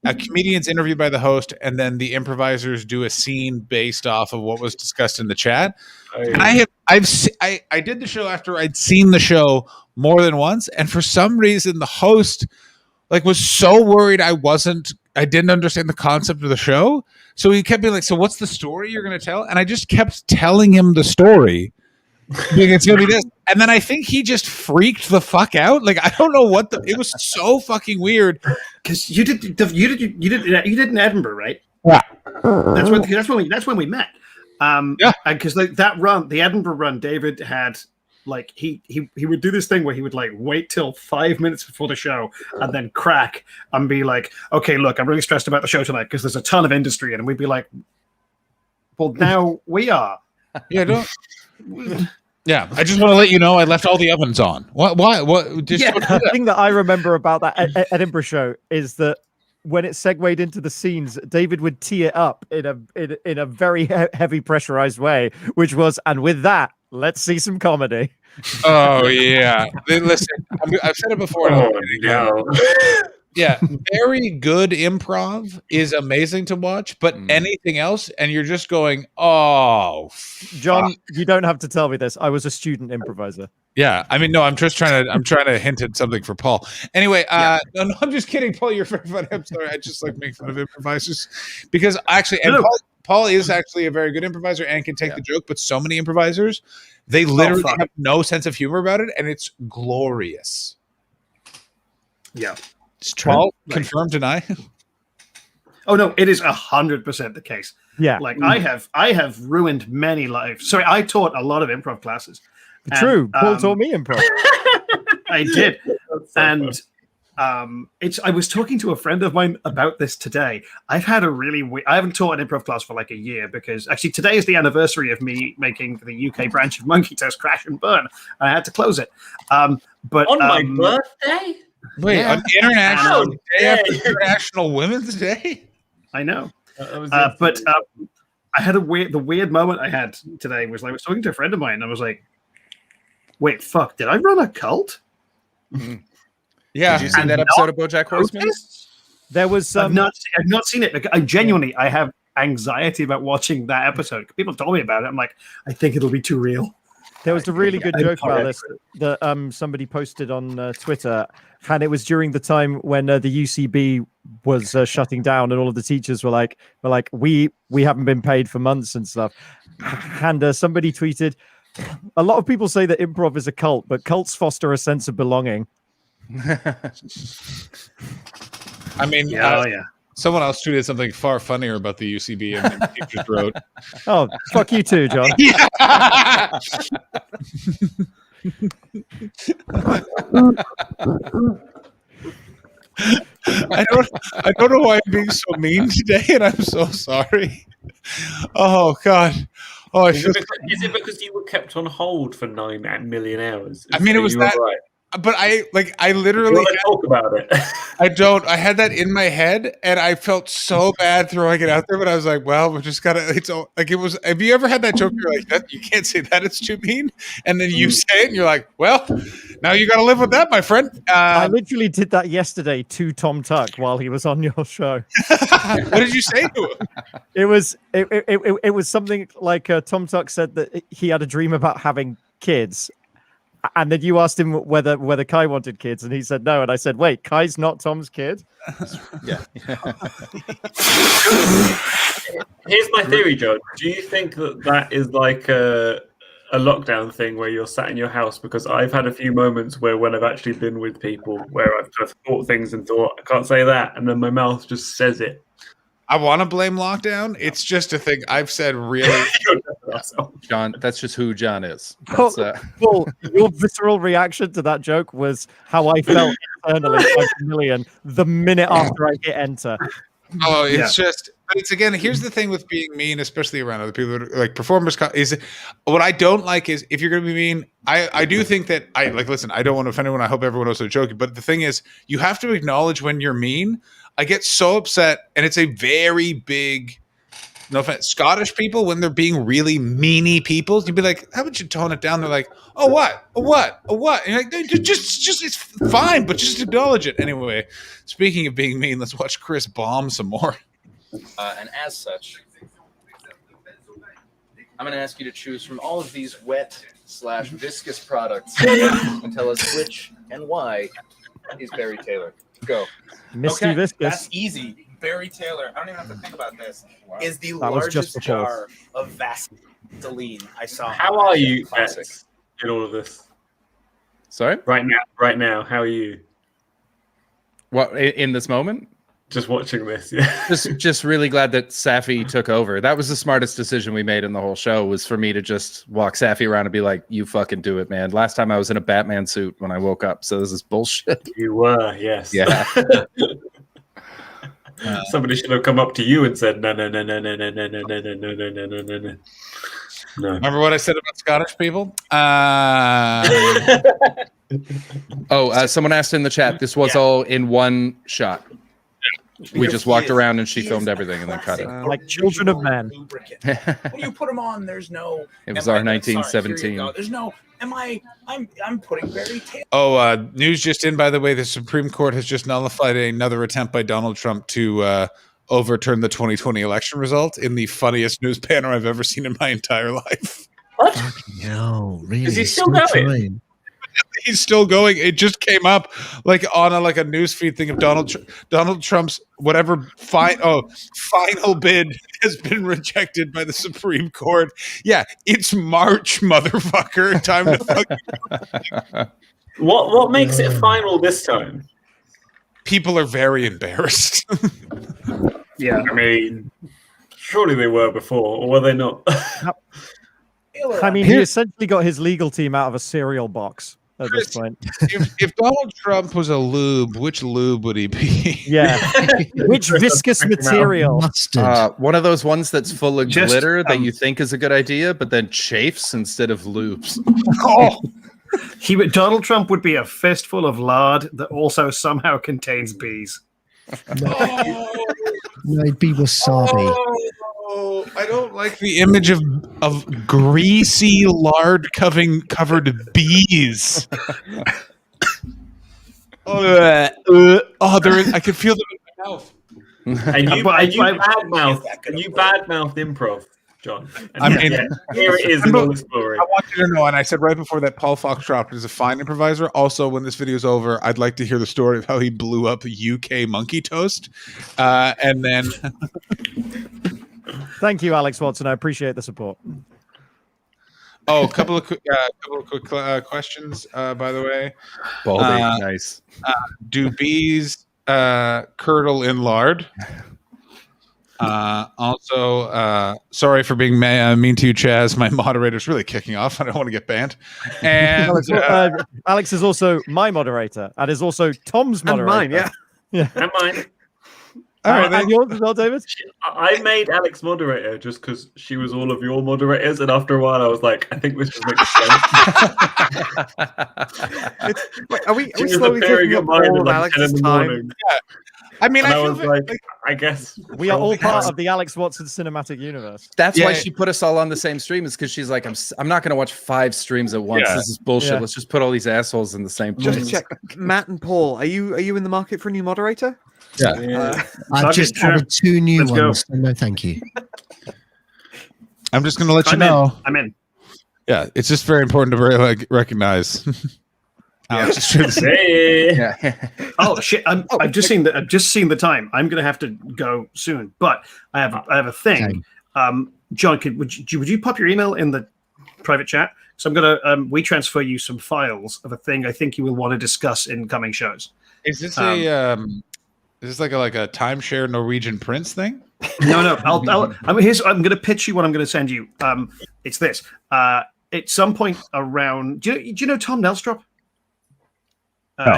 a comedian's interviewed by the host, and then the improvisers do a scene based off of what was discussed in the chat. And I did the show after I'd seen the show more than once, and for some reason the host was so worried I didn't understand the concept of the show. So he kept being like, "So what's the story you're going to tell?" And I just kept telling him the story. It's going to be this. And then I think he just freaked the fuck out. I don't know it was so fucking weird. Because you did in Edinburgh, right? Yeah. That's when we met. Yeah. Because that run, the Edinburgh run, David had he would do this thing where he would wait till 5 minutes before the show and then crack and be like, "Okay, look, I'm really stressed about the show tonight because there's a ton of industry," and we'd be like, "Well, now we are." Yeah, yeah, I just want to let you know I left all the ovens on. What? The thing that I remember about that Edinburgh show is that when it segued into the scenes, David would tee it up in a very heavy pressurized way, which was, "And with that, let's see some comedy." Oh yeah, listen, I've said it before. Yeah, very good improv is amazing to watch, but anything else, and you're just going, "Oh, John, you don't have to tell me this. I was a student improviser." Yeah, I mean, no, I'm trying to hint at something for Paul. Anyway, no, I'm just kidding, Paul. You're very funny. I'm sorry, I just make fun of improvisers because actually, Paul is actually a very good improviser and can take the joke, but so many improvisers, they literally have no sense of humor about it, and it's glorious. Yeah. It's true. Paul, confirm, deny? Oh no, it is 100% the case. Yeah. I have ruined many lives. Sorry, I taught a lot of improv classes. True. Paul taught me improv. I did. And I was talking to a friend of mine about this today. I've had I haven't taught an improv class for a year because actually today is the anniversary of me making the UK branch of Monkey Toast crash and burn. I had to close it. But on my birthday? Wait, on International Women's Day? I know. But I had the weird moment I had today was I was talking to a friend of mine and I was like, "Wait, fuck, did I run a cult?" Mm-hmm. Yeah. Did you see that episode of BoJack Horseman? There was I've not seen it. I have anxiety about watching that episode. People told me about it. I'm like, I think it'll be too real. There was a really good joke about this that somebody posted on Twitter, and it was during the time when the UCB was shutting down, and all of the teachers were like, we haven't been paid for months and stuff. And somebody tweeted, "A lot of people say that improv is a cult, but cults foster a sense of belonging." I mean, someone else tweeted something far funnier about the UCB and the teachers wrote, "Oh, fuck you too, John." I don't know why I'm being so mean today, and I'm so sorry. Oh God. Oh, Is it because you were kept on hold for 9 million hours? I mean, it was you that. right? But I literally You want to talk about it. I don't. I had that in my head, and I felt so bad throwing it out there. But I was like, "Well, we just gotta." It's all, like it was. Have you ever had that joke? You're like, that, "You can't say that; it's too mean." And then you say it, and you're like, "Well, now you got to live with that, my friend." I literally did that yesterday to Tom Tuck while he was on your show. What did you say to him? It was something like Tom Tuck said that he had a dream about having kids. And then you asked him whether Kai wanted kids, and he said no. And I said, "Wait, Kai's not Tom's kid." Yeah. Here's my theory, John. Do you think that is like a lockdown thing where you're sat in your house? Because I've had a few moments where when I've actually been with people where I've thought things and thought I can't say that, and then my mouth just says it. I want to blame lockdown. It's just a thing I've said. Really, John. That's just who John is. Well, your visceral reaction to that joke was how I felt internally, like a million, the minute after I hit enter. Oh, it's just. But it's again. Here's the thing with being mean, especially around other people, like performers. Is what I don't like is if you're going to be mean. I do think that I like. Listen, I don't want to offend anyone. I hope everyone knows I'm joking. But the thing is, you have to acknowledge when you're mean. I get so upset, and it's a very big, no offense, Scottish people when they're being really meany people. You'd be like, "How about you tone it down?" They're like, "Oh what? Oh what? Oh what?" And you're like, "Just it's fine, but just acknowledge it." Anyway, speaking of being mean, let's watch Chris bomb some more. And as such, I'm going to ask you to choose from all of these wet/viscous products and tell us which and why is Barry Taylor. Go. Misty Viscous. That's easy. Barry Taylor, I don't even have to think about this, is the That was just largest jar of Vaseline I saw. How are you in all of this? Sorry? Right now, how are you? What, in this moment? Just watching this, yeah. Just really glad that Safi took over. That was the smartest decision we made in the whole show, was for me to just walk Safi around and be like, "You fucking do it, man." Last time I was in a Batman suit when I woke up, so this is bullshit. You were, yes. Yeah. Somebody should have come up to you and said, "No, no, no, no, no, no, no, no, no, no, no, no, no, no, no, no." No. Remember what I said about Scottish people? Someone asked in the chat. This was all in one shot. We just walked around and she filmed everything and then cut it. Like children of men. When you put them on, there's no. It was our 1917. There's no. I'm putting Barry Taylor. Oh, news just in, by the way. The Supreme Court has just nullified another attempt by Donald Trump to overturn the 2020 election result in the funniest news banner I've ever seen in my entire life. What? No, really? Is he still going? Trying. He's still going. It just came up like on a news feed thing of Donald Trump's whatever final bid has been rejected by the Supreme Court. Yeah, it's March, motherfucker. Time to fuck. What makes it final this time? People are very embarrassed. Yeah, I mean, surely they were before, or were they not? I mean, he essentially got his legal team out of a cereal box at this point. If Donald Trump was a lube, which lube would he be? Yeah. Which viscous material? One of those ones that's full of glitter that you think is a good idea, but then chafes instead of lubes. Oh. Donald Trump would be a fistful of lard that also somehow contains bees. No, it'd be wasabi. Oh, I don't like the image of greasy lard covered bees. I could feel them in my mouth. And you badmouth improv, John. And here it is in all its glory. I want you to know, and I said right before that, Paul Foxcroft is a fine improviser. Also, when this video is over, I'd like to hear the story of how he blew up UK Monkey Toast, and then. Thank you, Alex Watson. I appreciate the support. Oh, a couple of quick questions, by the way. Baldy, nice. Do bees curdle in lard? Also, sorry for being mean to you, Chaz. My moderator's really kicking off. I don't want to get banned. And Alex is also my moderator and is also Tom's moderator. And mine, yeah. Yeah. And mine. All right, and yours as well, David? I made Alex moderator just because she was all of your moderators, and after a while, I was like, I think this just makes sense. Are we She was slowly appearing taking at up mine all at of like Alex's 10 in the time? morning. Yeah. I mean, And I I feel was like, like, I guess We are all part fine. of the Alex Watson cinematic universe. That's Yeah. why she put us all on the same stream, is because she's like, I'm not going to watch 5 streams at once. Yeah. This is bullshit. Yeah. Let's just put all these assholes in the same place. Just check, Matt and Paul. Are you in the market for a new moderator? yeah. I've just added 2 new Let's go. ones. So no, thank you. I'm just going to let you I'm know. I'm in. Yeah, it's just very important to recognize. Alex is trying to say- Hey. Yeah. Oh shit! I've just seen the time. I'm gonna have to go soon, but I have a thing. John, would you pop your email in the private chat? So I'm gonna we transfer you some files of a thing I think you will want to discuss in coming shows. Is this is this like a timeshare Norwegian prince thing? No. I'm gonna pitch you what I'm gonna send you. It's this. At some point around, do you know Tom Nelstrop?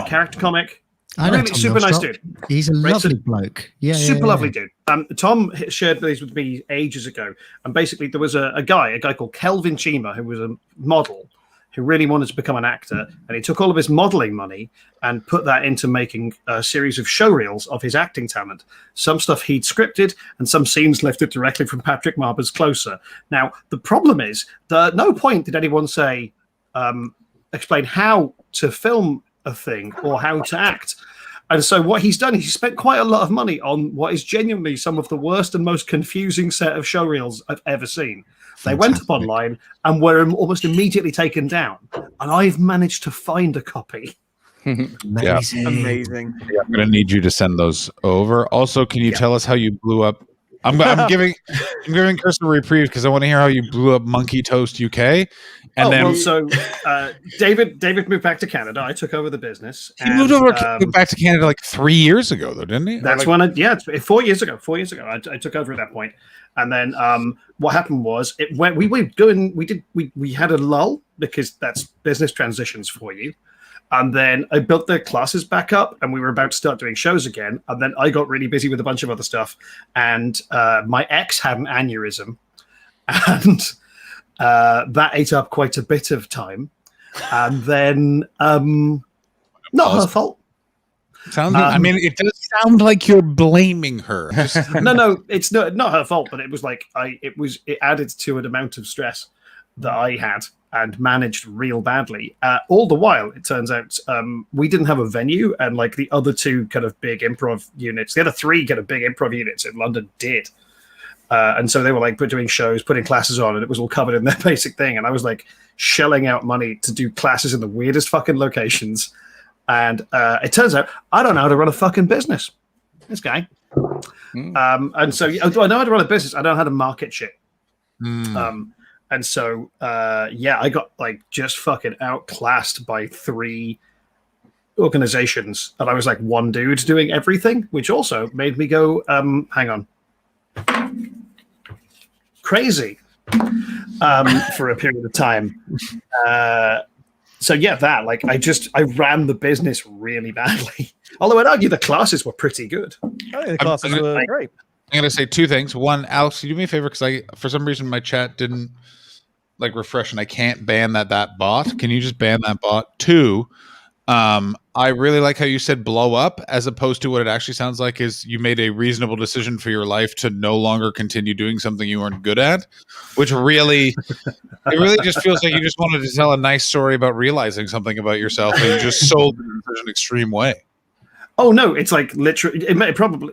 Character comic. I know Really Tom super nice Nelstrop. dude. He's a Right, lovely so- bloke. Yeah, Super yeah, lovely yeah. dude. Tom shared these with me ages ago, and basically there was a guy called Kelvin Chima, who was a model who really wanted to become an actor, and he took all of his modeling money and put that into making a series of show reels of his acting talent. Some stuff he'd scripted, and some scenes lifted directly from Patrick Marber's Closer. Now the problem is that at no point did anyone say explain how to film a thing or how to act. And so what he's done is he spent quite a lot of money on what is genuinely some of the worst and most confusing set of show reels I've ever seen. They went up online and were almost immediately taken down. And I've managed to find a copy. Amazing. Amazing. Yeah, I'm going to need you to send those over. Also, can you tell us how you blew up? I'm giving Chris a reprieve because I want to hear how you blew up Monkey Toast UK. And then David moved back to Canada. I took over the business. He moved back to Canada like 3 years ago, though, didn't he? That's when it's 4 years ago. 4 years ago, I took over at that point. And then what happened was we had a lull because that's business transitions for you. And then I built the classes back up, and we were about to start doing shows again. And then I got really busy with a bunch of other stuff, and my ex had an aneurysm, and that ate up quite a bit of time. And then, not her fault. I mean, it does sound like you're blaming her. No, it's not her fault, but it was like it added to an amount of stress that I had and managed real badly. All the while, it turns out we didn't have a venue, and like the other 2 kind of big improv units, the other 3 kind of big improv units in London did. And so they were like doing shows, putting classes on, and it was all covered in their basic thing. And I was like shelling out money to do classes in the weirdest fucking locations. And it turns out I don't know how to run a fucking business. This guy. And so I know how to run a business. I don't know how to market shit. And so, I got like just fucking outclassed by 3 organizations. And I was like one dude doing everything, which also made me go, hang on. Crazy for a period of time. I ran the business really badly. Although I'd argue the classes were pretty good. I think the classes were great. I'm going to say 2 things. One, Alex, can you do me a favor? Because for some reason, my chat didn't like refresh, and I can't ban that bot. Can you just ban that bot? 2, I really like how you said blow up, as opposed to what it actually sounds like is you made a reasonable decision for your life to no longer continue doing something you weren't good at, which really just feels like you just wanted to tell a nice story about realizing something about yourself, and you just sold it in such an extreme way. Oh no, it's like literally.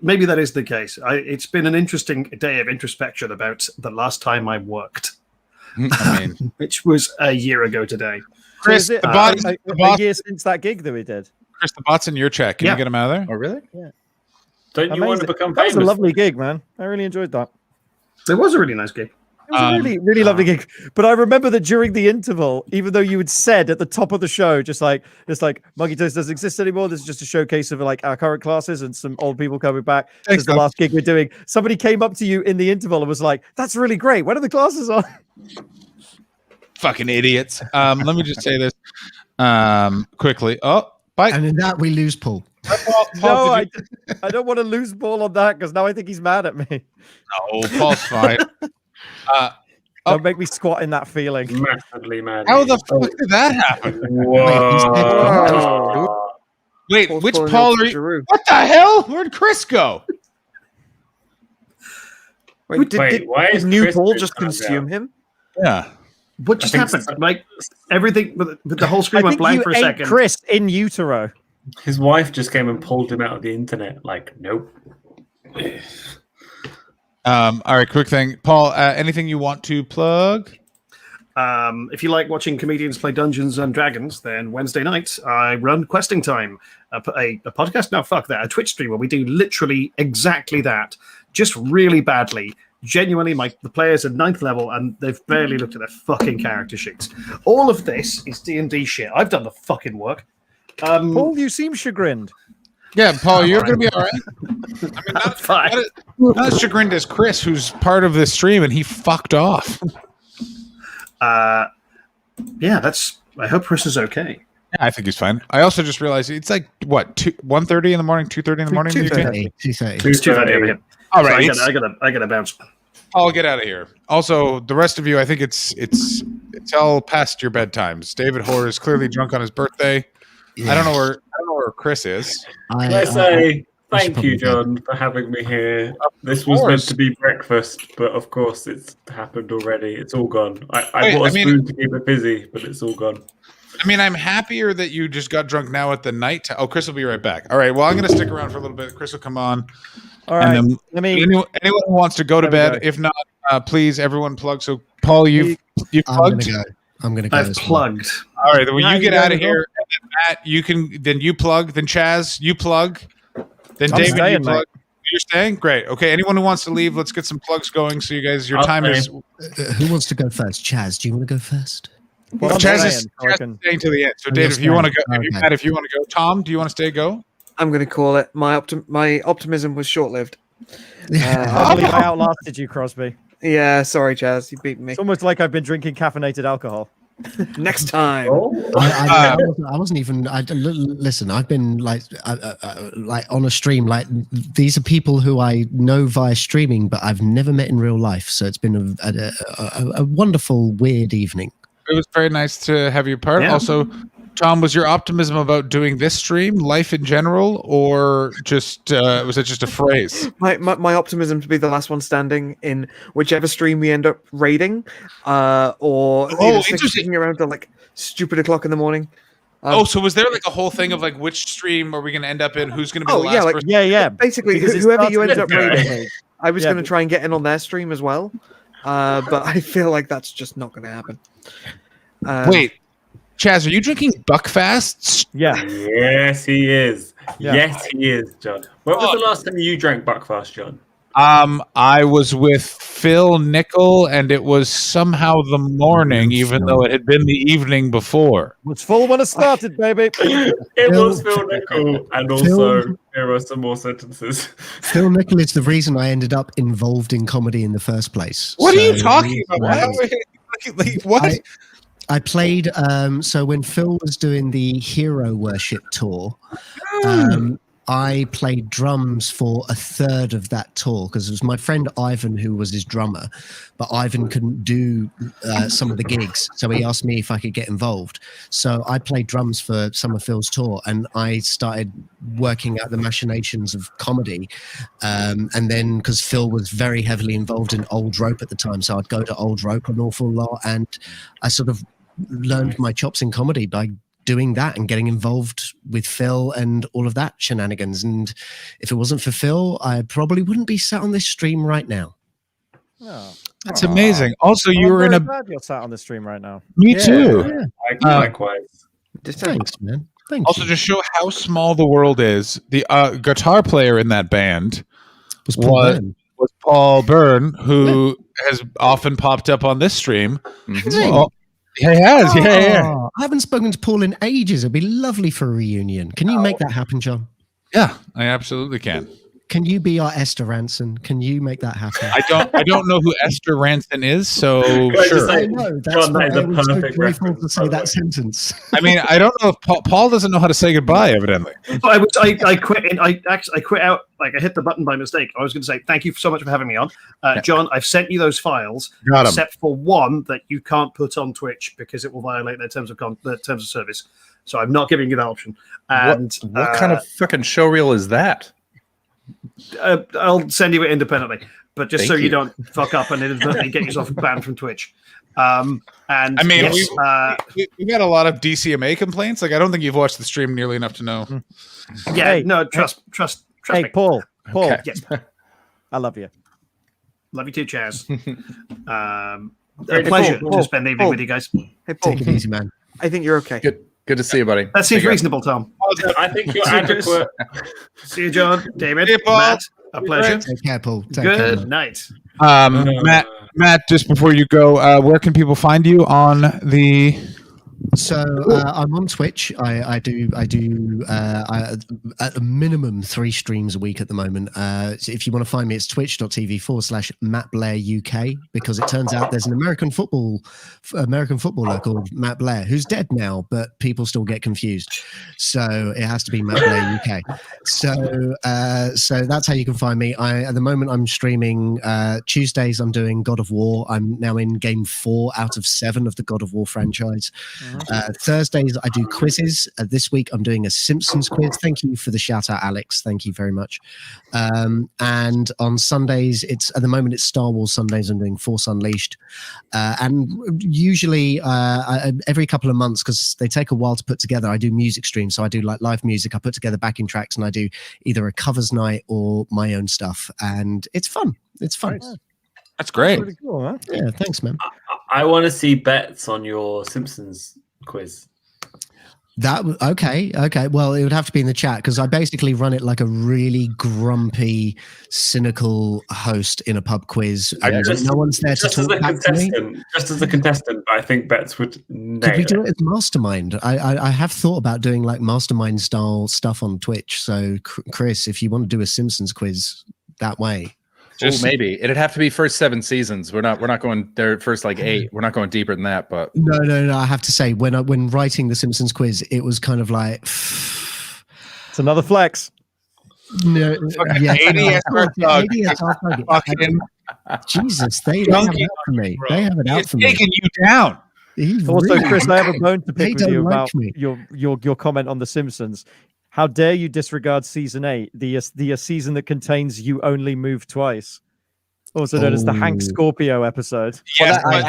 Maybe that is the case. It's been an interesting day of introspection about the last time I worked, which was a year ago today. Chris, so is it a year since that gig that we did? Chris, the bot's in your chat. Can you get him out of there? Oh, really? Yeah. Don't you want to become famous? That was a lovely gig, man. I really enjoyed that. It was a really nice gig. It was a really, really lovely gig. But I remember that during the interval, even though you had said at the top of the show, just like Monkey Toast doesn't exist anymore. This is just a showcase of like our current classes and some old people coming back. This is the last gig we're doing. Somebody came up to you in the interval and was like, "That's really great. When are the classes on?" Fucking idiots. Let me just say this quickly. Oh, bye. And in that we lose Paul. No, I don't want to lose ball on that because now I think he's mad at me. No, Paul's fine. Don't make me squat in that feeling. Massively mad. How the fuck did that happen? Whoa. Wait, Paul's which pulling Paul out are you? Giroux. What the hell? Where'd Chris go? Wait, did why is new Chris Paul been just found consume out? him? Yeah. What just happened? Like everything, but the whole I screen went think blank you for a ate second. Chris in utero. His wife just came and pulled him out of the internet. Like, nope. All right, quick thing, Paul. Anything you want to plug? If you like watching comedians play Dungeons and Dragons, then Wednesday nights I run Questing Time, a podcast. No, fuck that, a Twitch stream where we do literally exactly that, just really badly. Genuinely, the players are 9th level and they've barely looked at their fucking character sheets. All of this is D&D shit. I've done the fucking work. Paul, you seem chagrined. Yeah, Paul, you're going to be all right. I mean, not as chagrined as Chris, who's part of this stream, and he fucked off. Yeah, I hope Chris is okay. Yeah, I think he's fine. I also just realized it's like, what, 1:30 in the morning, 2:30 in the morning? 2:30. It's 2:30. All right. So I gotta bounce. I'll get out of here. Also, the rest of you, I think it's all past your bedtimes. David Hoare is clearly drunk on his birthday. Yeah. I don't know where Chris is. Can I say thank you, John, for having me here. This was meant to be breakfast, but of course it's happened already. It's all gone. I bought a spoon to keep it busy, but it's all gone. I mean, I'm happier that you just got drunk now at the night. Oh, Chris will be right back. All right. Well, I'm going to stick around for a little bit. Chris will come on. All right. And then anyone who wants to go to bed, if not, please, everyone plug. So, Paul, you've plugged. I'm gonna go. I've plugged. All right. Well, you get out of here. And then Matt, you plug. Then Chaz, you plug. Then I'm David, staying, you plug. mate. You're staying? Great. Okay. Anyone who wants to leave, let's get some plugs going. So you guys, your time is. Who wants to go first? Chaz, do you want to go first? Well, Chaz is staying to the end. So, Dave, if you want to go, Matt, if you want to go, Tom, do you want to stay? Go. I'm going to call it. My optimism was short-lived. I believe I outlasted you, Crosby. Yeah, sorry, Chaz, you beat me. It's almost like I've been drinking caffeinated alcohol. Next time. I wasn't even. Listen, I've been like on a stream. Like these are people who I know via streaming, but I've never met in real life. So it's been a wonderful, weird evening. It was very nice to have you part. Yeah. Also, Tom, was your optimism about doing this stream, life in general, or just was it just a phrase? My optimism to be the last one standing in whichever stream we end up raiding, or sticking around till like stupid o'clock in the morning. So was there like a whole thing of like which stream are we going to end up in? Who's going to be the last person? Yeah. Basically, Because it whoever you starts end up with- raiding, I was going to try and get in on their stream as well, but I feel like that's just not going to happen. Wait, Chaz, are you drinking Buckfasts? Yeah. Yes, he is. Yeah. Yes, he is, John. When was the last time you drank Buckfast, John? I was with Phil Nickel, and it was somehow the morning, even though it had been the evening before. It was full when it started, baby. It was Phil Nickel, and also there are some more sentences. Phil Nickel is the reason I ended up involved in comedy in the first place. What are you talking about? What? I played. So when Phil was doing the Hero Worship tour, I played drums for a third of that tour because it was my friend Ivan who was his drummer, but Ivan couldn't do some of the gigs, so he asked me if I could get involved. So I played drums for some of Phil's tour, and I started working out the machinations of comedy. And then because Phil was very heavily involved in Old Rope at the time, so I'd go to Old Rope an awful lot, and I sort of learned my chops in comedy by doing that and getting involved with Phil and all of that shenanigans. And if it wasn't for Phil, I probably wouldn't be sat on this stream right now. Oh. That's amazing. Also, you were in a. Glad you're sat on the stream right now. Me too. Likewise. Thanks, man. Thank also, you. to show how small the world is, the guitar player in that band was Paul Byrne, who has often popped up on this stream. Well, he has. Yeah. I haven't spoken to Paul in ages. It'd be lovely for a reunion. Can you make that happen, John? Yeah, I absolutely can. Can you be our Esther Ranson? Can you make that happen? I don't know who Esther Ranson is, so sure. I know. That's why I was so grateful to say that sentence. I mean, I don't know if Paul doesn't know how to say goodbye, evidently. I quit. I quit out. Like I hit the button by mistake. I was going to say thank you so much for having me on, John. I've sent you those files, Got 'em. except for one that you can't put on Twitch because it will violate their terms of service. So I'm not giving you that option. And what kind of fucking showreel is that? I'll send you it independently, but just Thank so you you. don't fuck up and inadvertently get yourself banned from Twitch. And I mean, yes, we got a lot of DCMA complaints. Like, I don't think you've watched the stream nearly enough to know. yeah, no, trust Hey, me. Paul. Okay. Yes, I love you. love you too, Chaz. A Hey, pleasure Paul, to spend the evening Paul. with you guys. Hey, Paul. Take it easy, man. I think you're okay. Good to see you, buddy. That seems Take care. reasonable, Tom. I think you're See you, Chris. adequate. See you, John, David, See you, Paul. Matt. A pleasure. Take care, Paul. Take care, Good man. night. Matt, just before you go, where can people find you on the? So I'm on Twitch. I do at a minimum 3 streams a week at the moment. So if you want to find me, it's twitch.tv/Matt Blair UK, because it turns out there's an American footballer called Matt Blair who's dead now, but people still get confused. So it has to be Matt Blair UK. So that's how you can find me. At the moment I'm streaming Tuesdays. I'm doing God of War. I'm now in game 4 out of 7 of the God of War franchise. Thursdays I do quizzes. This week I'm doing a Simpsons quiz. Thank you for the shout out, Alex. Thank you very much. And on Sundays, at the moment it's Star Wars Sundays. I'm doing Force Unleashed, and usually every couple of months, because they take a while to put together, I do music streams. So I do like live music. I put together backing tracks, and I do either a covers night or my own stuff, and it's fun. It's fun. Nice. That's great. Pretty cool, huh? Yeah, thanks, man. I want to see bets on your Simpsons quiz. Okay. Well, it would have to be in the chat, because I basically run it like a really grumpy, cynical host in a pub quiz. No one's there to talk back to me. Just as a contestant, I think bets would nail Could we do it. it as Mastermind? I have thought about doing like Mastermind style stuff on Twitch. So, Chris, if you want to do a Simpsons quiz that way. Maybe it'd have to be first 7 seasons. We're not going there first like 8. We're not going deeper than that. But No. I have to say, when writing the Simpsons quiz, it was kind of like it's another flex. No, yeah, 80 fucking Jesus, they have it out for me. They have it out for me. Taking you down. Also, Chris, I have a bone to They pick with you don't like about me. your comment on The Simpsons. How dare you disregard season 8, the season that contains "You Only Move Twice," also known as the Hank Scorpio episode. Well, I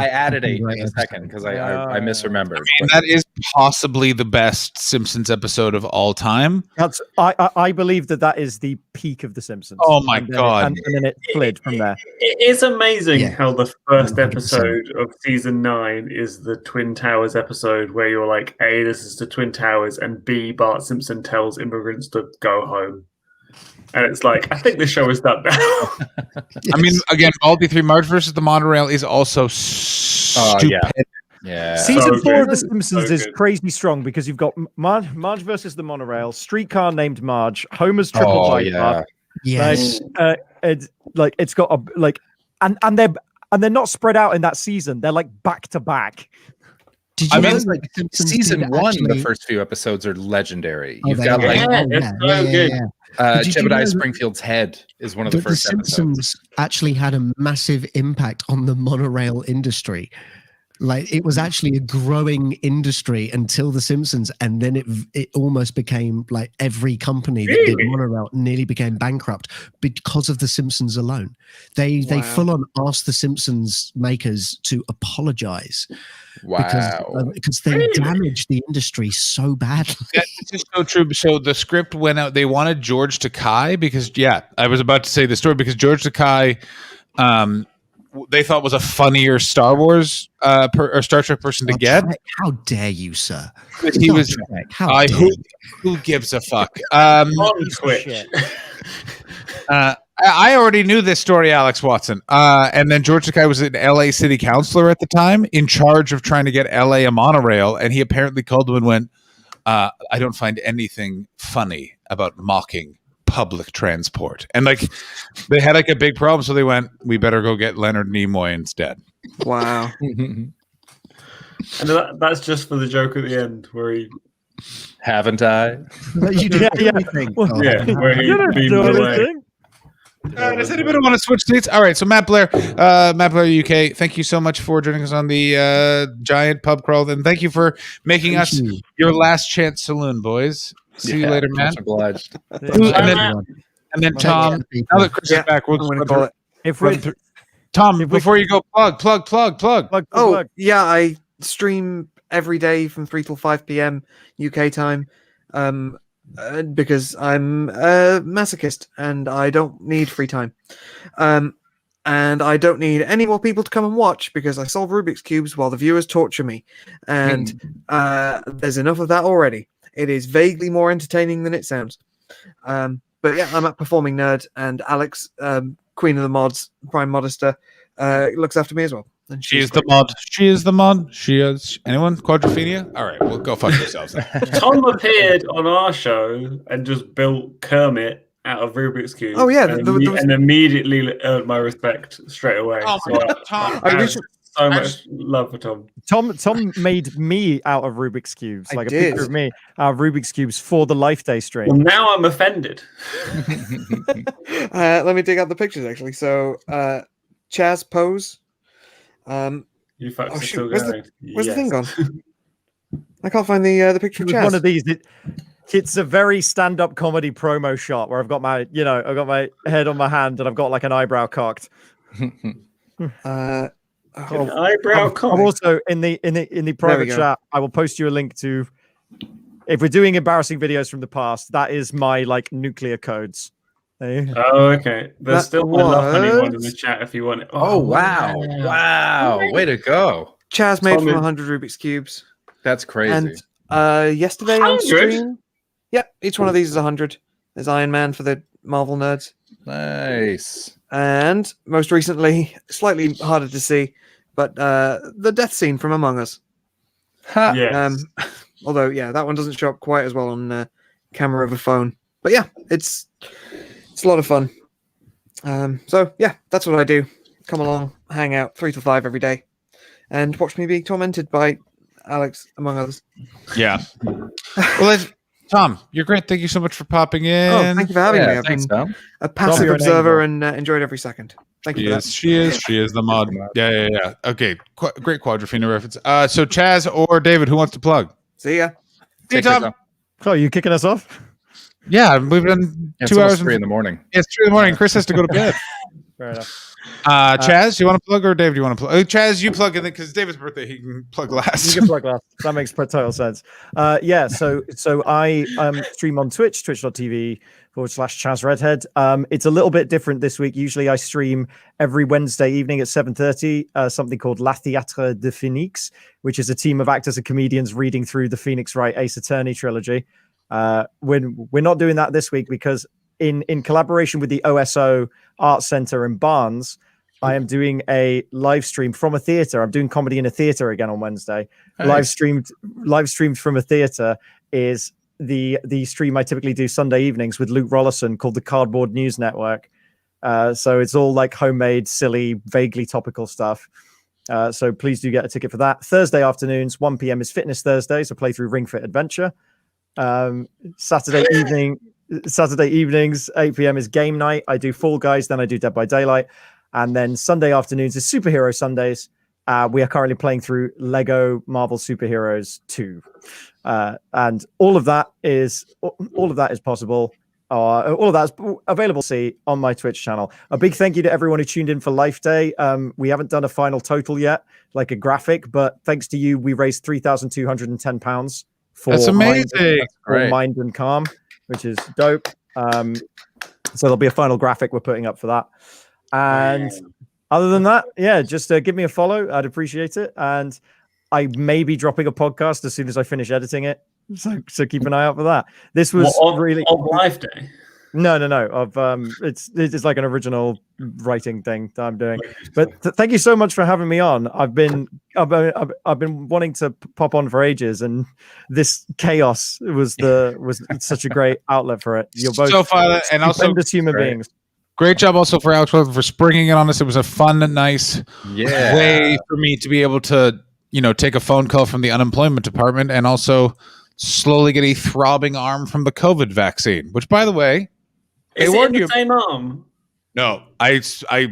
added 8 in a second because I misremembered. And that is possibly the best Simpsons episode of all time. That's I believe that is the peak of The Simpsons. Oh my And then God. and then it slid from there. It is amazing Yeah. how the first 100%. episode of season 9 is the Twin Towers episode, where you're like, A, this is the Twin Towers, and B, Bart Simpson tells immigrants to go home. And it's like, I think this show is done now. I mean, again, Baldy 3 Marge versus the Monorail is also stupid. Yeah. Season 4 good. of The Simpsons So is good. crazy strong because you've got Marge versus the Monorail, Streetcar Named Marge, Homer's Triple Bite Bar. Yes. It's got a and they're not spread out in that season. They're like back to back. Did you I know mean, like Simpsons season did 1, actually- the first few episodes are legendary. Oh, You've they got are. like Yeah, it's so good. Did you know Jebediah that- Springfield's head is one of the But first The Simpsons episodes. actually had a massive impact on the monorail industry. Like, it was actually a growing industry until The Simpsons, and then it almost became like every company that did monorail nearly became bankrupt because of The Simpsons alone. They full on asked The Simpsons makers to apologize because they damaged the industry so badly. Yeah, this is so true. So the script went out. They wanted George Takei because, I was about to say the story because George Takei, they thought was a funnier Star Wars or Star Trek person to get. How dare you, sir? He was. How dare you? Who gives a fuck? On Twitch. I already knew this story, Alex Watson. And then George Takei was an LA city councilor at the time in charge of trying to get LA a monorail. And he apparently called them and went, I don't find anything funny about mocking public transport. And like they had like a big problem, so they went, we better go get Leonard Nimoy instead. Wow. And that's just for the joke at the end where he haven't I? Yeah, where he beamed away. Does anybody want to switch seats? All right, so Matt Blair UK, thank you so much for joining us on the giant pub crawl, and thank you for making us your last chance saloon, boys. See you later, man. Much obliged. And then Tom, now that Chris is back, we'll call it. Tom, before you go, plug. Oh, yeah, I stream every day from 3 till 5 p.m. UK time. Because I'm a masochist and I don't need free time. And I don't need any more people to come and watch because I solve Rubik's Cubes while the viewers torture me. And there's enough of that already. It is vaguely more entertaining than it sounds. But yeah, I'm at Performing Nerd, and Alex, Queen of the Mods, Prime Modester, looks after me as well. And She is the mod. She is the mod. She is. Anyone? Quadrophenia? All right, we'll go fuck yourselves. Tom appeared on our show and just built Kermit out of Rubik's Cube. Oh, yeah, and immediately earned my respect straight away. Oh, so Tom, I have so much love for Tom. Tom made me out of Rubik's Cubes, like a picture of me out of Rubik's Cubes for the Life Day stream. Well, now I'm offended. Let me dig out the pictures, actually. So, Chaz pose. You fucks are shoot, still where's going. Where's the thing gone? I can't find the picture of It was Chaz. one of these. It's a very stand-up comedy promo shot where I've got my head on my hand and I've got like an eyebrow cocked. Eyebrow I'm cocked. also in the private chat. I will post you a link to. If we're doing embarrassing videos from the past, that is my like nuclear codes. Oh, okay. There's still a love honey one in the chat if you want it. Oh, wow. Wow. Way to go. Chaz made from 100 Rubik's Cubes. That's crazy. And yesterday on 100? stream, yeah, each one of these is 100. There's Iron Man for the Marvel nerds. Nice. And most recently, slightly harder to see, but the death scene from Among Us. Yes. Although, yeah, that one doesn't show up quite as well on camera of a phone. But yeah, it's a lot of fun. So yeah, that's what I do. Come along, hang out 3 to 5 every day, and watch me being tormented by Alex, among others. Yeah. Well, Tom, you're great. Thank you so much for popping in. Oh, thank you for having me. I've thanks, been Tom. a passive observer and enjoyed every second. Thank you for that. She is the mod. Yeah. Okay, great Quadrophenia reference. So Chaz or David, who wants to plug? See ya. See you, Tom. Oh, you kicking us off? Yeah, we've done It's 2 hours. 3 in the morning. Yeah, it's 3 in the morning. Chris has to go to bed. Fair enough. Chaz, do you want to plug or Dave? Do you want to plug? Chaz, you plug in because David's birthday. He can plug last. You can plug last. That makes total sense. Yeah. So I stream on Twitch, twitch.tv/Chaz Redhead. It's a little bit different this week. Usually I stream every Wednesday evening at 7:30. Something called La Théâtre de Phoenix, which is a team of actors and comedians reading through the Phoenix Wright Ace Attorney trilogy. We're not doing that this week because in collaboration with the OSO Art Center in Barnes, I am doing a live stream from a theater. I'm doing comedy in a theater again on Wednesday. Nice. Live streamed from a theater is the stream I typically do Sunday evenings with Luke Rollison called the Cardboard News Network. So it's all like homemade, silly, vaguely topical stuff. So please do get a ticket for that. Thursday afternoons, 1 p.m. is Fitness Thursday, so play through Ring Fit Adventure. Saturday evenings, 8 p.m. is game night. I do Fall Guys, then I do Dead by Daylight. And then Sunday afternoons is Superhero Sundays. We are currently playing through Lego Marvel Superheroes 2. And all of that is possible. All of that is available to see on my Twitch channel. A big thank you to everyone who tuned in for Life Day. We haven't done a final total yet, like a graphic, but thanks to you, we raised £3,210 for That's amazing. Mind and Calm, which is dope. So there'll be a final graphic we're putting up for that. And other than that, yeah, just give me a follow. I'd appreciate it. And I may be dropping a podcast as soon as I finish editing it. So keep an eye out for that. This was really of Life Day. No. Of it's like an original writing thing that I'm doing. But thank you so much for having me on. I've been wanting to pop on for ages, and this chaos was such a great outlet for it. You're both so fun, and also stupendous human beings. Great job also for Alex for springing it on us. It was a fun and nice way for me to be able to, take a phone call from the unemployment department and also slowly get a throbbing arm from the COVID vaccine, which, by the way, is it in the same arm? No, I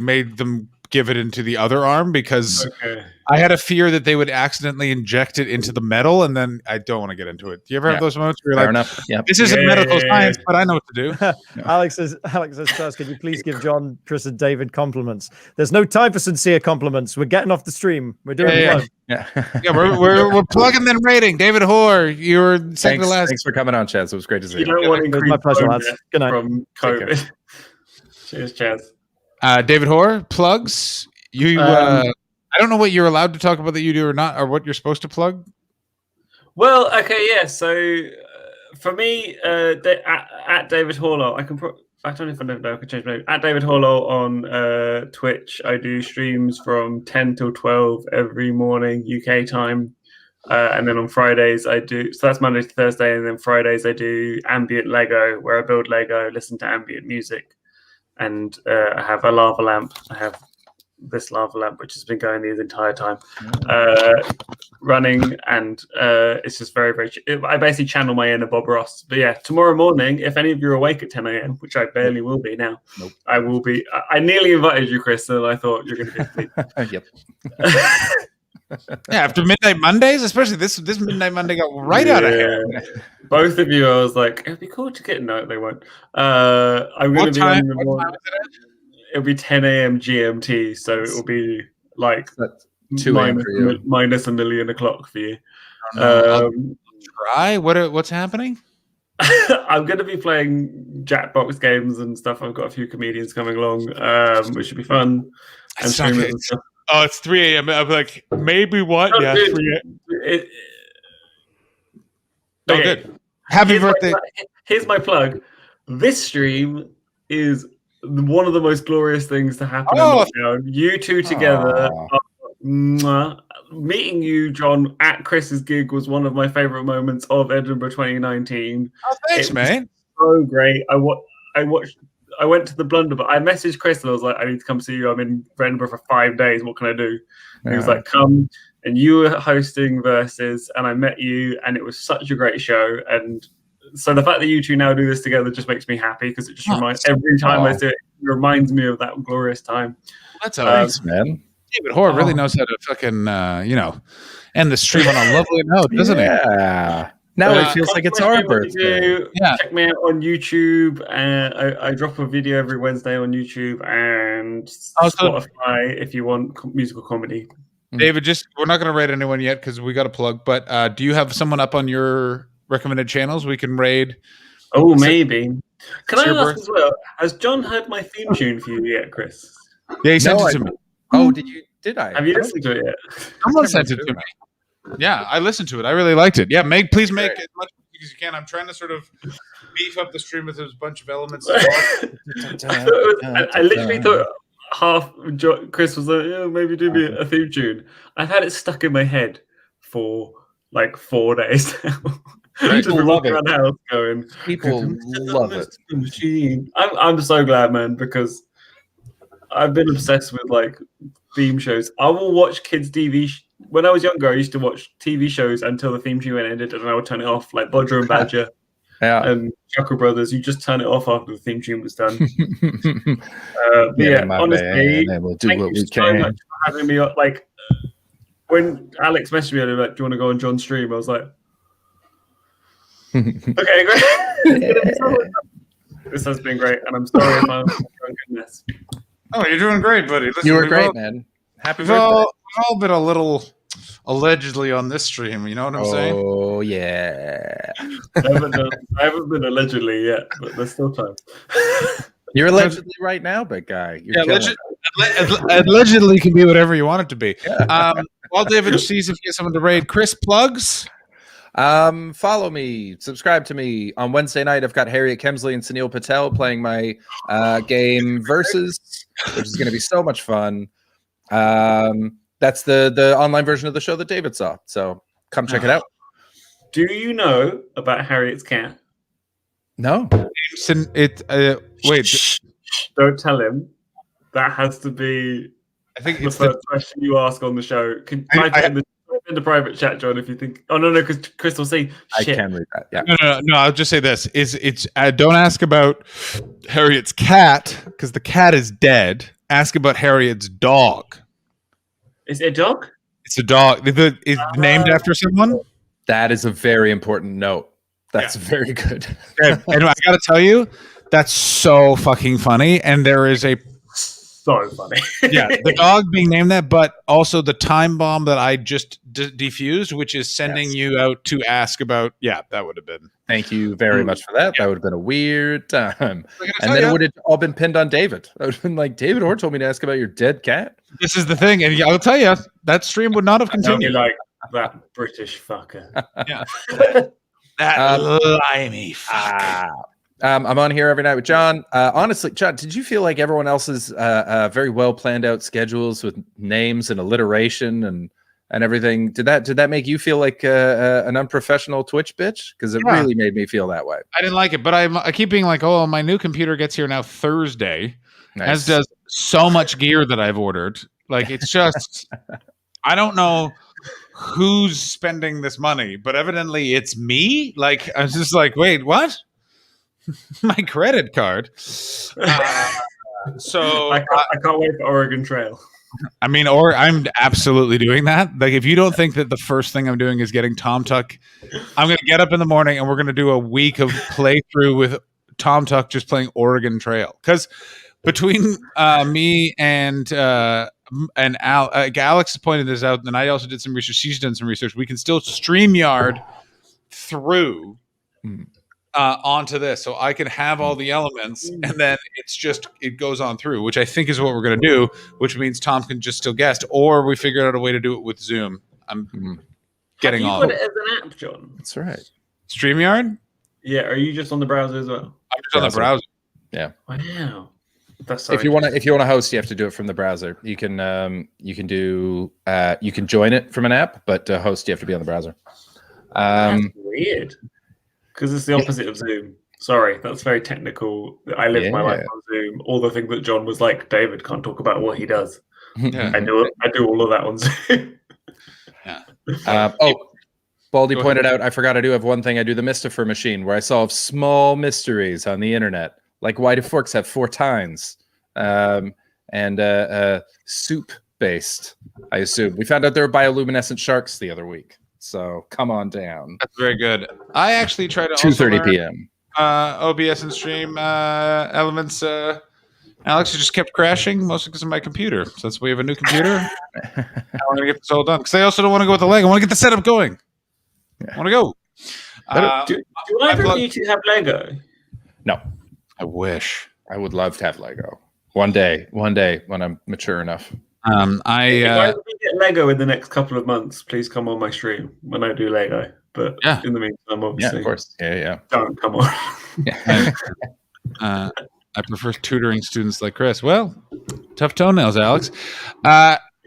made them give it into the other arm because I had a fear that they would accidentally inject it into the metal, and then I don't want to get into it. Do you ever have those moments where you're like, this isn't medical science, but I know what to do? Alex says, Charles, can you please give John, Chris, and David compliments? There's no time for sincere compliments. We're getting off the stream. We're doing we're plugging then rating. David Hoare, you were second to last. Thanks for coming on, Chaz. It was great to see you. Don't want to increase my pleasure, lads. Good night. From COVID. Cheers, Chaz. David Hoare, plugs. I don't know what you're allowed to talk about that you do or not, or what you're supposed to plug. Well, okay, yeah. So for me, at David Horlow, I don't know if I know. I can change my name. At David Horlow on Twitch, I do streams from 10 till 12 every morning UK time, and then on Fridays I do. So that's Monday to Thursday, and then Fridays I do ambient Lego, where I build Lego, listen to ambient music, and I have a lava lamp. I have this lava lamp which has been going the entire time running, and it's just very, very I basically channel my inner Bob Ross. But yeah, tomorrow morning, if any of you are awake at 10 a.m, which I barely will be now, I will be. I nearly invited you, Chris, and I thought you're going to be asleep. Yep. Yeah, after Midnight Mondays, especially this Midnight Monday got right out of hand. Both of you, I was like, it'd be cool to get. No, they won't. I'm going to be on the morning. It'll be 10 a.m. GMT, so it will be like minus a million o'clock for you. Try. What's happening? I'm going to be playing Jackbox games and stuff. I've got a few comedians coming along, which should be fun. And streamers and stuff. Oh, it's 3 a.m. I'm like, maybe what? Oh, yeah, dude, 3 a.m. Good. Happy birthday. Here's my plug. This stream is one of the most glorious things to happen in lockdown. You two together. Meeting you, John, at Chris's gig was one of my favorite moments of Edinburgh 2019. Oh, thanks, man. So great. I went to the Blunderbuss. I messaged Chris and I was like, I need to come see you. I'm in Edinburgh for 5 days. What can I do? And he was like, come. And you were hosting Versus, and I met you, and it was such a great show. And so the fact that you two now do this together just makes me happy, because it just reminds every time I do it, it reminds me of that glorious time. That's nice, man. David Hoare really knows how to fucking end the stream on a lovely note, doesn't he? Yeah. Now it feels like it's our birthday. Check me out on YouTube. I drop a video every Wednesday on YouTube and Spotify if you want musical comedy. David, we're not going to raid anyone yet because we got a plug. But do you have someone up on your recommended channels we can raid? Oh, maybe. Can I ask as well? Has John heard my theme tune for you yet, Chris? Yeah, he sent it to me. Oh, did I? Have you listened to it yet? Someone sent it to me. Yeah, I listened to it. I really liked it. Yeah, please make as much as you can. I'm trying to sort of beef up the stream with a bunch of elements. I literally thought Chris was like, yeah, maybe do me a theme tune. I've had it stuck in my head for like 4 days now. People love it. Going, People love it. I'm so glad, man, because I've been obsessed with like theme shows. I will watch kids' TV. When I was younger, I used to watch TV shows until the theme tune ended, and I would turn it off, like Bodger and Badger and Chuckle Brothers. You just turn it off after the theme tune was done. Honestly, thank you so much for having me. Like when Alex messaged me, like, "Do you want to go on John's stream?" I was like, "Okay, great." This has been great, and I'm sorry if I'm drunkenness. Oh, you're doing great, buddy. Listen, you were great, man. Happy birthday. We've all been a little allegedly on this stream. You know what I'm saying? Oh, yeah. I haven't been allegedly yet, but there's still time. You're allegedly right now, big guy. Allegedly can be whatever you want it to be. While David sees if he has someone to raid, Chris, plugs? Follow me, subscribe to me. On Wednesday night, I've got Harriet Kemsley and Sunil Patel playing my game Versus, which is going to be so much fun. That's the online version of the show that David saw. So come check it out. Do you know about Harriet's cat? No. Wait. Don't tell him. That has to be. I think the it's first question you ask on the show. Type it in the private chat, John, if you think. Oh no, because Chris will say. Shit. I can read that. Yeah. No. I'll just say this: don't ask about Harriet's cat because the cat is dead. Ask about Harriet's dog. Is it a dog? It's a dog. Is it named after someone? That is a very important note. That's very good. And I got to tell you, that's so fucking funny. And there is so funny. The dog being named that, but also the time bomb that I just defused, which is sending you out to ask about. Yeah, that would have been. Thank you very much for that. That would have been a weird time. And then it would have all been pinned on David. I would have been like, David Orr told me to ask about your dead cat. This is the thing. And I'll tell you, that stream would not have continued. Like that British fucker. Yeah. That limey fuck. I'm on here every night with John. Honestly, John, did you feel like everyone else's very well planned out schedules with names and alliteration and everything? Did that make you feel like an unprofessional Twitch bitch? Because it really made me feel that way. I didn't like it, but I keep being like, oh, my new computer gets here now Thursday, as does so much gear that I've ordered. Like it's just, I don't know who's spending this money, but evidently it's me. Like I was just like, wait, what? My credit card. So I can't wait for Oregon Trail. I mean, or I'm absolutely doing that. Like, if you don't think that the first thing I'm doing is getting Tom Tuck, I'm going to get up in the morning and we're going to do a week of playthrough with Tom Tuck just playing Oregon Trail. Because between me and Alex pointed this out, and I also did some research. She's done some research. We can still StreamYard through onto this, so I can have all the elements, and then it goes on through, which I think is what we're going to do. Which means Tom can just still guest, or we figured out a way to do it with Zoom. I'm getting on. You got it as an app, John. That's right. StreamYard. Yeah. Are you just on the browser as well? I'm just on the browser. Yeah. Wow. If you want to host, you have to do it from the browser. You can join it from an app, but to host you have to be on the browser. That's weird, because it's the opposite of Zoom. Sorry, that's very technical. I live my life on Zoom. All the things that John was like, David can't talk about what he does. I do all of that on Zoom. Baldy pointed out, I forgot I do have one thing. I do the Mystifer machine, where I solve small mysteries on the internet. Like, why do forks have 4 tines? And soup-based, I assume. We found out there were bioluminescent sharks the other week. So come on down. That's very good. I actually tried to 2:30 p.m. OBS and stream elements. Alex just kept crashing, mostly because of my computer. So that's why we have a new computer. I want to get this all done. Because I also don't want to go with the leg. I want to get the setup going. I want to go. Do either of you two have Lego? No. I wish. I would love to have Lego. One day when I'm mature enough. If I get Lego in the next couple of months, please come on my stream when I do Lego. But in the meantime, obviously, of course, don't come on. I prefer tutoring students like Chris. Well, tough toenails, Alex.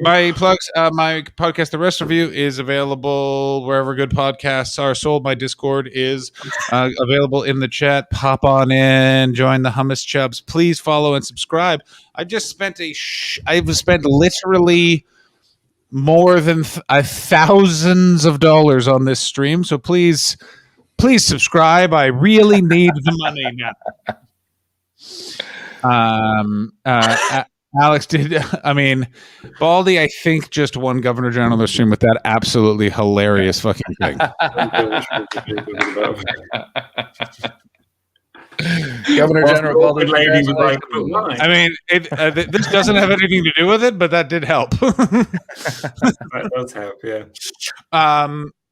My plugs, my podcast, The Rest of You, is available wherever good podcasts are sold. My Discord is available in the chat. Pop on in, join the Hummus Chubs. Please follow and subscribe. I just spent I've spent literally more than thousands of dollars on this stream. So please subscribe. I really need the money now. Alex did. I mean, Baldy, I think, just won Governor General of the stream with that absolutely hilarious fucking thing. Governor General Baldy. I mean, this doesn't have anything to do with it, but that did help. That does help, yeah.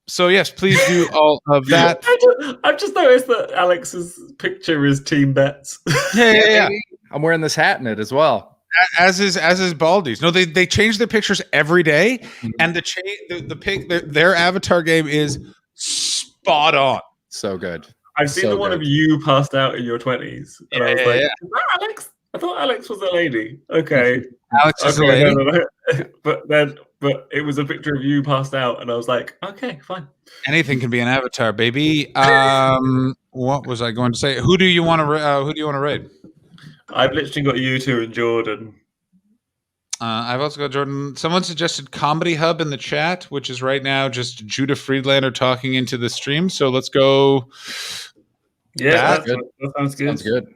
So yes, please do all of that. I've just noticed that Alex's picture is Team Bets. Yeah. I'm wearing this hat in it as well. As is Baldy's. No, they change their pictures every day, and their avatar game is spot on. So good. I've seen So the one good. of you passed out in your 20s, and I was like, Yeah. "Is that Alex? I thought Alex was a lady." Okay, Alex is a lady. no. But it was a picture of you passed out, and I was like, "Okay, fine." Anything can be an avatar, baby. What was I going to say? Who do you want to raid? I've literally got you two and Jordan. I've also got Jordan. Someone suggested Comedy Hub in the chat, which is right now just Judah Friedlander talking into the stream. So let's go. Yeah, that sounds good. Sounds good.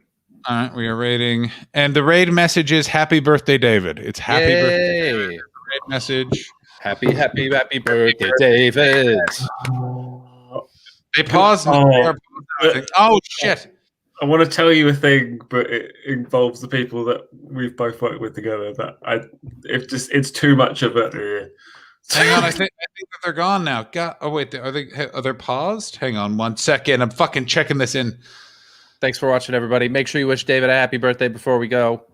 All right, we are raiding, and the raid message is "Happy Birthday, David." It's happy birthday. David. Raid message. Happy birthday, David. They paused. Oh shit. I want to tell you a thing, but it involves the people that we've both worked with together. That it's too much of it. Hang on, I think that they're gone now. Oh wait, are they paused? Hang on 1 second. I'm fucking checking this in. Thanks for watching, everybody. Make sure you wish David a happy birthday before we go.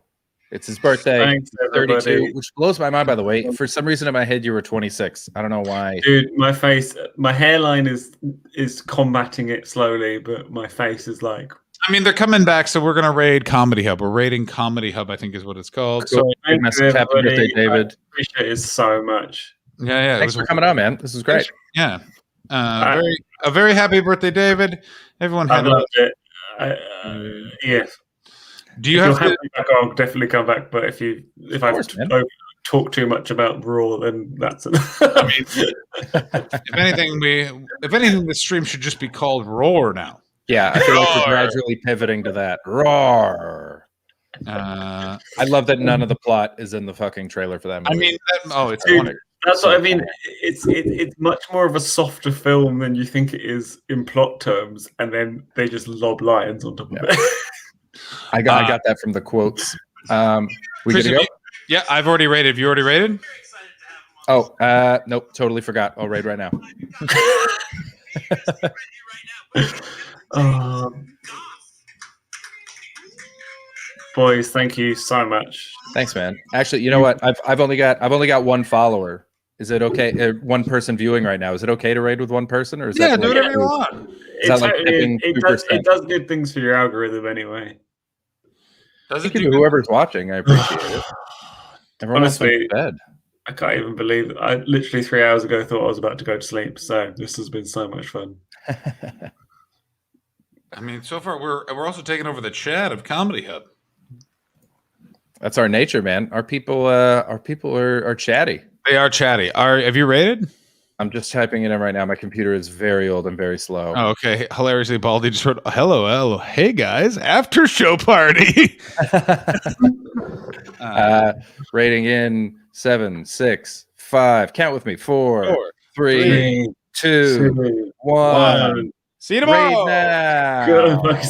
It's his birthday. Thanks, 32, which blows my mind, by the way. For some reason in my head, you were 26. I don't know why. Dude, my hairline is combating it slowly, but my face is like. I mean, they're coming back, so we're gonna raid Comedy Hub. We're raiding Comedy Hub, I think is what it's called. So Thank you, happy birthday, David. I appreciate it so much. Yeah. Thanks for coming on, man. This is great. Yeah. A very happy birthday, David. Everyone I had loved it. Yes. Do you if have you'll have me back, I'll definitely come back. But if I talk too much about Raw, then that's enough. I mean, if anything, the stream should just be called Roar now. Yeah, I feel like we're gradually pivoting to that. Roar. I love that none of the plot is in the fucking trailer for that movie. I mean, it's Dude, that's what I mean. It's much more of a softer film than you think it is in plot terms, and then they just lob lions on top of it. I got that from the quotes. We good to go? Yeah, I've already rated. Have you already rated? Oh, nope, totally forgot. I'll raid right now. Boys, thank you so much. Thanks, man. Actually, you know what? I've only got one follower. Is it okay? One person viewing right now. Is it okay to raid with one person, or is that do whatever you want? It does good things for your algorithm anyway. Thank you to whoever's watching. I appreciate it. Everyone Honestly, bed. I can't even believe it. I literally 3 hours ago thought I was about to go to sleep. So this has been so much fun. I mean, so far we're also taking over the chat of Comedy Hub. That's our nature, man. Our people are chatty. They are chatty. Have you rated? I'm just typing it in right now. My computer is very old and very slow. Oh, okay. Hilariously, Baldy just wrote, hello. Hey, guys. After show party. Rating in 7, 6, 5. Count with me. 4, 3, 2, 1. See you tomorrow. Raid now. Good.